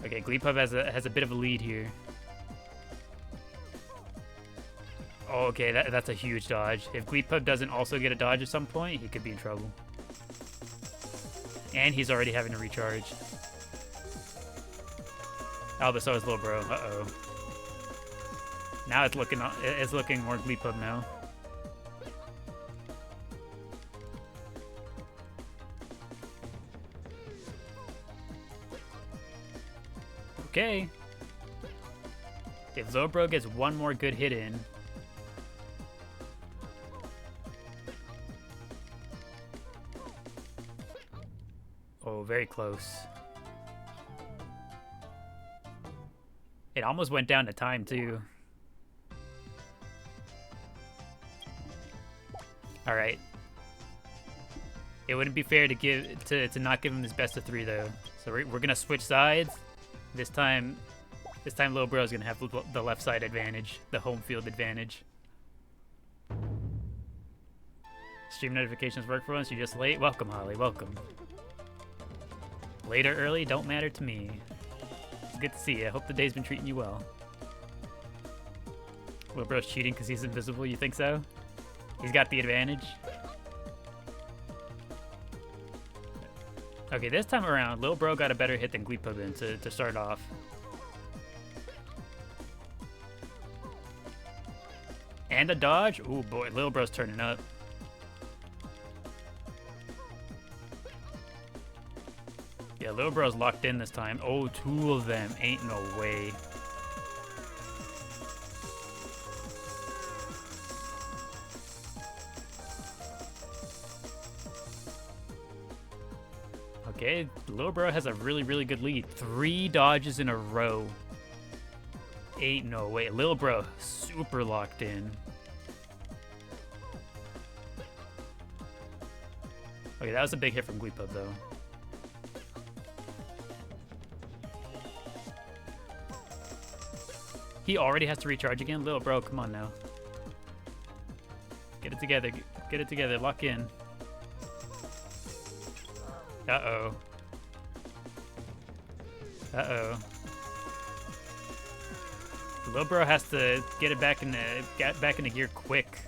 [SPEAKER 1] Okay, Gleepub has a bit of a lead here. Oh, okay, that's a huge dodge. If Gleepub doesn't also get a dodge at some point, he could be in trouble. And he's already having to recharge. Oh, but so is Lil Bro. Uh-oh. Now it's looking more Gleepub now. Okay. If Lil Bro gets one more good hit in, oh, very close. It almost went down to time too. All right. It wouldn't be fair to not give him his best of 3 though. So we're gonna switch sides. This time Lil Bro's gonna have the left side advantage, the home field advantage. Stream notifications work for once. You're just late. Welcome, Holly. Welcome. Late or early, don't matter to me. It's good to see you. I hope the day's been treating you well. Lil Bro's cheating because he's invisible. You think so? He's got the advantage. Okay, this time around, Lil Bro got a better hit than Gleepub in to start off. And a dodge? Ooh, boy, Lil Bro's turning up. Yeah, Lil Bro's locked in this time. Oh, 2 of them. Ain't no way. Okay, Lil Bro has a really, really good lead. 3 dodges in a row. Ain't no way. Lil Bro super locked in. Okay, that was a big hit from Gleepub though. He already has to recharge again? Lil Bro, come on now. Get it together. Get it together. Lock in. Uh-oh. Uh-oh. Lil Bro has to get it back into gear quick.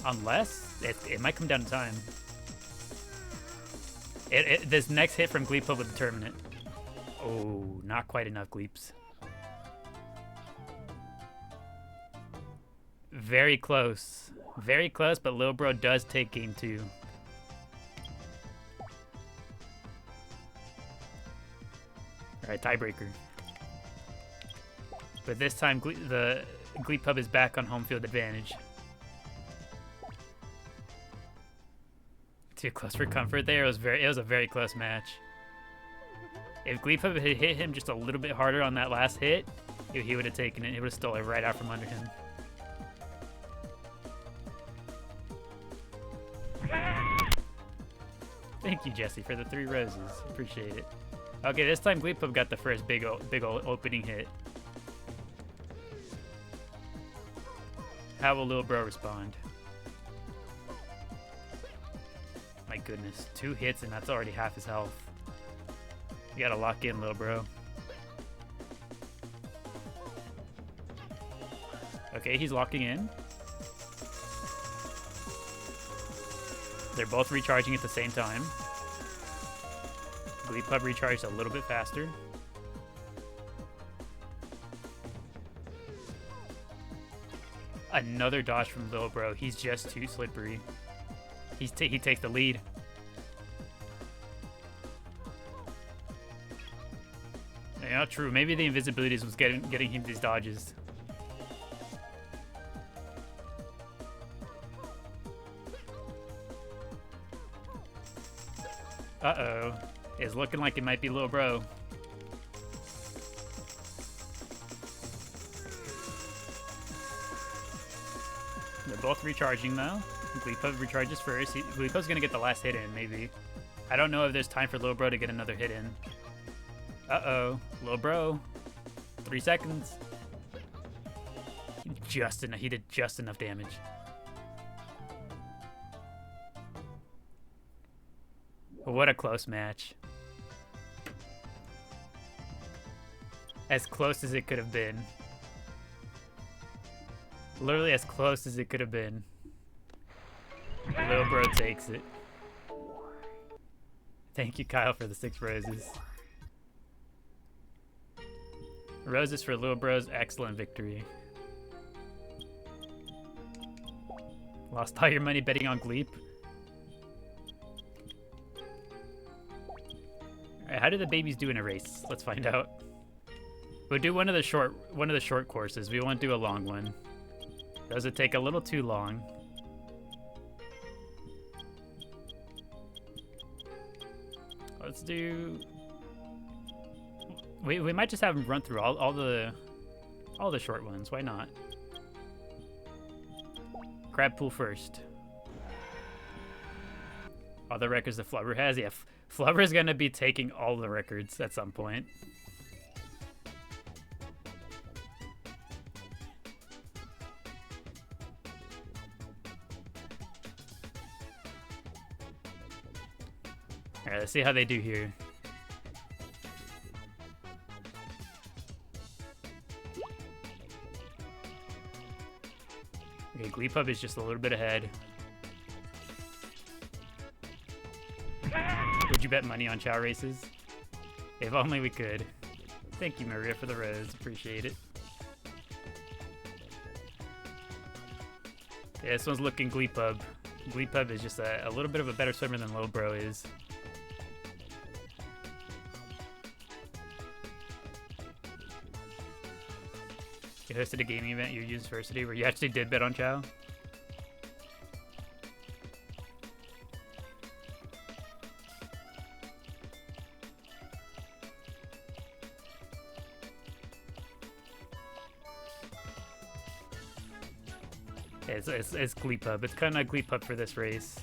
[SPEAKER 1] Unless it might come down to time. This next hit from Gleepub will determine it. Oh, not quite enough Gleeps. Very close. Very close, but Lil Bro does take game 2. Alright, tiebreaker. But this time, the Gleepub is back on home field advantage. Too close for comfort there. It was a very close match. If Gleepub had hit him just a little bit harder on that last hit, he would have taken it. It would have stolen it right out from under him. Thank you, Jesse, for the 3 roses. Appreciate it. Okay, this time Gleepub got the first big old opening hit. How will Lil Bro respond? My goodness, 2 hits and that's already half his health. You gotta lock in, Lil Bro. Okay, he's locking in. They're both recharging at the same time. Gleepub recharged a little bit faster. Another dodge from Lil Bro. He's just too slippery. He takes the lead. Yeah, true. Maybe the invisibilities was getting him these dodges. Uh-oh. It's looking like it might be Lil Bro. They're both recharging though. Gleepub recharges first. Gleepub's gonna get the last hit in, maybe. I don't know if there's time for Lil Bro to get another hit in. Uh-oh. Lil Bro. 3 seconds. Just enough. He did just enough damage. What a close match. As close as it could have been. Literally as close as it could have been. Lil Bro takes it. Thank you, Kyle, for the 6 roses. Roses for Lil Bro's excellent victory. Lost all your money betting on Gleep. Alright, how do the babies do in a race? Let's find out. We'll do one of the short courses. We won't do a long one. Does it take a little too long? Let's do. We might just have them run through all the short ones. Why not? Crab pool first. All the records that Flubber has. Yeah, Flubber is gonna be taking all the records at some point. Alright, let's see how they do here. Okay, Gleepub is just a little bit ahead. Would you bet money on Chao races? If only we could. Thank you, Maria, for the rose. Appreciate it. Yeah, this one's looking Gleepub. Gleepub is just a little bit of a better swimmer than Lil Bro is. You hosted a gaming event at your university where you actually did bet on Chao? Yeah, it's Gleepub. It's kind of Gleepub for this race.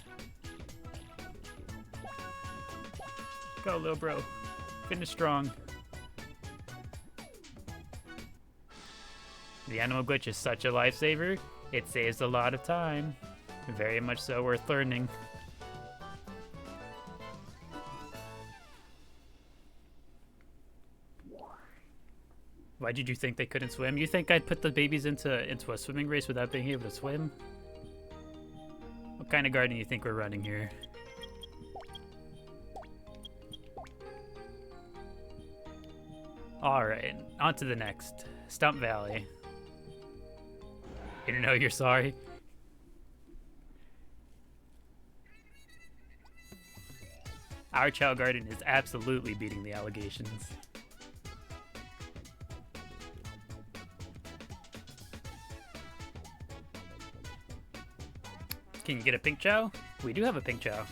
[SPEAKER 1] Go, Lil Bro. Finish strong. The animal glitch is such a lifesaver. It saves a lot of time. Very much so worth learning. Why did you think they couldn't swim? You think I'd put the babies into a swimming race without being able to swim? What kind of garden do you think we're running here? Alright, on to the next. Stump Valley. You know you're sorry? Our Chao Garden is absolutely beating the allegations. Can you get a pink Chao? We do have a pink Chao.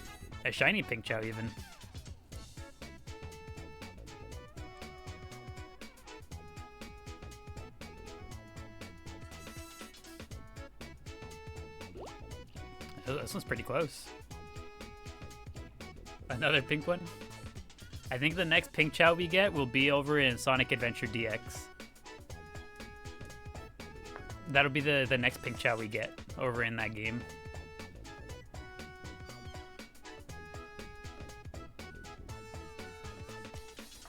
[SPEAKER 1] A shiny pink Chao, even. Oh, this one's pretty close. Another pink one? I think the next pink Chao we get will be over in Sonic Adventure DX. That'll be the next pink Chao we get over in that game.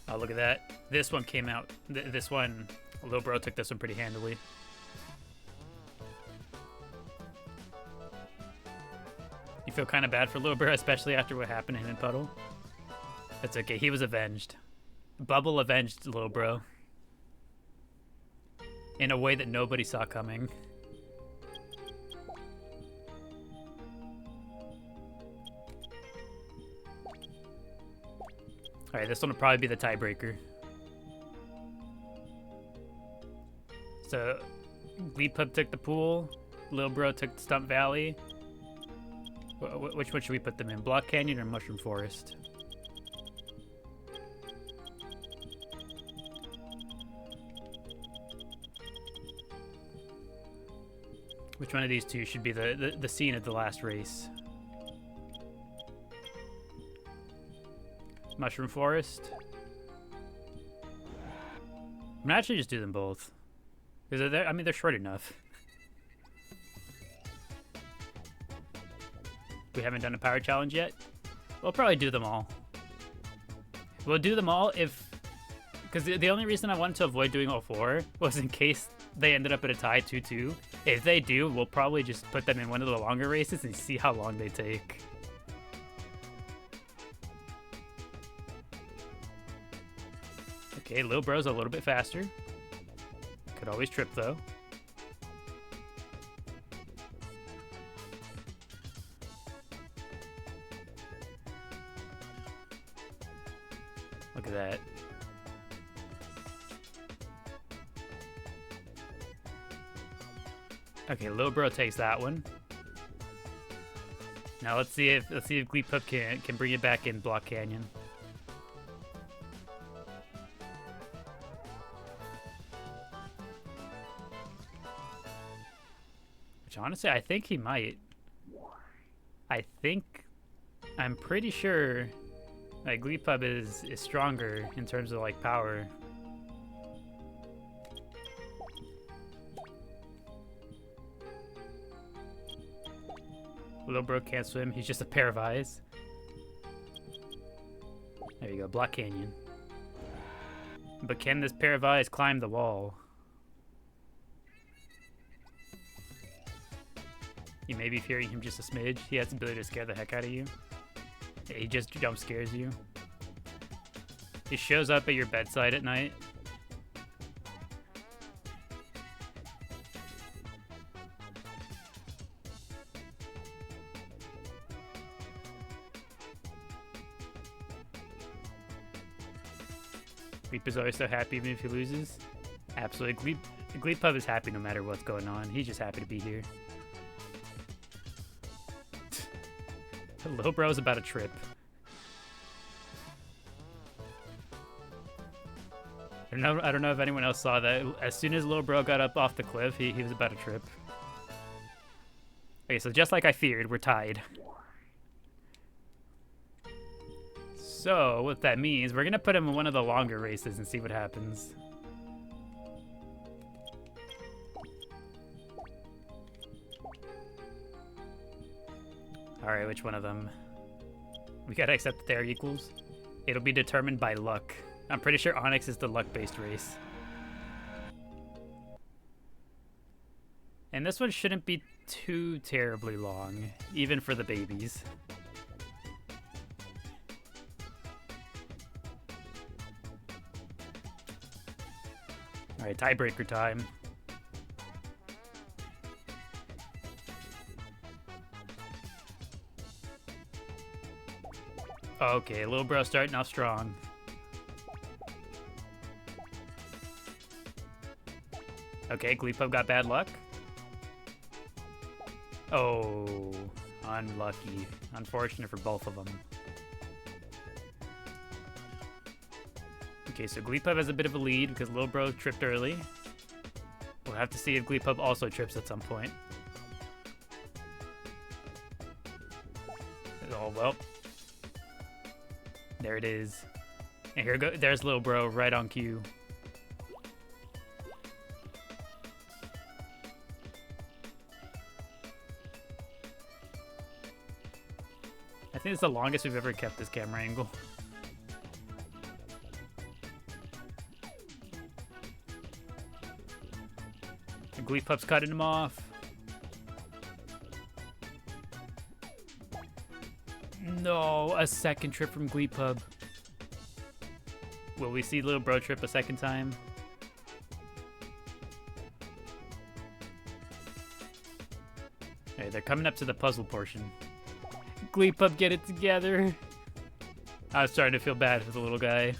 [SPEAKER 1] Oh, look at that. This one came out. This one, Lil Bro took this one pretty handily. You feel kind of bad for Lil Bro, especially after what happened to him in Puddle. That's okay. He was avenged. Bubble avenged Lil Bro. In a way that nobody saw coming. Alright, this one will probably be the tiebreaker. So, Gleepub took the pool. Lil Bro took the Stump Valley. Which one should we put them in? Block Canyon or Mushroom Forest? Which one of these two should be the scene of the last race? Mushroom Forest. I'm gonna actually just do them both. Because I mean, they're short enough. We haven't done a power challenge yet. We'll probably do them all. We'll do them all if... Because the only reason I wanted to avoid doing all 4 was in case they ended up at a tie 2-2. If they do, we'll probably just put them in one of the longer races and see how long they take. Okay, Lil Bro's a little bit faster. Could always trip though. Look at that. Okay, Lil Bro takes that one. Now let's see if Glee Pup can bring it back in Block Canyon. Which honestly, I think he might. I'm pretty sure like Glee Pup is stronger in terms of like power. Lil Bro can't swim, he's just a pair of eyes. There you go, Block Canyon. But can this pair of eyes climb the wall? You may be fearing him just a smidge. He has the ability to scare the heck out of you. He just jump scares you. He shows up at your bedside at night. Gleep is always so happy even if he loses. Absolutely. Gleep Pup is happy no matter what's going on. He's just happy to be here. Lil Bro's about a trip. I don't know if anyone else saw that. As soon as Lil Bro got up off the cliff, he was about to trip. Okay, so just like I feared, we're tied. So what that means, we're gonna put him in one of the longer races and see what happens. Alright, which one of them? We gotta accept that they're equals. It'll be determined by luck. I'm pretty sure Onyx is the luck-based race. And this one shouldn't be too terribly long, even for the babies. Alright, tiebreaker time. Okay, Lil Bro starting off strong. Okay, Glee Pup got bad luck. Oh, unlucky. Unfortunate for both of them. Okay, so Glee Pup has a bit of a lead because Lil Bro tripped early. We'll have to see if Glee Pup also trips at some point. Oh, well. There it is. And there's Lil Bro right on cue. I think it's the longest we've ever kept this camera angle. And Glee Pup's cutting him off. No, a second trip from Glee Pup. Will we see Lil Bro trip a second time? Hey, they're coming up to the puzzle portion. Glee Pup, get it together. I was starting to feel bad for the little guy.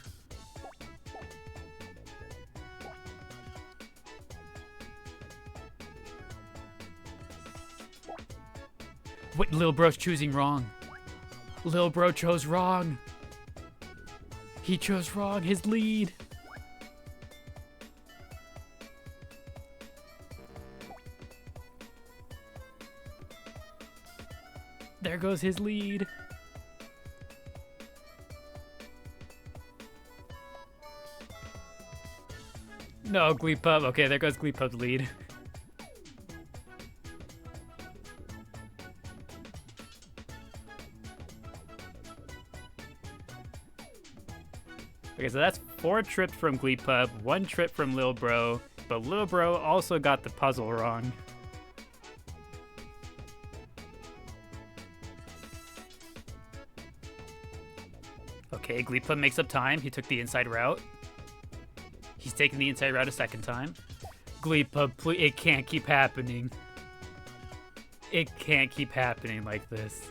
[SPEAKER 1] Wait, Lil Bro's choosing wrong. Lil Bro chose wrong. He chose wrong, his lead. there goes his lead. No, Glee Pup. Okay, there goes Glee Pup's lead. Okay, so that's 4 trips from Glee Pup, 1 trip from Lil Bro, but Lil Bro also got the puzzle wrong. Okay, Glee Pup makes up time. He took the inside route. He's taking the inside route a second time. Glee Pup, please, it can't keep happening. It can't keep happening like this.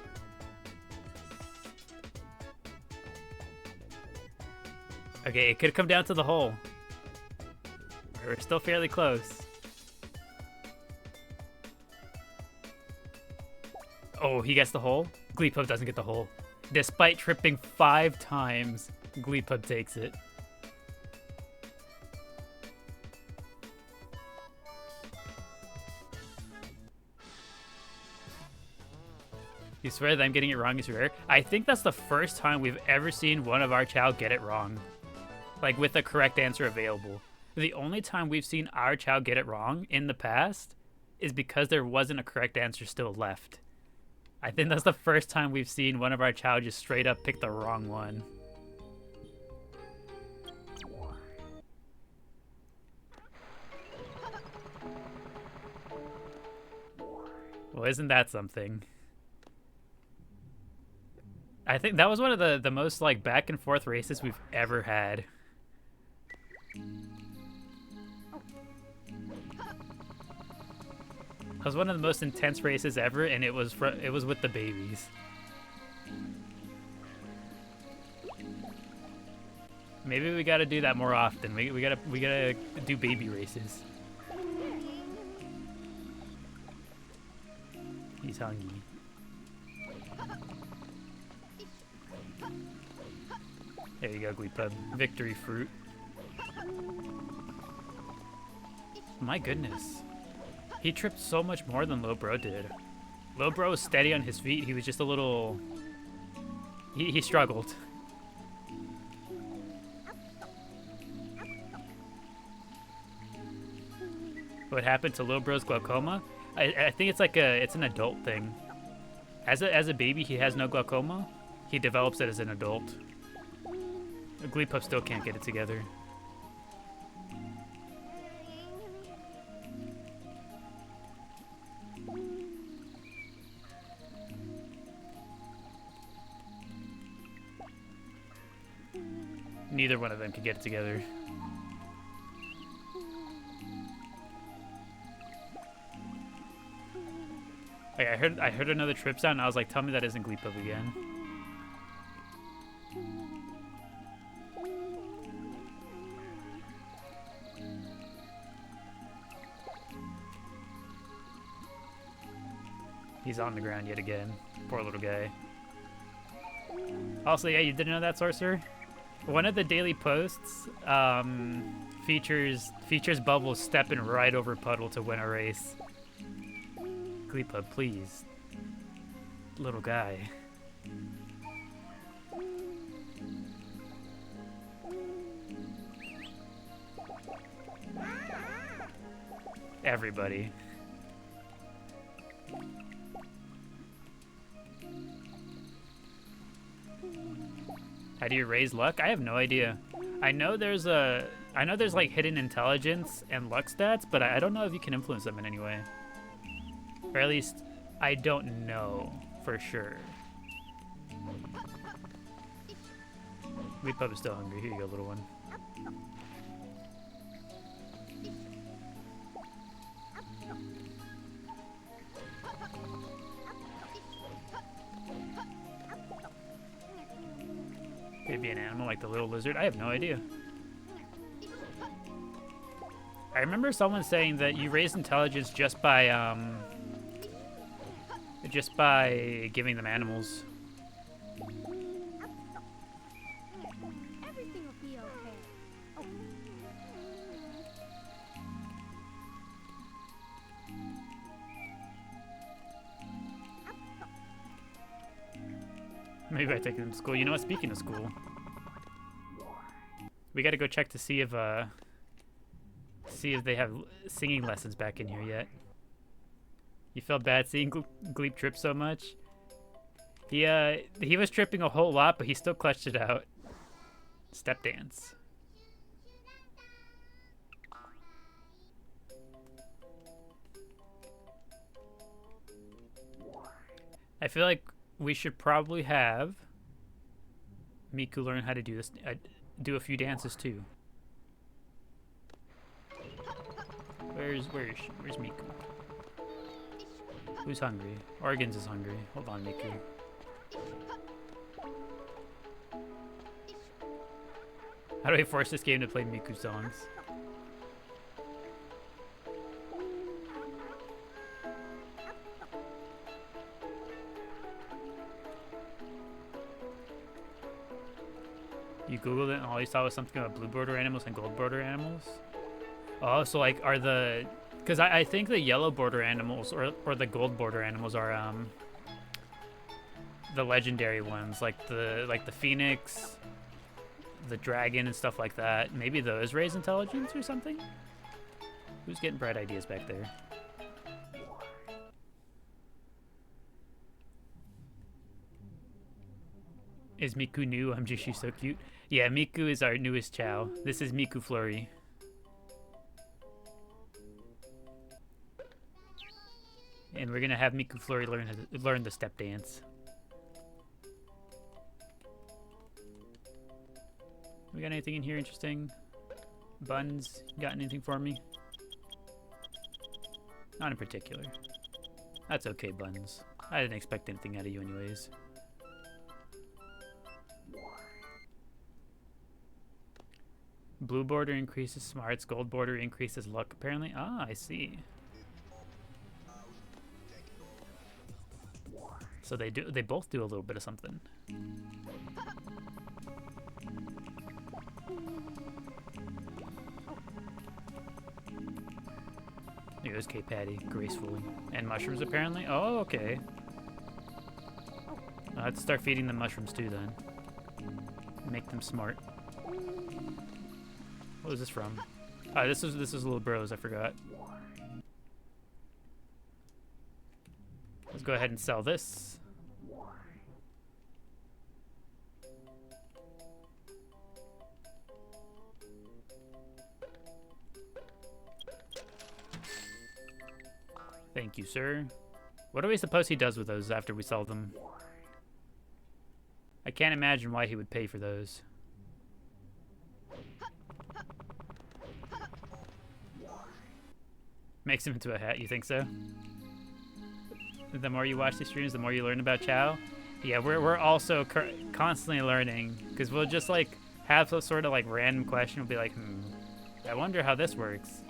[SPEAKER 1] Okay, it could come down to the hole. We're still fairly close. Oh, he gets the hole? Glee Pup doesn't get the hole. Despite tripping 5 times, Glee Pup takes it. You swear that I'm getting it wrong is rare? I think that's the first time we've ever seen one of our Chao get it wrong. Like, with the correct answer available. The only time we've seen our Chao get it wrong in the past is because there wasn't a correct answer still left. I think that's the first time we've seen one of our Chao just straight up pick the wrong one. Well, isn't that something? I think that was one of the most, like, back and forth races we've ever had. It was one of the most intense races ever, and it was with the babies. Maybe we gotta do that more often. We gotta do baby races. He's hungry. There you go, Glee Pup. Victory fruit. My goodness. He tripped so much more than Lil Bro did. Lil Bro was steady on his feet. He was just a little... He struggled. What happened to Lil Bro's glaucoma? I think it's like it's an adult thing. As a baby, he has no glaucoma. He develops it as an adult. Glee Pup still can't get it together. Neither one of them could get it together. Like, I heard another trip sound and I was like, tell me that isn't Glee Pup again. He's on the ground yet again. Poor little guy. Also, yeah, you didn't know that, Sorcerer? One of the daily posts features Bubbles stepping right over Puddle to win a race. Glee Pup, please. Little guy. Everybody. How do you raise luck? I have no idea. I know there's like hidden intelligence and luck stats, but I don't know if you can influence them in any way. Or at least I don't know for sure. Glee Pup is still hungry. Here you go, little one. Maybe an animal like the little lizard? I have no idea. I remember someone saying that you raise intelligence just by giving them animals.
[SPEAKER 3] Everything will be okay.
[SPEAKER 1] Maybe I take them to school. You know what? Speaking of school, we gotta go check to see if they have singing lessons back in here yet. You felt bad seeing Gleep trip so much? He was tripping a whole lot, but he still clutched it out. Step dance. I feel like we should probably have Miku learn how to do this, do a few dances too. Where's Miku? Who's hungry? Organs is hungry. Hold on, Miku. How do I force this game to play Miku songs? You googled it and all you saw was something about blue border animals and gold border animals? Oh, so like are the... Because I think the yellow border animals or the gold border animals are the legendary ones, like the phoenix, the dragon and stuff like that. Maybe those raise intelligence or something? Who's getting bright ideas back there? Is Miku new? OMG, she's so cute. Yeah, Miku is our newest Chao. This is Miku Flurry. And we're gonna have Miku Flurry learn the step dance. We got anything in here interesting? Buns, got anything for me? Not in particular. That's okay, Buns. I didn't expect anything out of you anyways. Blue border increases smarts, gold border increases luck apparently. Ah, I see. So they both do a little bit of something. Here's K-Patty, gracefully. And mushrooms apparently? Oh, okay. I'll have to start feeding them mushrooms too then. Make them smart. What was this from? Oh, this is Little Bros, I forgot. Let's go ahead and sell this. Thank you, sir. What do we suppose he does with those after we sell them? I can't imagine why he would pay for those. Makes him into a hat, you think so? The more you watch these streams, the more you learn about Chao. Yeah, we're also constantly learning, because we'll just like have some sort of like random question. We'll be like, I wonder how this works,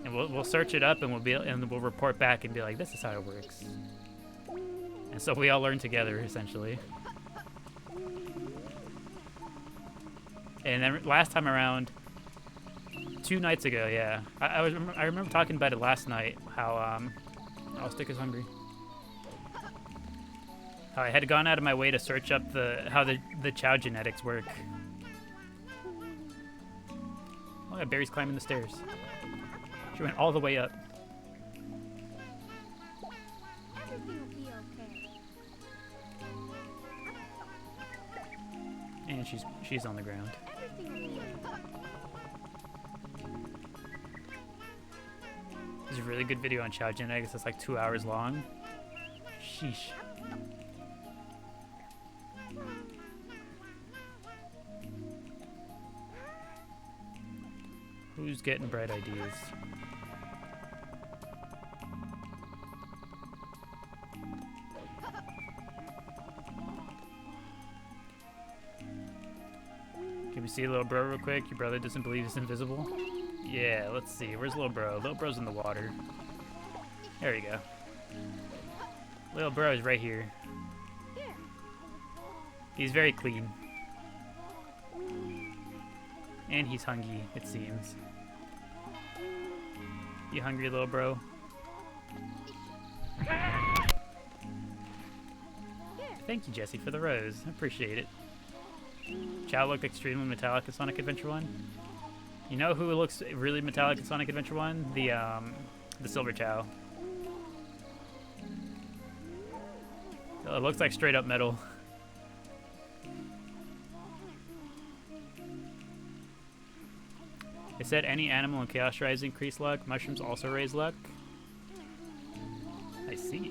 [SPEAKER 1] and we'll search it up and we'll report back and be like, this is how it works. And so we all learn together essentially. And then last time around, 2 nights ago, yeah, I remember talking about it last night. How oh, Stick is hungry. How I had gone out of my way to search up how the Chao genetics work. Oh, yeah, Barry's climbing the stairs. She went all the way up.
[SPEAKER 3] Everything will be okay.
[SPEAKER 1] And she's on the ground.
[SPEAKER 3] Everything will be okay.
[SPEAKER 1] There's a really good video on Chao genetics that's like 2 hours long. Sheesh. Who's getting bright ideas? Can we see Little Bro real quick? Your brother doesn't believe he's invisible? Yeah, let's see. Where's Little Bro? Little Bro's in the water. There we go. Little Bro is right here. He's very clean. And he's hungry, it seems. You hungry, Little Bro? Thank you, Jesse, for the rose. I appreciate it. Chao looked extremely metallic in Sonic Adventure 1. You know who looks really metallic in Sonic Adventure 1? The Silver Chao. It looks like straight up metal. It said any animal in Chaos Rise increase luck. Mushrooms also raise luck. I see.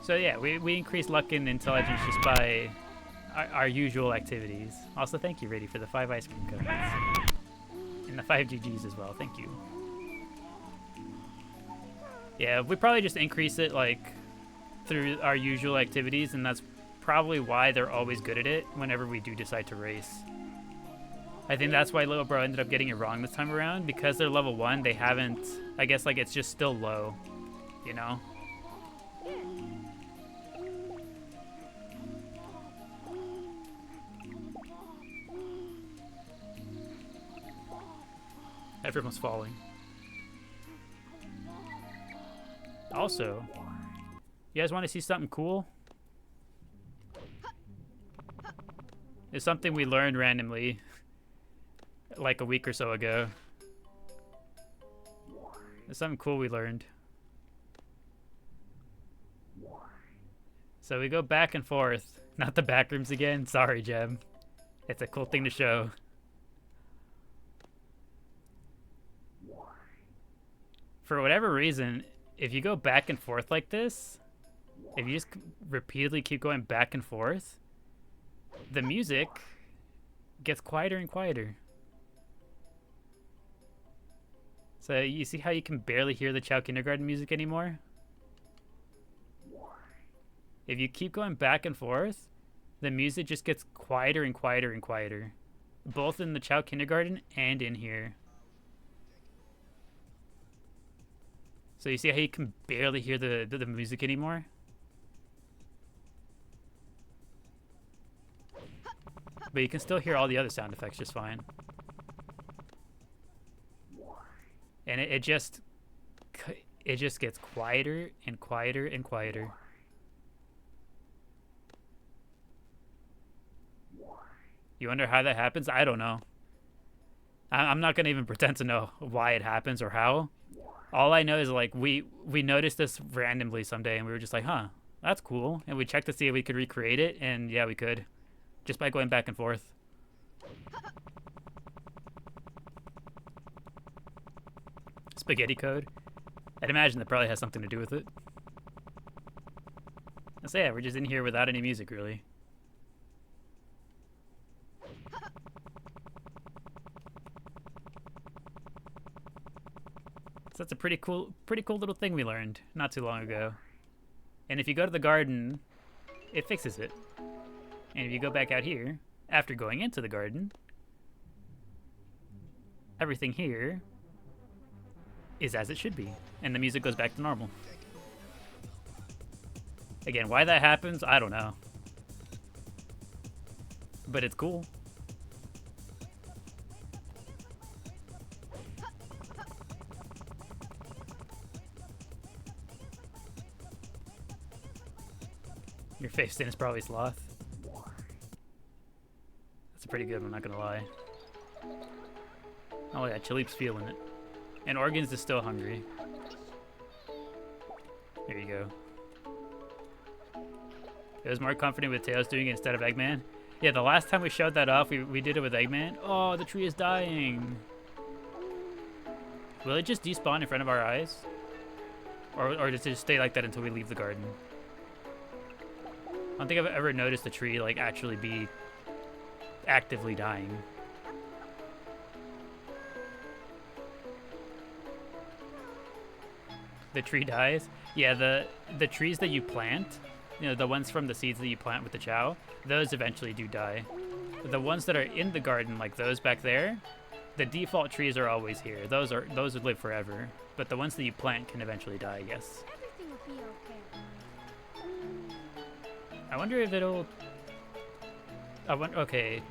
[SPEAKER 1] So yeah, we increase luck and intelligence just by our usual activities. Also, thank you, Rady, for the 5 ice cream cones. And the 5 GGs as well. Thank you. Yeah, we probably just increase it like through our usual activities, and that's probably why they're always good at it whenever we do decide to race. I think that's why Little Bro ended up getting it wrong this time around, because they're level 1, they haven't, I guess like it's just still low, you know? Everyone's falling. Also, you guys want to see something cool? It's something we learned randomly like a week or so ago. It's something cool we learned. So we go back and forth. Not the back rooms again. Sorry, Jem. It's a cool thing to show. For whatever reason, if you go back and forth like this, if you just repeatedly keep going back and forth, the music gets quieter and quieter. So you see how you can barely hear the Chao Kindergarten music anymore? If you keep going back and forth, the music just gets quieter and quieter and quieter. Both in the Chao Kindergarten and in here. So you see how you can barely hear the music anymore? But you can still hear all the other sound effects just fine. And it just gets quieter and quieter and quieter. You wonder how that happens? I don't know. I'm not gonna even pretend to know why it happens or how. All I know is like we noticed this randomly someday and we were just like, huh, that's cool. And we checked to see if we could recreate it, and yeah, we could. Just by going back and forth. Spaghetti code. I'd imagine that probably has something to do with it. So yeah, we're just in here without any music, really. So that's a pretty cool little thing we learned not too long ago. And if you go to the garden, it fixes it. And if you go back out here, after going into the garden, everything here is as it should be. And the music goes back to normal. Again, why that happens, I don't know. But it's cool. Your face stain is probably sloth. That's a pretty good one, not gonna lie. Oh yeah, Chilip's feeling it. And Organs is still hungry. There you go. It was more comforting with Tails doing it instead of Eggman. Yeah, the last time we showed that off, we did it with Eggman. Oh, the tree is dying. Will it just despawn in front of our eyes? Or does it just stay like that until we leave the garden? I don't think I've ever noticed the tree like actually be actively dying. The tree dies? Yeah, the trees that you plant, you know, the ones from the seeds that you plant with the Chao, those eventually do die. The ones that are in the garden, like those back there, the default trees are always here. Those would live forever. But the ones that you plant can eventually die, I guess.
[SPEAKER 3] Everything will be okay.
[SPEAKER 1] I wonder if it'll... Okay.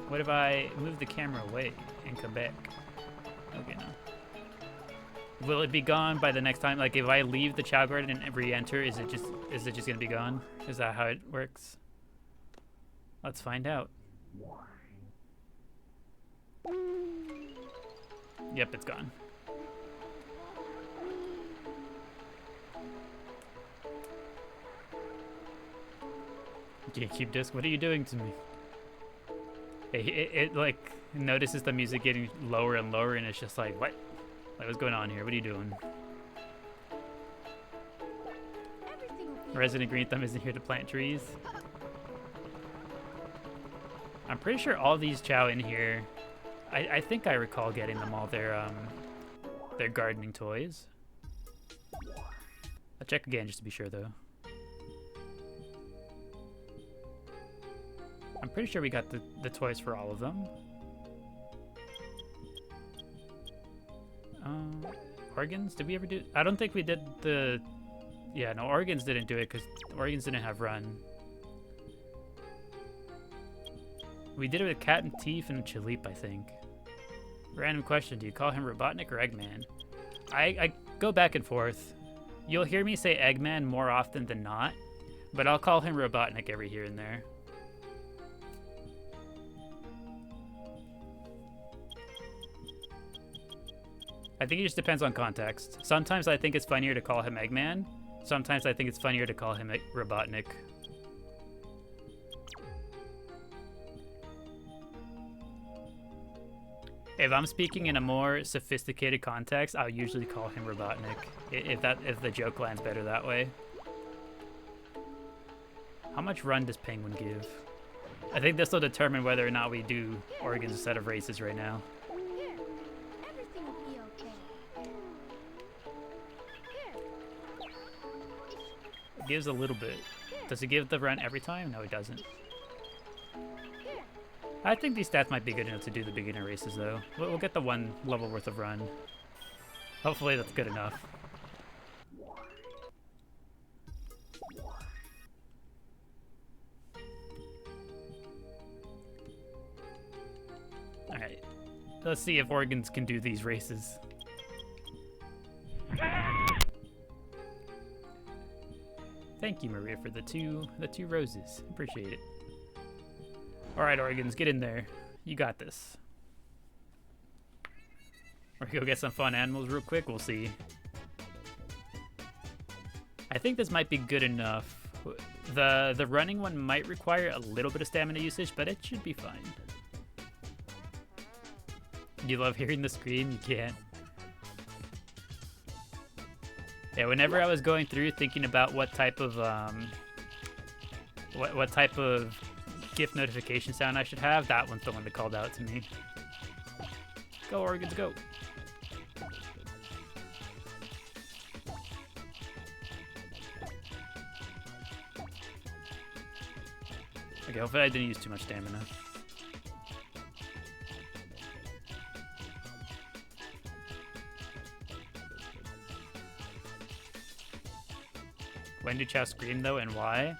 [SPEAKER 1] What if I move the camera away and come back? Okay, no. Will it be gone by the next time? Like, if I leave the Chao Garden and re-enter, is it just gonna be gone? Is that how it works? Let's find out. Yep, it's gone. GameCube disc, what are you doing to me? It like notices the music getting lower and lower, and it's just like, what? Like, what's going on here? What are you doing? Resident Green Thumb isn't here to plant trees. I'm pretty sure all these Chao in here, I think I recall getting them all their gardening toys. I'll check again just to be sure though. I'm pretty sure we got the toys for all of them. Organs, did we ever do? I don't think we did the. Yeah, no, Organs didn't do it because Organs didn't have run. We did it with Cat and Teeth and Chaleep, I think. Random question, do you call him Robotnik or Eggman? I go back and forth. You'll hear me say Eggman more often than not, but I'll call him Robotnik every here and there. I think it just depends on context. Sometimes I think it's funnier to call him Eggman. Sometimes I think it's funnier to call him Robotnik. If I'm speaking in a more sophisticated context, I'll usually call him Robotnik. If the joke lands better that way. How much run does Penguin give? I think this will determine whether or not we do organs instead of races right now.
[SPEAKER 3] Here, everything will be okay. Here.
[SPEAKER 1] It gives a little bit. Does it give the run every time? No, it doesn't.
[SPEAKER 3] Here.
[SPEAKER 1] I think these stats might be good enough to do the beginner races, though. We'll get the 1 level worth of run. Hopefully that's good enough. Alright. Let's see if organs can do these races. Thank you, Maria, for the two roses. Appreciate it. Alright, organs, get in there. You got this. Or go get some fun animals real quick, we'll see. I think this might be good enough. The running one might require a little bit of stamina usage, but it should be fine. You love hearing the scream? You can't. Yeah, whenever I was going through thinking about what type of what type of gift notification sound I should have, that one's the one that called out to me. Go organs, go. Okay, hopefully I didn't use too much stamina. When do Chao scream though, and why?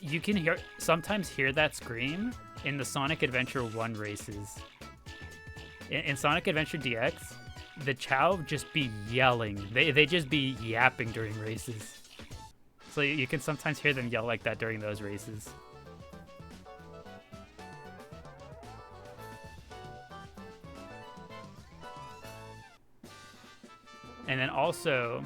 [SPEAKER 1] You can sometimes hear that scream in the Sonic Adventure 1 races. In Sonic Adventure DX, the Chao just be yelling. They just be yapping during races. So you can sometimes hear them yell like that during those races. And then also,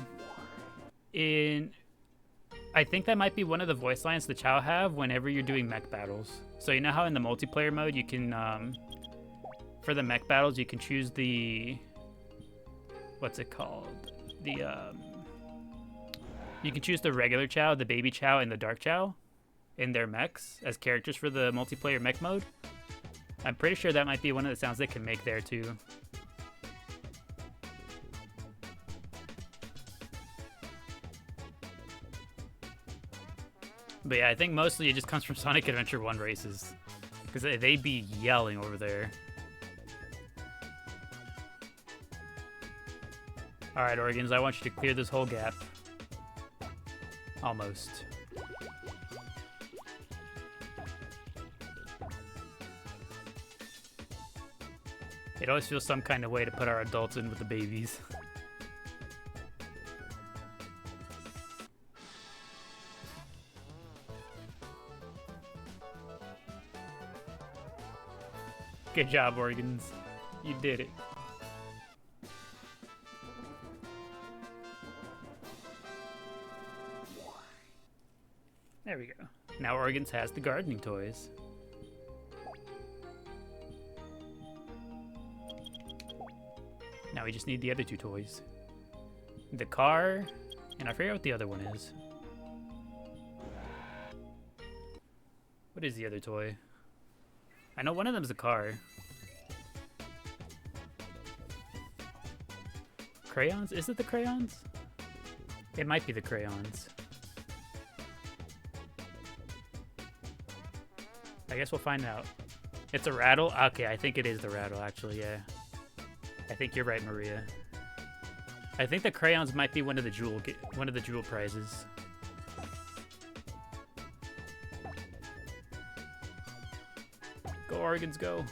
[SPEAKER 1] I think that might be one of the voice lines the Chao have whenever you're doing mech battles. So you know how in the multiplayer mode you can, for the mech battles, you can choose the, what's it called? You can choose the regular Chao, the baby Chao, and the dark Chao in their mechs as characters for the multiplayer mech mode. I'm pretty sure that might be one of the sounds they can make there too. But yeah, I think mostly it just comes from Sonic Adventure 1 races. Because they be yelling over there. Alright, organs, I want you to clear this whole gap. Almost. It always feels some kind of way to put our adults in with the babies. Good job, Organs. You did it. There we go. Now Organs has the gardening toys. Now we just need the other two toys. The car, and I forget what the other one is. What is the other toy? I know one of them is a car. Crayons? Is it the crayons? It might be the crayons. I guess we'll find out. It's a rattle? Okay, I think it is the rattle, actually, yeah. I think you're right, Maria. I think the crayons might be one of the jewel prizes. Go, Organs, go.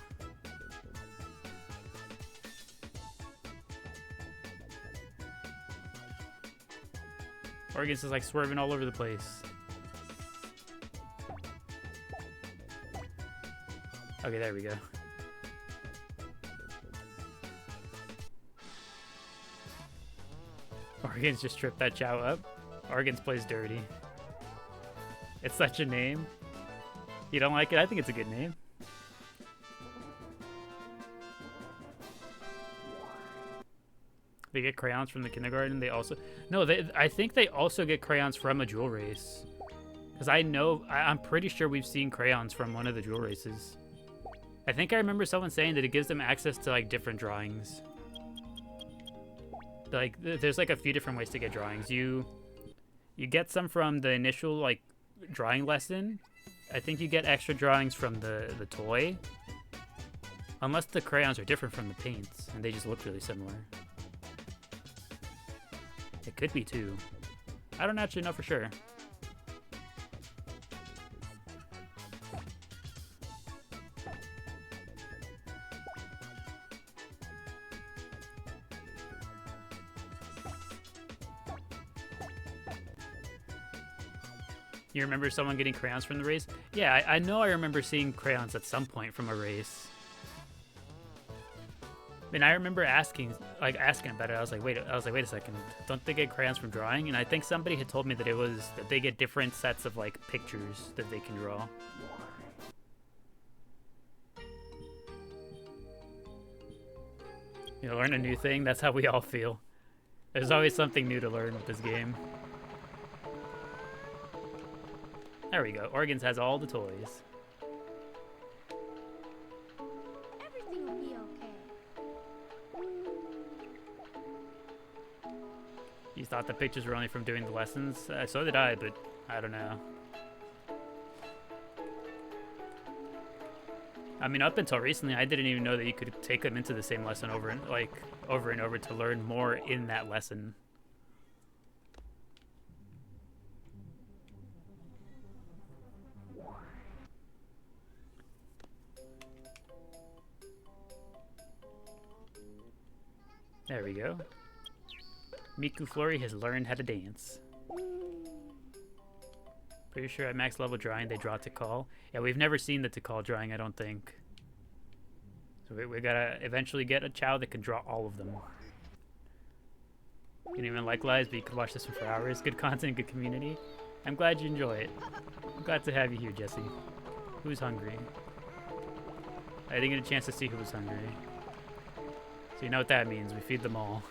[SPEAKER 1] Organs is like swerving all over the place. Okay, there we go. Organs just tripped that Chao up. Organs plays dirty. It's such a name. You don't like it? I think it's a good name. They get crayons from the kindergarten. They also... No, I think they also get crayons from a jewel race. Because I'm pretty sure we've seen crayons from one of the jewel races. I think I remember someone saying that it gives them access to, like, different drawings. Like, there's, like, a few different ways to get drawings. You get some from the initial, like, drawing lesson. I think you get extra drawings from the toy. Unless the crayons are different from the paints, and they just look really similar. It could be, too. I don't actually know for sure. You remember someone getting crayons from the race? Yeah, I know I remember seeing crayons at some point from a race. And I remember asking about it. I was like, wait a second. Don't they get crayons from drawing? And I think somebody had told me that that they get different sets of, like, pictures that they can draw. You learn a new thing. That's how we all feel. There's always something new to learn with this game. There we go. Organs has all the toys.
[SPEAKER 3] Everything will be okay.
[SPEAKER 1] You thought the pictures were only from doing the lessons? So did I, but I don't know. I mean, up until recently, I didn't even know that you could take them into the same lesson over and over to learn more in that lesson. There we go. Miku Flurry has learned how to dance. Pretty sure at max level drawing they draw Tikal. Yeah, we've never seen the Tikal drawing, I don't think. So we gotta eventually get a Chao that can draw all of them. You didn't even like lives, but you could watch this one for hours. Good content, good community. I'm glad you enjoy it. I'm glad to have you here, Jesse. Who's hungry? I didn't get a chance to see who was hungry. So you know what that means. We feed them all.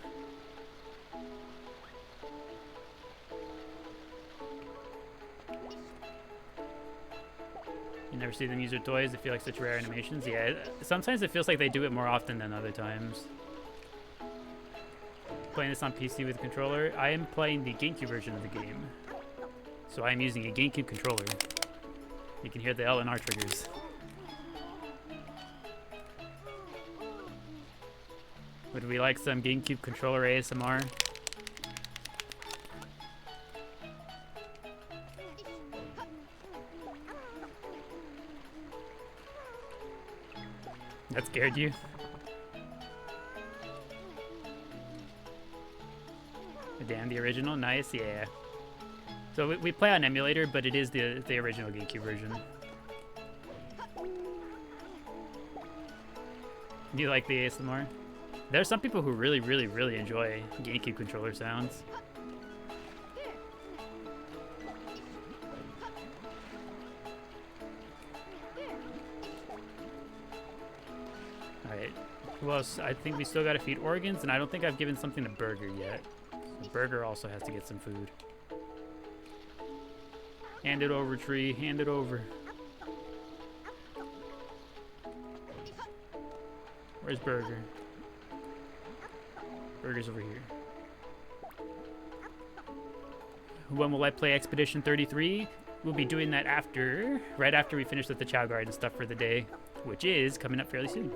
[SPEAKER 1] You never see them use their toys. They feel like such rare animations. Yeah, sometimes it feels like they do it more often than other times. Playing this on PC with a controller. I am playing the GameCube version of the game. So I am using a GameCube controller. You can hear the L and R triggers. Would we like some GameCube controller ASMR? That scared you? Damn, the original? Nice, yeah. So we play on emulator, but it is the original GameCube version. Do you like the ASMR? There are some people who really, really, really enjoy GameCube controller sounds. Alright. Who else? I think we still gotta feed organs, and I don't think I've given something to Burger yet. So Burger also has to get some food. Hand it over, tree. Hand it over. Where's Burger? Burger's over here. When will I play Expedition 33? We'll be doing that right after we finish with the Chao Garden stuff for the day, which is coming up fairly soon.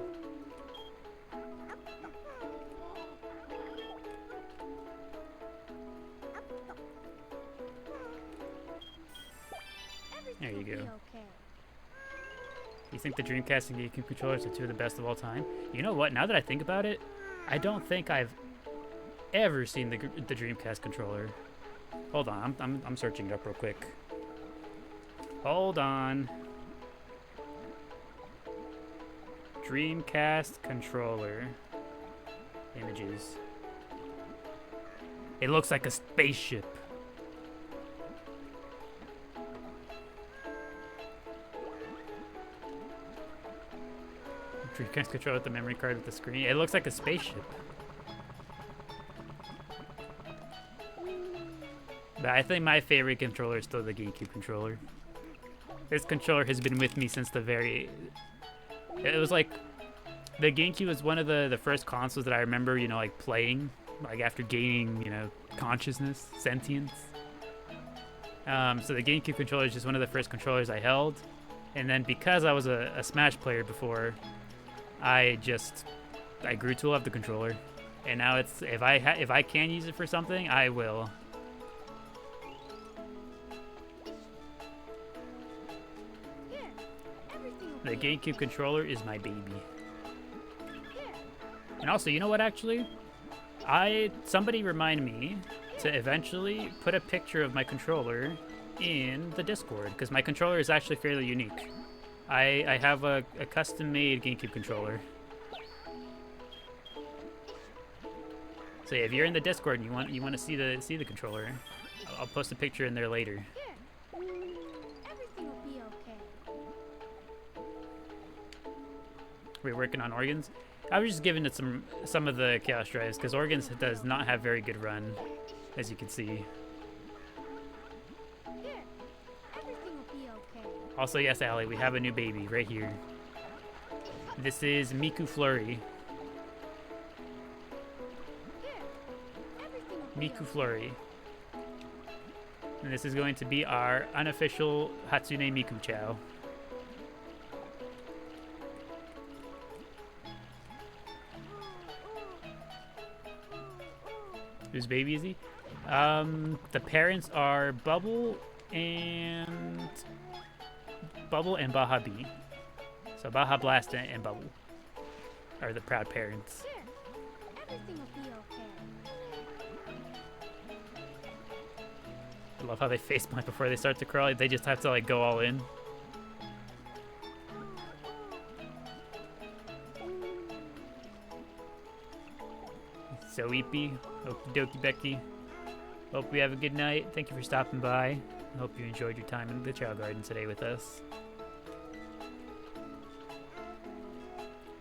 [SPEAKER 1] There you go. You think the Dreamcast and GameCube controllers are two of the best of all time? You know what? Now that I think about it, I don't think I've ever seen the Dreamcast controller. Hold on, I'm searching it up real quick. Hold on. Dreamcast controller. Images. It looks like a spaceship. Dreamcast controller with the memory card with the screen. It looks like a spaceship. But I think my favorite controller is still the GameCube controller. This controller has been with me since the very... It was like... The GameCube was one of the first consoles that I remember, you know, like playing. Like after gaining, you know, consciousness, sentience. So the GameCube controller is just one of the first controllers I held. And then because I was a Smash player before, I grew to love the controller. And now it's, if I can use it for something, I will. The GameCube controller is my baby. And also, you know what, actually? Somebody remind me to eventually put a picture of my controller in the Discord, because my controller is actually fairly unique. I have a custom-made GameCube controller. So yeah, if you're in the Discord and you want to see the controller, I'll post a picture in there later.
[SPEAKER 3] Everything will be okay.
[SPEAKER 1] We're working on organs. I was just giving it some of the chaos drives because organs does not have very good run, as you can see.
[SPEAKER 3] Everything will be okay.
[SPEAKER 1] Also, yes, Allie, we have a new baby right here. This is Miku Flurry.
[SPEAKER 3] Everything will be
[SPEAKER 1] Miku Flurry. And this is going to be our unofficial Hatsune Miku Chao. Whose baby is he? The parents are Bubble and Baja B. So Baja Blast and Bubble are the proud parents.
[SPEAKER 3] Everything will be okay.
[SPEAKER 1] I love how they faceplant before they start to crawl. They just have to like go all in. So Eepy, okie dokie Becky. Hope you have a good night. Thank you for stopping by. I hope you enjoyed your time in the Chao Garden today with us.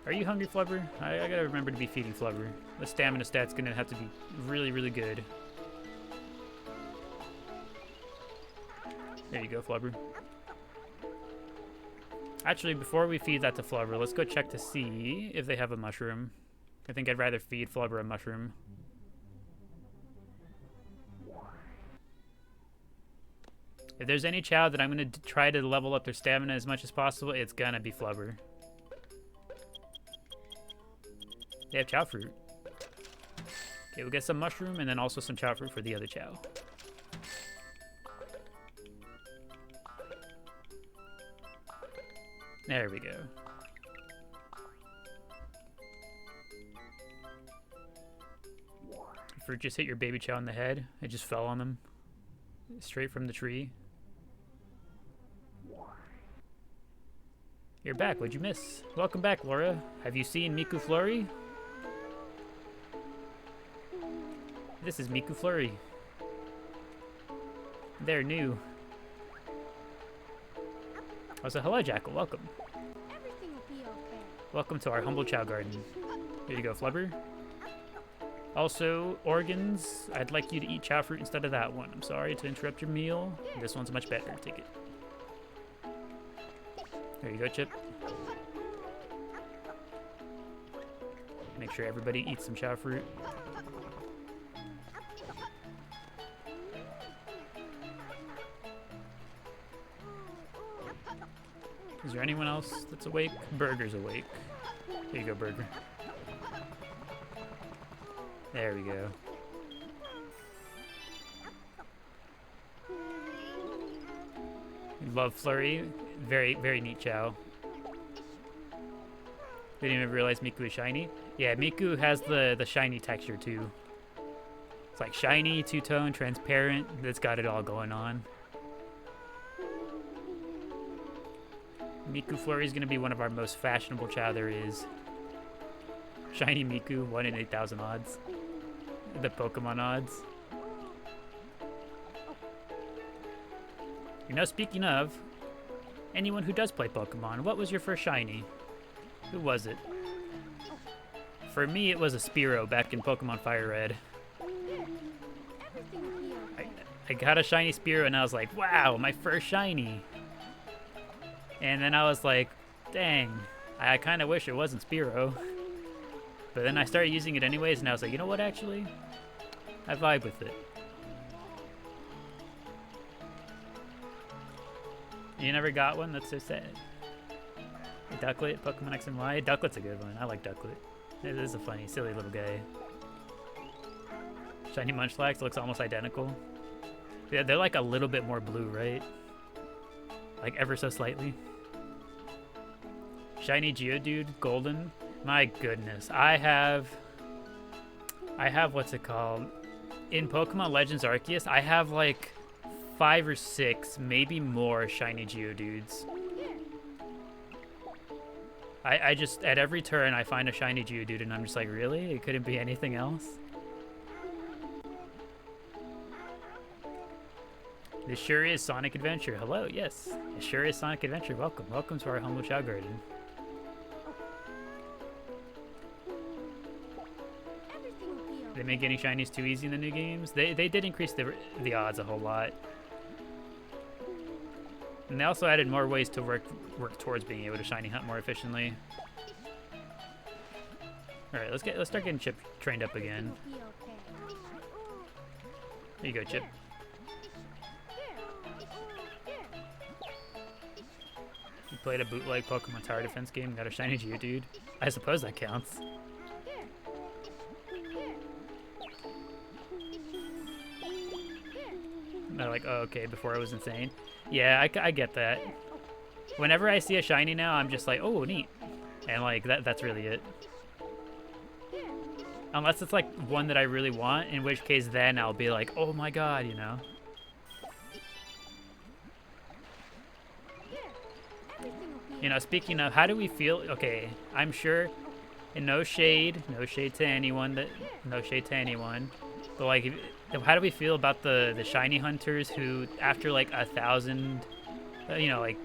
[SPEAKER 1] Are you hungry, Flubber? I gotta remember to be feeding Flubber. The stamina stat's gonna have to be really, really good. There you go, Flubber. Actually, before we feed that to Flubber, let's go check to see if they have a mushroom. I think I'd rather feed Flubber a mushroom. If there's any Chao that I'm going to try to level up their stamina as much as possible, it's going to be Flubber. They have Chao fruit. Okay, we'll get some mushroom and then also some Chao fruit for the other Chao. There we go. Fruit just hit your baby Chao in the head. It just fell on them. Straight from the tree. You're back. What'd you miss? Welcome back, Laura. Have you seen Miku Flurry? This is Miku Flurry. They're new. Also, hello, Jackal. Welcome.
[SPEAKER 3] Everything will be okay.
[SPEAKER 1] Welcome to our humble Chao garden. Here you go, Flubber. Also, organs. I'd like you to eat Chao fruit instead of that one. I'm sorry to interrupt your meal. This one's much better. Take it. There you go, Chip. Make sure everybody eats some Chao fruit. Is there anyone else that's awake? Burger's awake. There you go, Burger. There we go. Love Flurry. Very, very neat Chao. Didn't even realize Miku is shiny. Yeah, Miku has the shiny texture too. It's like shiny, two-tone, transparent. It's got it all going on. Miku Flurry is going to be one of our most fashionable Chao there is. Shiny Miku, 1 in 8,000 odds. The Pokemon odds. You know, speaking of, anyone who does play Pokemon, what was your first shiny? Who was it? For me, it was a Spearow back in Pokemon Fire Red.
[SPEAKER 3] Everything will be okay.
[SPEAKER 1] I got a shiny Spearow and I was like, wow, my first shiny. And then I was like, dang, I kind of wish it wasn't Spearow. But then I started using it anyways and I was like, you know what, actually? I vibe with it. You never got one? That's so sad. Ducklet, Pokemon X and Y. Ducklet's a good one. I like Ducklet. It is a funny, silly little guy. Shiny Munchlax looks almost identical. Yeah, they're like a little bit more blue, right? Like ever so slightly. Shiny Geodude, Golden. My goodness. I have what's it called? In Pokemon Legends Arceus, I have like 5 or 6, maybe more shiny Geodudes. I just, at every turn, I find a shiny Geodude, and I'm just like, really? It couldn't be anything else? This sure is Sonic Adventure. Hello, yes. It sure is Sonic Adventure. Welcome. Welcome to our humble Chao garden.
[SPEAKER 3] Everything will be okay.
[SPEAKER 1] They make getting shinies too easy in the new games. They did increase the odds a whole lot. And they also added more ways to work towards being able to shiny hunt more efficiently. All right, let's start getting Chip trained up again.
[SPEAKER 3] Everything will be okay.
[SPEAKER 1] There you go, Chip. You played a bootleg Pokemon Tower Defense game and got a shiny Geodude. I suppose that counts. They're like, oh, okay, before I was insane. Yeah, I get that. Whenever I see a shiny now, I'm just like, oh, neat. And like, that's really it. Unless it's like one that I really want, in which case then I'll be like, oh my god, you know? You know, speaking of, how do we feel? Okay, I'm sure, and no shade to anyone, but like, how do we feel about the shiny hunters who, after like 1,000, you know, like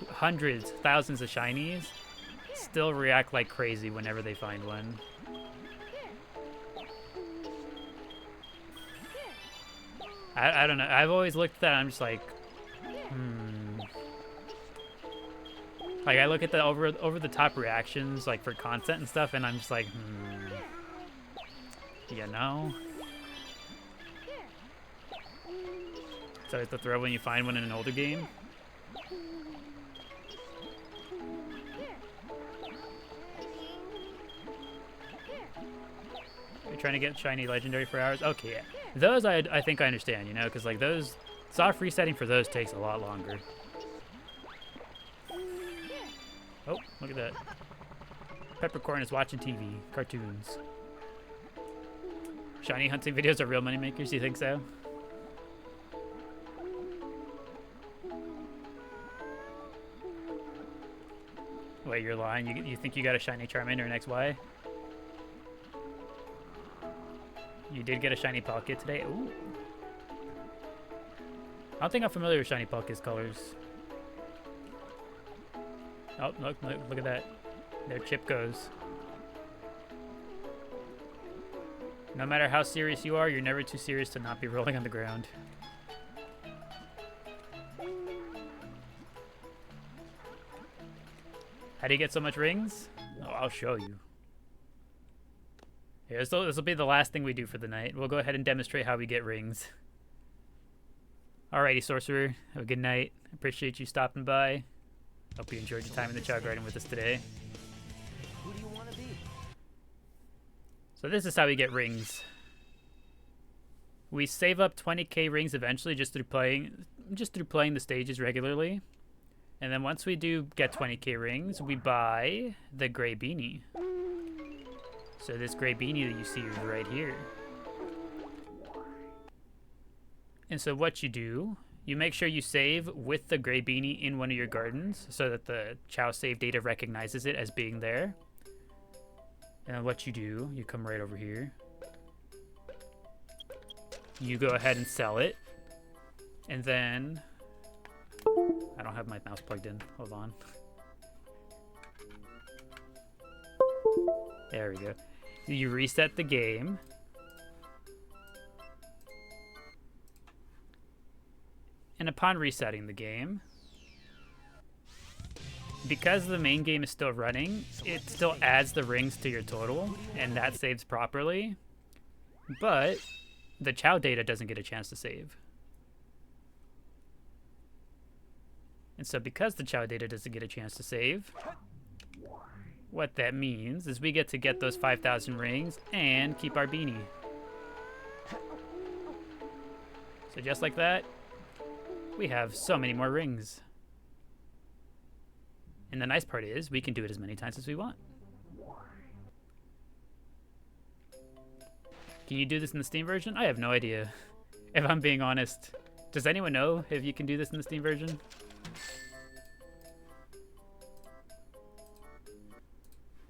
[SPEAKER 1] hundreds, thousands of shinies, still react like crazy whenever they find one? I don't know. I've always looked at that and I'm just like, Like, I look at the over the top reactions, like, for content and stuff, and I'm just like, you know? So it's the throw when you find one in an older game. You're trying to get shiny legendary for hours? Okay, yeah. Those I think I understand, you know, because like those, soft resetting for those takes a lot longer. Oh, look at that. Peppercorn is watching TV, cartoons. Shiny hunting videos are real moneymakers, you think so? Wait, you're lying. You think you got a shiny Charmander in XY? You did get a shiny Palkia today? Ooh. I don't think I'm familiar with shiny Palkia's colors. Oh, look at that. Their chip goes. No matter how serious you are, you're never too serious to not be rolling on the ground. How do you get so much rings? Oh, I'll show you. Here, this will be the last thing we do for the night. We'll go ahead and demonstrate how we get rings. Alrighty, Sorcerer. Have a good night. Appreciate you stopping by. Hope you enjoyed your time in the Chao Garden with us today.
[SPEAKER 2] Who do you want to be?
[SPEAKER 1] So this is how we get rings. We save up 20k rings eventually just through playing the stages regularly. And then once we do get 20k rings, we buy the gray beanie. So this gray beanie that you see is right here. And so what you do, you make sure you save with the gray beanie in one of your gardens so that the Chao save data recognizes it as being there. And then what you do, you come right over here. You go ahead and sell it. And then... I don't have my mouse plugged in. Hold on. There we go. You reset the game. And upon resetting the game, because the main game is still running, it still adds the rings to your total, and that saves properly. But the Chao data doesn't get a chance to save. And so because the Chao data doesn't get a chance to save, what that means is we get to get those 5,000 rings and keep our beanie. So just like that, we have so many more rings. And the nice part is we can do it as many times as we want. Can you do this in the Steam version? I have no idea, if I'm being honest. Does anyone know if you can do this in the Steam version?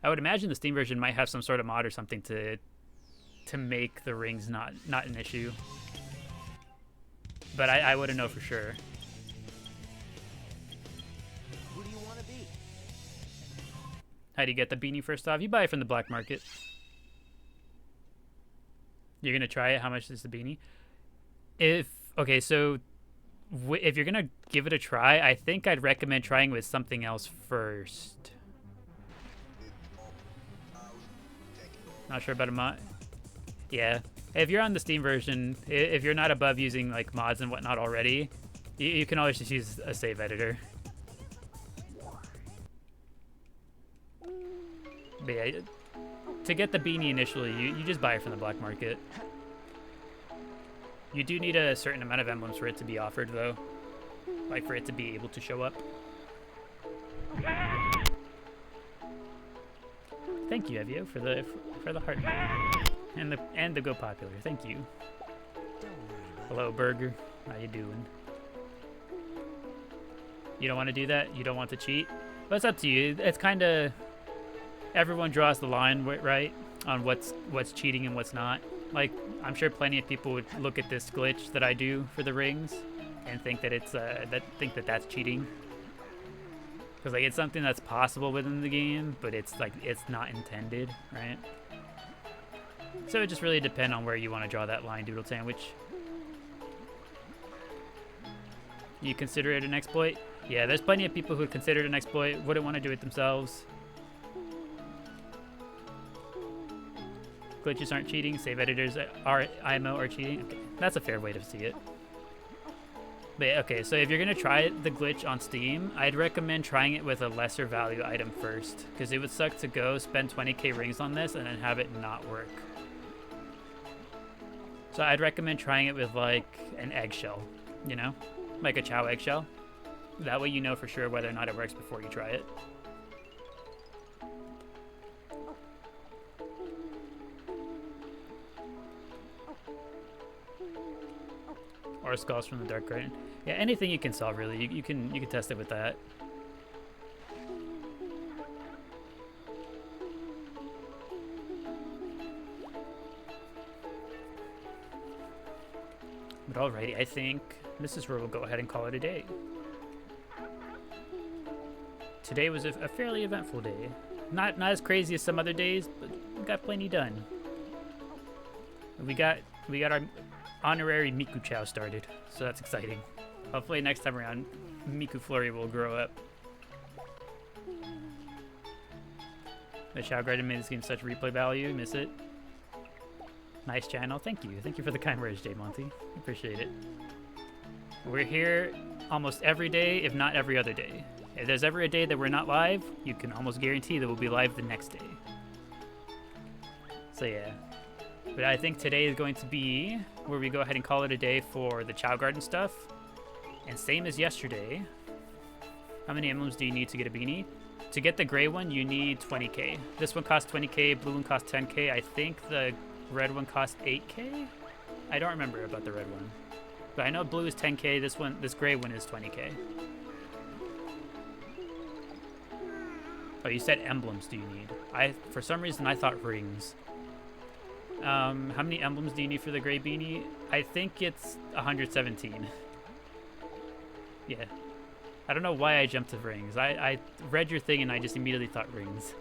[SPEAKER 1] I would imagine the Steam version might have some sort of mod or something to make the rings not an issue. But I wouldn't know for sure.
[SPEAKER 2] Who do you want to be?
[SPEAKER 1] How do you get the beanie first off? You buy it from the black market. You're gonna try it. How much is the beanie? Okay, so if you're gonna give it a try, I think I'd recommend trying with something else first. Not sure about a mod. Yeah, if you're on the Steam version, if you're not above using like mods and whatnot already, you can always just use a save editor. But yeah, to get the beanie initially, you just buy it from the black market. You do need a certain amount of emblems for it to be offered though, like for it to be able to show up. Thank you, Evio, for the heart and the go popular. Thank you. Hello, Burger. How you doing? You don't want to do that? You don't want to cheat? But it's up to you. It's kind of everyone draws the line, right, on what's cheating and what's not. Like, I'm sure plenty of people would look at this glitch that I do for the rings and think that it's that's cheating. Because like it's something that's possible within the game, but it's like it's not intended, right? So it just really depends on where you want to draw that line, Doodle Sandwich. You consider it an exploit? Yeah, there's plenty of people who consider it an exploit, wouldn't want to do it themselves. Glitches aren't cheating, save editors are IMO are cheating. Okay, that's a fair way to see it. But yeah, okay, so if you're gonna try the glitch on Steam, I'd recommend trying it with a lesser value item first, because it would suck to go spend 20k rings on this and then have it not work. So I'd recommend trying it with like an eggshell, you know, like a Chao eggshell. That way you know for sure whether or not it works before you try it. Or skulls from the Dark Garden. Yeah, anything you can solve really. You can test it with that. But alrighty, I think this is where we'll go ahead and call it a day. Today was a fairly eventful day. Not as crazy as some other days, but we got plenty done. We got our honorary Miku Chao started, so that's exciting. Hopefully next time around, Miku Flurry will grow up. The Chao Garden made this game such replay value. Miss it. Nice channel. Thank you. Thank you for the kind words, J Monty. Appreciate it. We're here almost every day, if not every other day. If there's ever a day that we're not live, you can almost guarantee that we'll be live the next day. So yeah. But I think today is going to be where we go ahead and call it a day for the Chao Garden stuff. And same as yesterday. How many emblems do you need to get a beanie? To get the gray one, you need 20k. This one costs 20k, blue one costs 10k. I think the red one costs 8k? I don't remember about the red one. But I know blue is 10k, this gray one is 20k. Oh, you said emblems do you need? For some reason I thought rings. How many emblems do you need for the gray beanie? I think it's 117. Yeah. I don't know why I jumped to rings. I read your thing and I just immediately thought rings.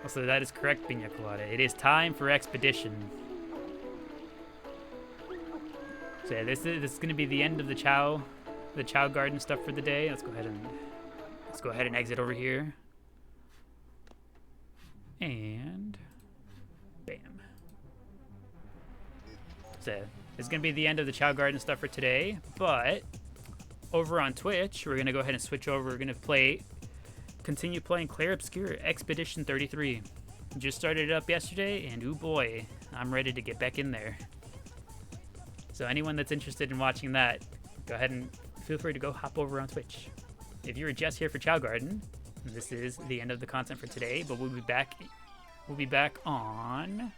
[SPEAKER 1] Also, that is correct, Piña Colada. It is time for expedition. So yeah, this is going to be the end of the Chao Garden stuff for the day. Let's go ahead and exit over here. And bam. So it's going to be the end of the Chao Garden stuff for today, but over on Twitch, we're going to go ahead and switch over. We're going to continue playing Clair Obscur Expedition 33. Just started it up yesterday, and ooh boy, I'm ready to get back in there. So anyone that's interested in watching that, go ahead and feel free to go hop over on Twitch. If you were just here for Chao Garden, this is the end of the content for today, but we'll be back on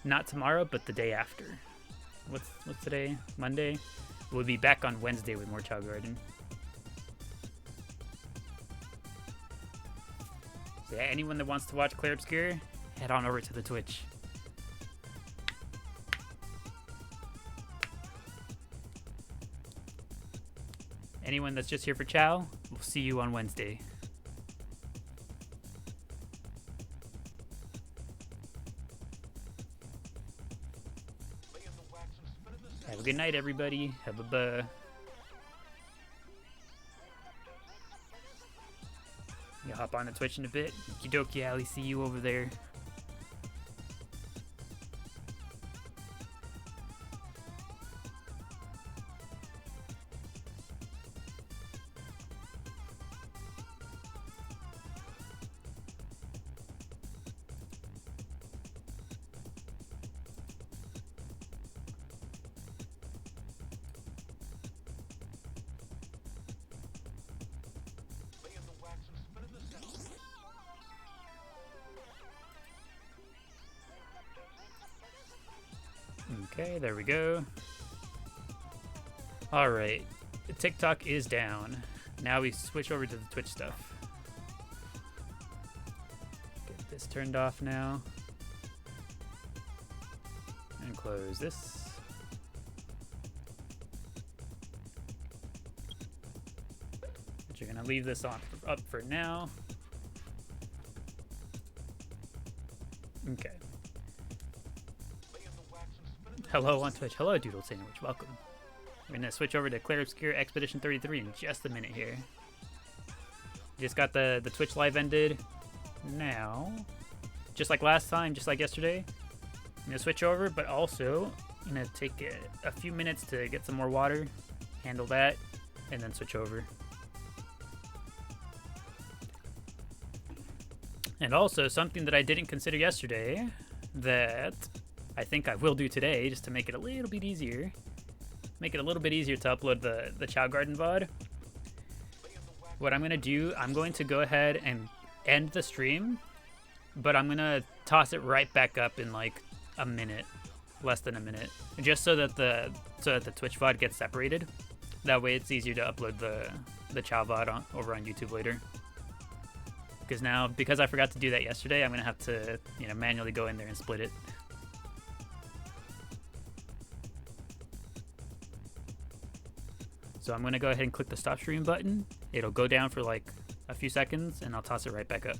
[SPEAKER 1] not tomorrow, but the day after. What's today? Monday? We'll be back on Wednesday with more Chao Garden. So yeah, anyone that wants to watch Clair Obscur, head on over to the Twitch. Anyone that's just here for Chao, we'll see you on Wednesday. Have a good night, everybody. Have a You'll hop on the Twitch in a bit. Okie dokie, Ali. See you over there. Okay, there we go. Alright, the TikTok is down. Now we switch over to the Twitch stuff. Get this turned off now. And close this. But you're gonna leave this up for now. Okay. Hello on Twitch. Hello, Doodle Sandwich. Welcome. We're gonna switch over to Clair Obscur Expedition 33 in just a minute here. Just got the Twitch live ended. Now, just like last time, just like yesterday, I'm gonna switch over, but also I'm gonna take a few minutes to get some more water, handle that, and then switch over. And also, something that I didn't consider yesterday that I think I will do today, just to make it a little bit easier. Make it a little bit easier to upload the Chao Garden VOD. What I'm going to do, I'm going to go ahead and end the stream, but I'm going to toss it right back up in like a minute, less than a minute, just so that the Twitch VOD gets separated. That way it's easier to upload the Chao VOD over on YouTube later. Because I forgot to do that yesterday, I'm going to have to manually go in there and split it. So I'm gonna go ahead and click the stop stream button. It'll go down for like a few seconds and I'll toss it right back up.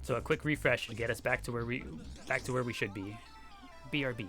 [SPEAKER 1] So a quick refresh should get us back to where we should be. BRB.